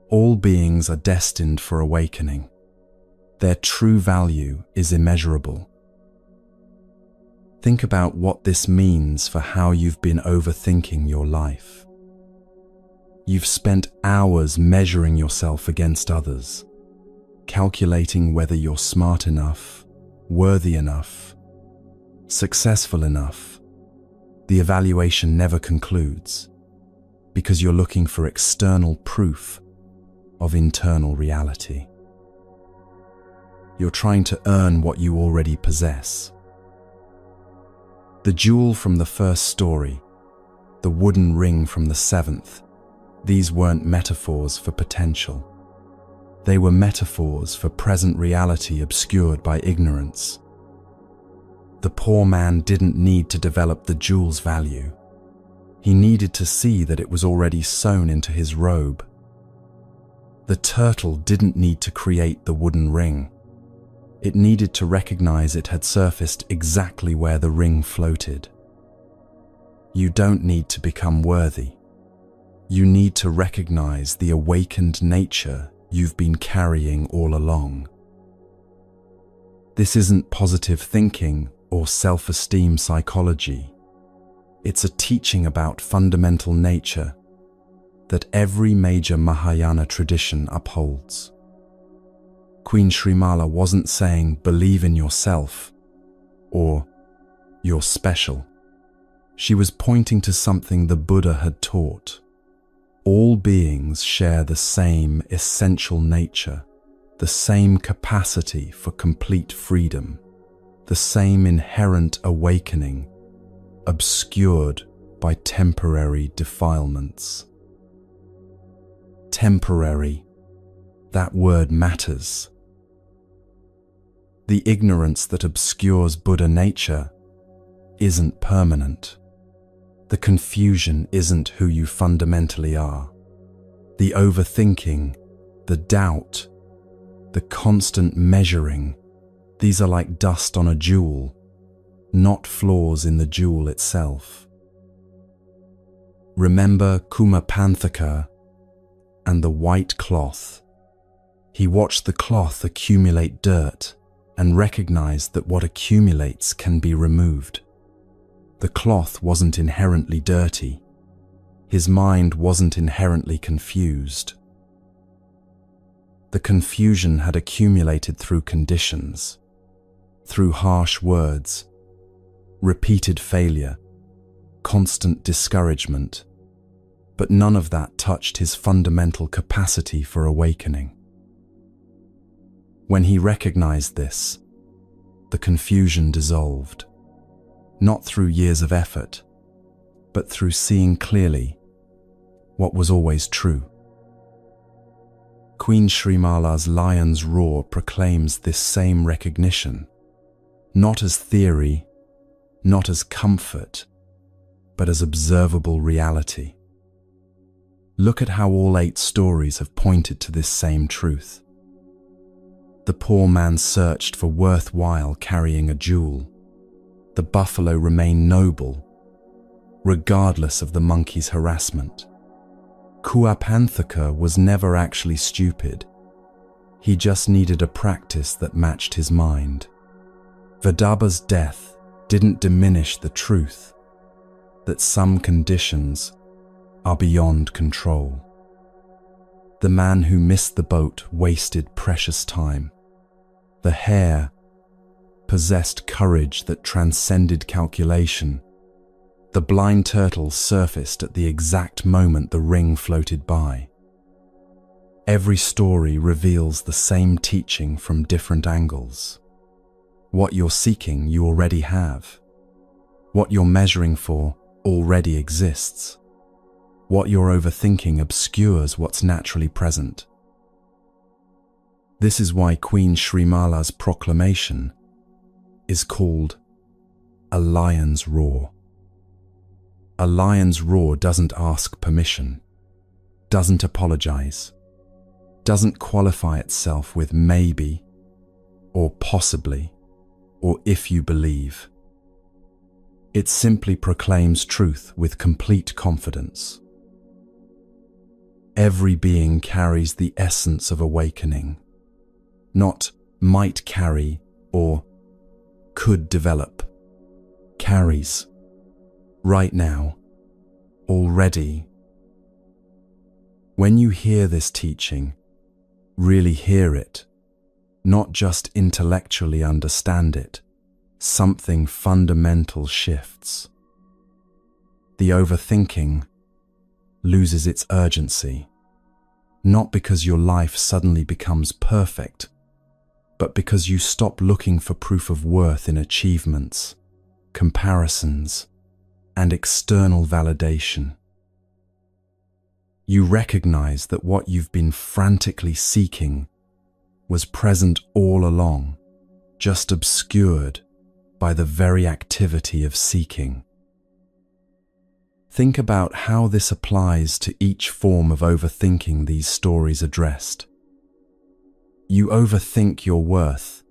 All beings are destined for awakening. Their true value is immeasurable. Think about what this means for how you've been overthinking your life. You've spent hours measuring yourself against others, calculating whether you're smart enough, worthy enough, successful enough. The evaluation never concludes because you're looking for external proof of internal reality. You're trying to earn what you already possess. The jewel from the first story, the wooden ring from the seventh, these weren't metaphors for potential. They were metaphors for present reality obscured by ignorance. The poor man didn't need to develop the jewel's value. He needed to see that it was already sewn into his robe. The turtle didn't need to create the wooden ring. It needed to recognize it had surfaced exactly where the ring floated. You don't need to become worthy. You need to recognize the awakened nature you've been carrying all along. This isn't positive thinking or self-esteem psychology. It's a teaching about fundamental nature that every major Mahayana tradition upholds. Queen Srimala wasn't saying believe in yourself or you're special. She was pointing to something the Buddha had taught. All beings share the same essential nature, the same capacity for complete freedom, the same inherent awakening, obscured by temporary defilements. Temporary, that word matters. The ignorance that obscures Buddha nature isn't permanent. The confusion isn't who you fundamentally are. The overthinking, the doubt, the constant measuring, these are like dust on a jewel, not flaws in the jewel itself. Remember Kumapanthaka and the white cloth. He watched the cloth accumulate dirt and recognized that what accumulates can be removed. The cloth wasn't inherently dirty. His mind wasn't inherently confused. The confusion had accumulated through conditions, through harsh words, repeated failure, constant discouragement, but none of that touched his fundamental capacity for awakening. When he recognized this, the confusion dissolved, not through years of effort, but through seeing clearly what was always true. Queen Srimala's lion's roar proclaims this same recognition, not as theory, not as comfort, but as observable reality. Look at how all 8 stories have pointed to this same truth. The poor man searched for worthwhile carrying a jewel. The buffalo remained noble, regardless of the monkey's harassment. Kuapanthaka was never actually stupid. He just needed a practice that matched his mind. Vidarbha's death didn't diminish the truth that some conditions are beyond control. The man who missed the boat wasted precious time. The hare possessed courage that transcended calculation. The blind turtle surfaced at the exact moment the ring floated by. Every story reveals the same teaching from different angles. What you're seeking, you already have. What you're measuring for already exists. What you're overthinking obscures what's naturally present. This is why Queen Srimala's proclamation is called a lion's roar. A lion's roar doesn't ask permission, doesn't apologize, doesn't qualify itself with maybe, or possibly, or if you believe. It simply proclaims truth with complete confidence. Every being carries the essence of awakening, not might carry or could develop. Carries. Right now. Already. When you hear this teaching, really hear it, not just intellectually understand it, something fundamental shifts. The overthinking loses its urgency, not because your life suddenly becomes perfect, but because you stop looking for proof of worth in achievements, comparisons, and external validation. You recognize that what you've been frantically seeking was present all along, just obscured by the very activity of seeking. Think about how this applies to each form of overthinking these stories addressed. You overthink your worth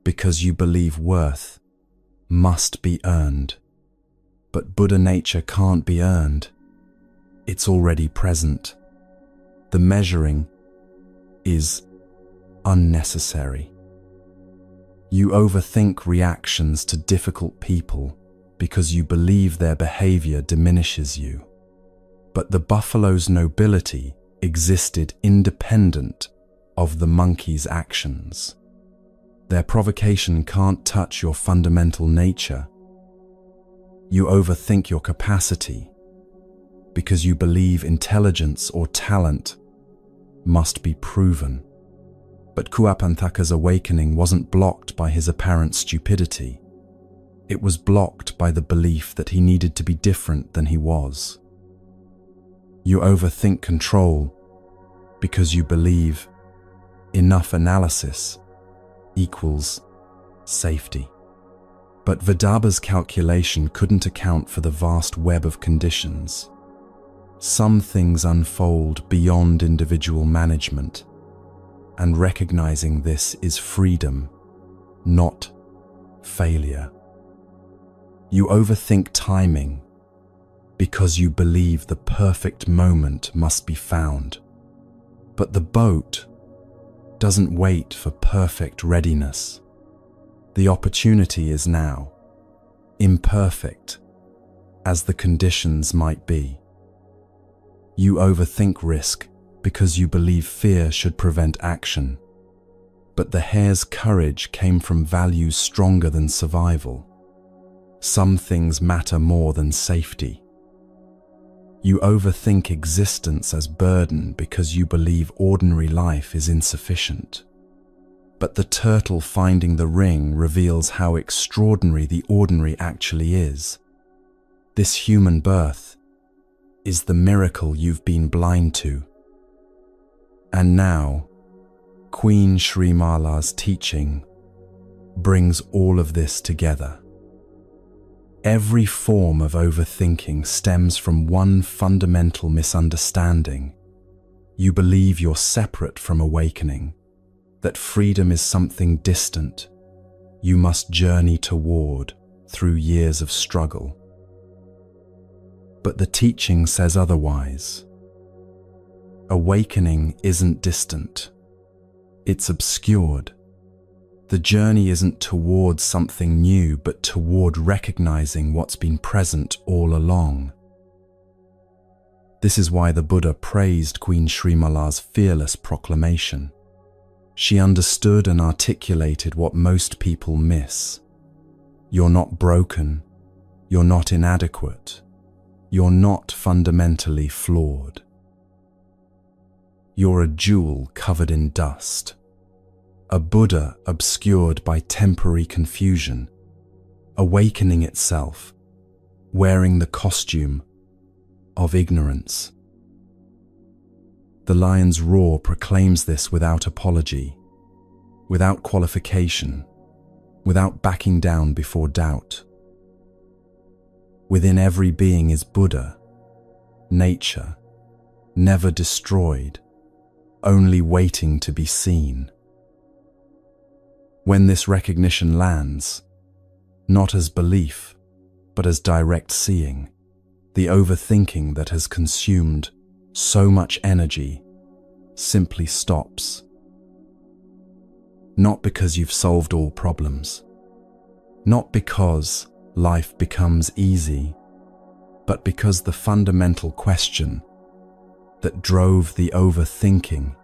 because you believe worth must be earned. But Buddha nature can't be earned. It's already present. The measuring is unnecessary. You overthink reactions to difficult people because you believe their behavior diminishes you. But the buffalo's nobility existed independent of the monkey's actions. Their provocation can't touch your fundamental nature. You overthink your capacity because you believe intelligence or talent must be proven. But Kuapanthaka's awakening wasn't blocked by his apparent stupidity. It was blocked by the belief that he needed to be different than he was. You overthink control because you believe enough analysis equals safety. But Vidarbha's calculation couldn't account for the vast web of conditions. Some things unfold beyond individual management, and recognizing this is freedom, not failure. You overthink timing because you believe the perfect moment must be found. But the boat doesn't wait for perfect readiness. The opportunity is now, imperfect as the conditions might be. You overthink risk because you believe fear should prevent action. But the hare's courage came from values stronger than survival. Some things matter more than safety. You overthink existence as burden because you believe ordinary life is insufficient. But the turtle finding the ring reveals how extraordinary the ordinary actually is. This human birth is the miracle you've been blind to. And now, Queen Srimala's teaching brings all of this together. Every form of overthinking stems from one fundamental misunderstanding. You believe you're separate from awakening, that freedom is something distant you must journey toward through years of struggle. But the teaching says otherwise. Awakening isn't distant. It's obscured. The journey isn't toward something new, but toward recognizing what's been present all along. This is why the Buddha praised Queen Srimala's fearless proclamation. She understood and articulated what most people miss. You're not broken. You're not inadequate. You're not fundamentally flawed. You're a jewel covered in dust. A Buddha obscured by temporary confusion, awakening itself, wearing the costume of ignorance. The lion's roar proclaims this without apology, without qualification, without backing down before doubt. Within every being is Buddha, nature, never destroyed, only waiting to be seen. When this recognition lands, not as belief, but as direct seeing, the overthinking that has consumed so much energy simply stops. Not because you've solved all problems, not because life becomes easy, but because the fundamental question that drove the overthinking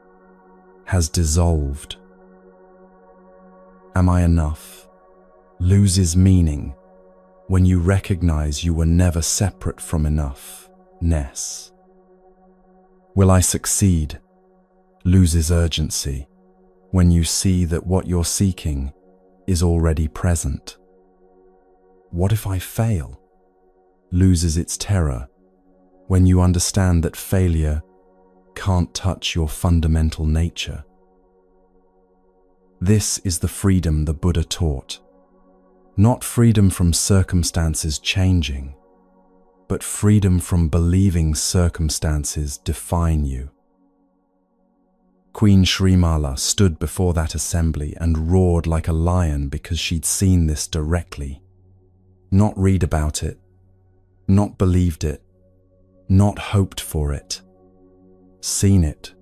has dissolved. Am I enough? Loses meaning when you recognize you were never separate from enoughness. Will I succeed? Loses urgency when you see that what you're seeking is already present. What if I fail? Loses its terror when you understand that failure can't touch your fundamental nature. This is the freedom the Buddha taught. Not freedom from circumstances changing, but freedom from believing circumstances define you. Queen Srimala stood before that assembly and roared like a lion because she'd seen this directly. Not read about it, not believed it, not hoped for it. Seen it.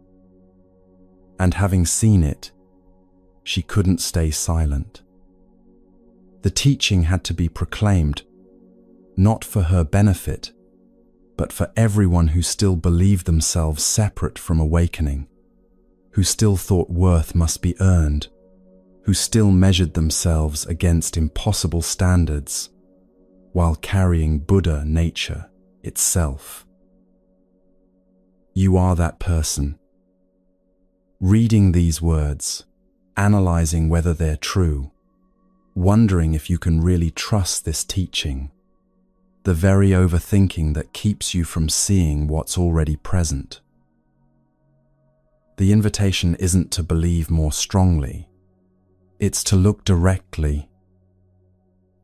And having seen it, she couldn't stay silent. The teaching had to be proclaimed, not for her benefit, but for everyone who still believed themselves separate from awakening. who still thought worth must be earned, who still measured themselves against impossible standards while carrying Buddha nature itself. You are that person. Reading these words, analyzing whether they're true, wondering if you can really trust this teaching, the very overthinking that keeps you from seeing what's already present. The invitation isn't to believe more strongly, it's to look directly.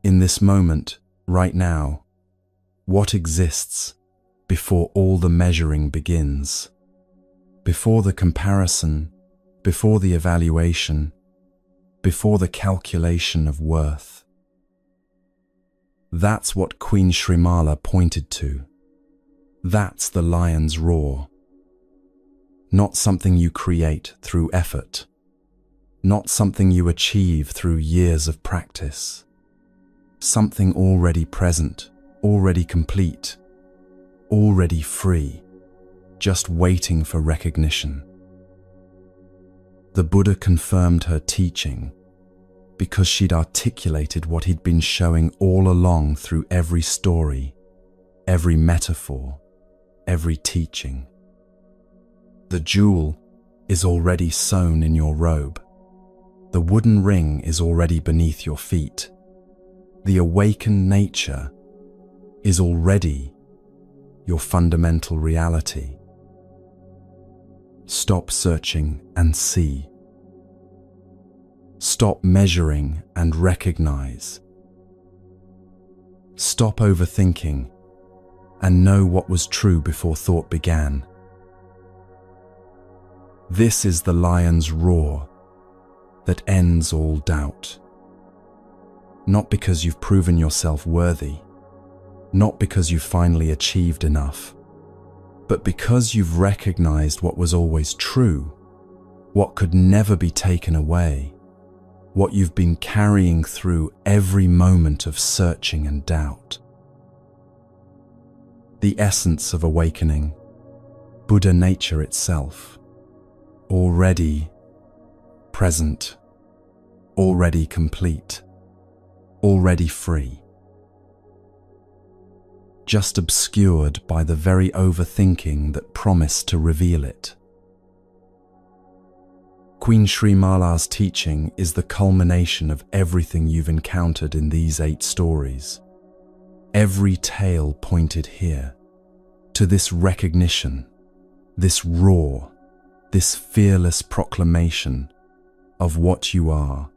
In this moment, right now, what exists before all the measuring begins, before the comparison, before the evaluation, before the calculation of worth. That's what Queen Srimala pointed to. That's the lion's roar. Not something you create through effort, not something you achieve through years of practice. Something already present, already complete, already free, just waiting for recognition. The Buddha confirmed her teaching because she'd articulated what he'd been showing all along through every story, every metaphor, every teaching. The jewel is already sewn in your robe. The wooden ring is already beneath your feet. The awakened nature is already your fundamental reality. Stop searching and see. Stop measuring and recognize. Stop overthinking and know what was true before thought began. This is the lion's roar that ends all doubt. Not because you've proven yourself worthy, not because you've finally achieved enough, but because you've recognized what was always true, what could never be taken away, what you've been carrying through every moment of searching and doubt. The essence of awakening, Buddha nature itself, already present, already complete, already free, just obscured by the very overthinking that promised to reveal it. Queen Srimala's teaching is the culmination of everything you've encountered in these 8 stories. Every tale pointed here, to this recognition, this roar, this fearless proclamation of what you are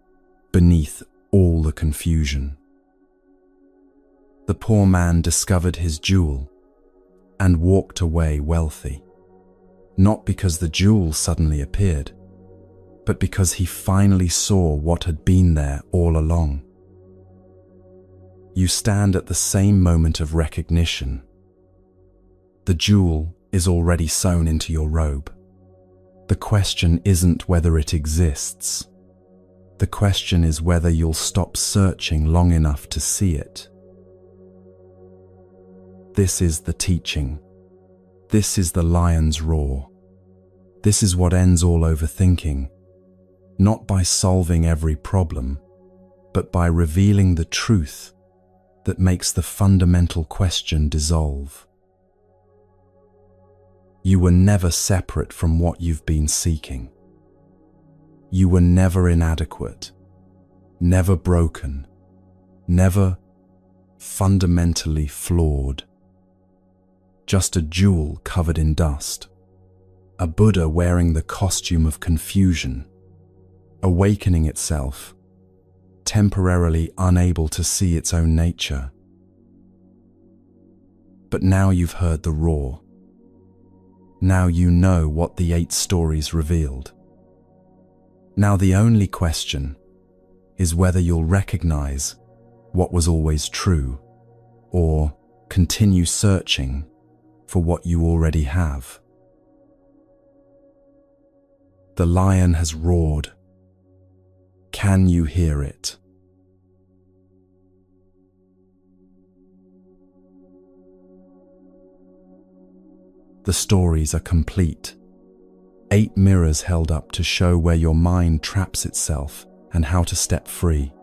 beneath all the confusion. The poor man discovered his jewel and walked away wealthy, not because the jewel suddenly appeared, but because he finally saw what had been there all along. You stand at the same moment of recognition. The jewel is already sewn into your robe. The question isn't whether it exists. The question is whether you'll stop searching long enough to see it. This is the teaching. This is the lion's roar. This is what ends all overthinking, not by solving every problem, but by revealing the truth that makes the fundamental question dissolve. You were never separate from what you've been seeking. You were never inadequate, never broken, never fundamentally flawed. Just a jewel covered in dust, a Buddha wearing the costume of confusion, awakening itself, temporarily unable to see its own nature. But now you've heard the roar. Now you know what the 8 stories revealed. Now the only question is whether you'll recognize what was always true, or continue searching for what you already have. The lion has roared. Can you hear it? The stories are complete. 8 mirrors held up to show where your mind traps itself and how to step free.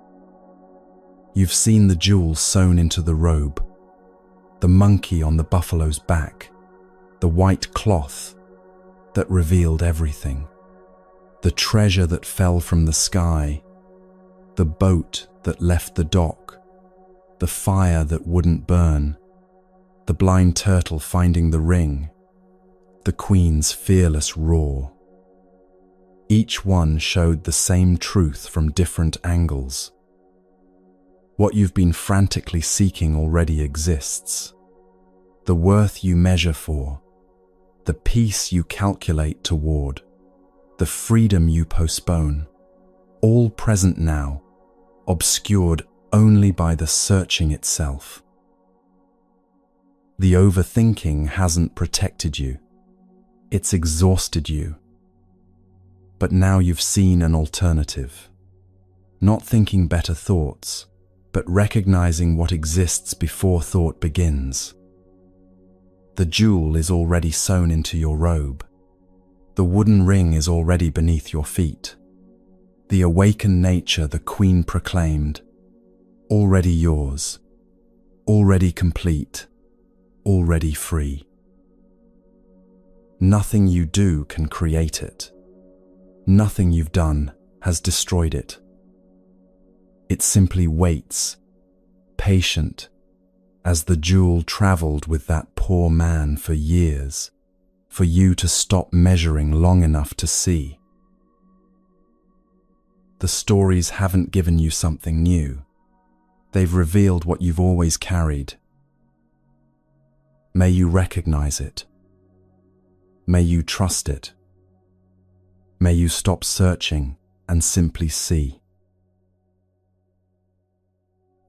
You've seen the jewel sewn into the robe, the monkey on the buffalo's back, the white cloth that revealed everything, the treasure that fell from the sky, the boat that left the dock, the fire that wouldn't burn, the blind turtle finding the ring, the queen's fearless roar. Each one showed the same truth from different angles. What you've been frantically seeking already exists. The worth you measure for, the peace you calculate toward, the freedom you postpone, all present now, obscured only by the searching itself. The overthinking hasn't protected you. It's exhausted you. But now you've seen an alternative. Not thinking better thoughts, but recognizing what exists before thought begins. The jewel is already sewn into your robe. The wooden ring is already beneath your feet. The awakened nature the Queen proclaimed, already yours, already complete, already free. Nothing you do can create it. Nothing you've done has destroyed it. It simply waits, patient, as the jewel traveled with that poor man for years, for you to stop measuring long enough to see. The stories haven't given you something new. They've revealed what you've always carried. May you recognize it. May you trust it. May you stop searching and simply see.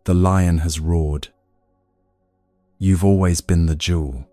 The lion has roared. You've always been the jewel.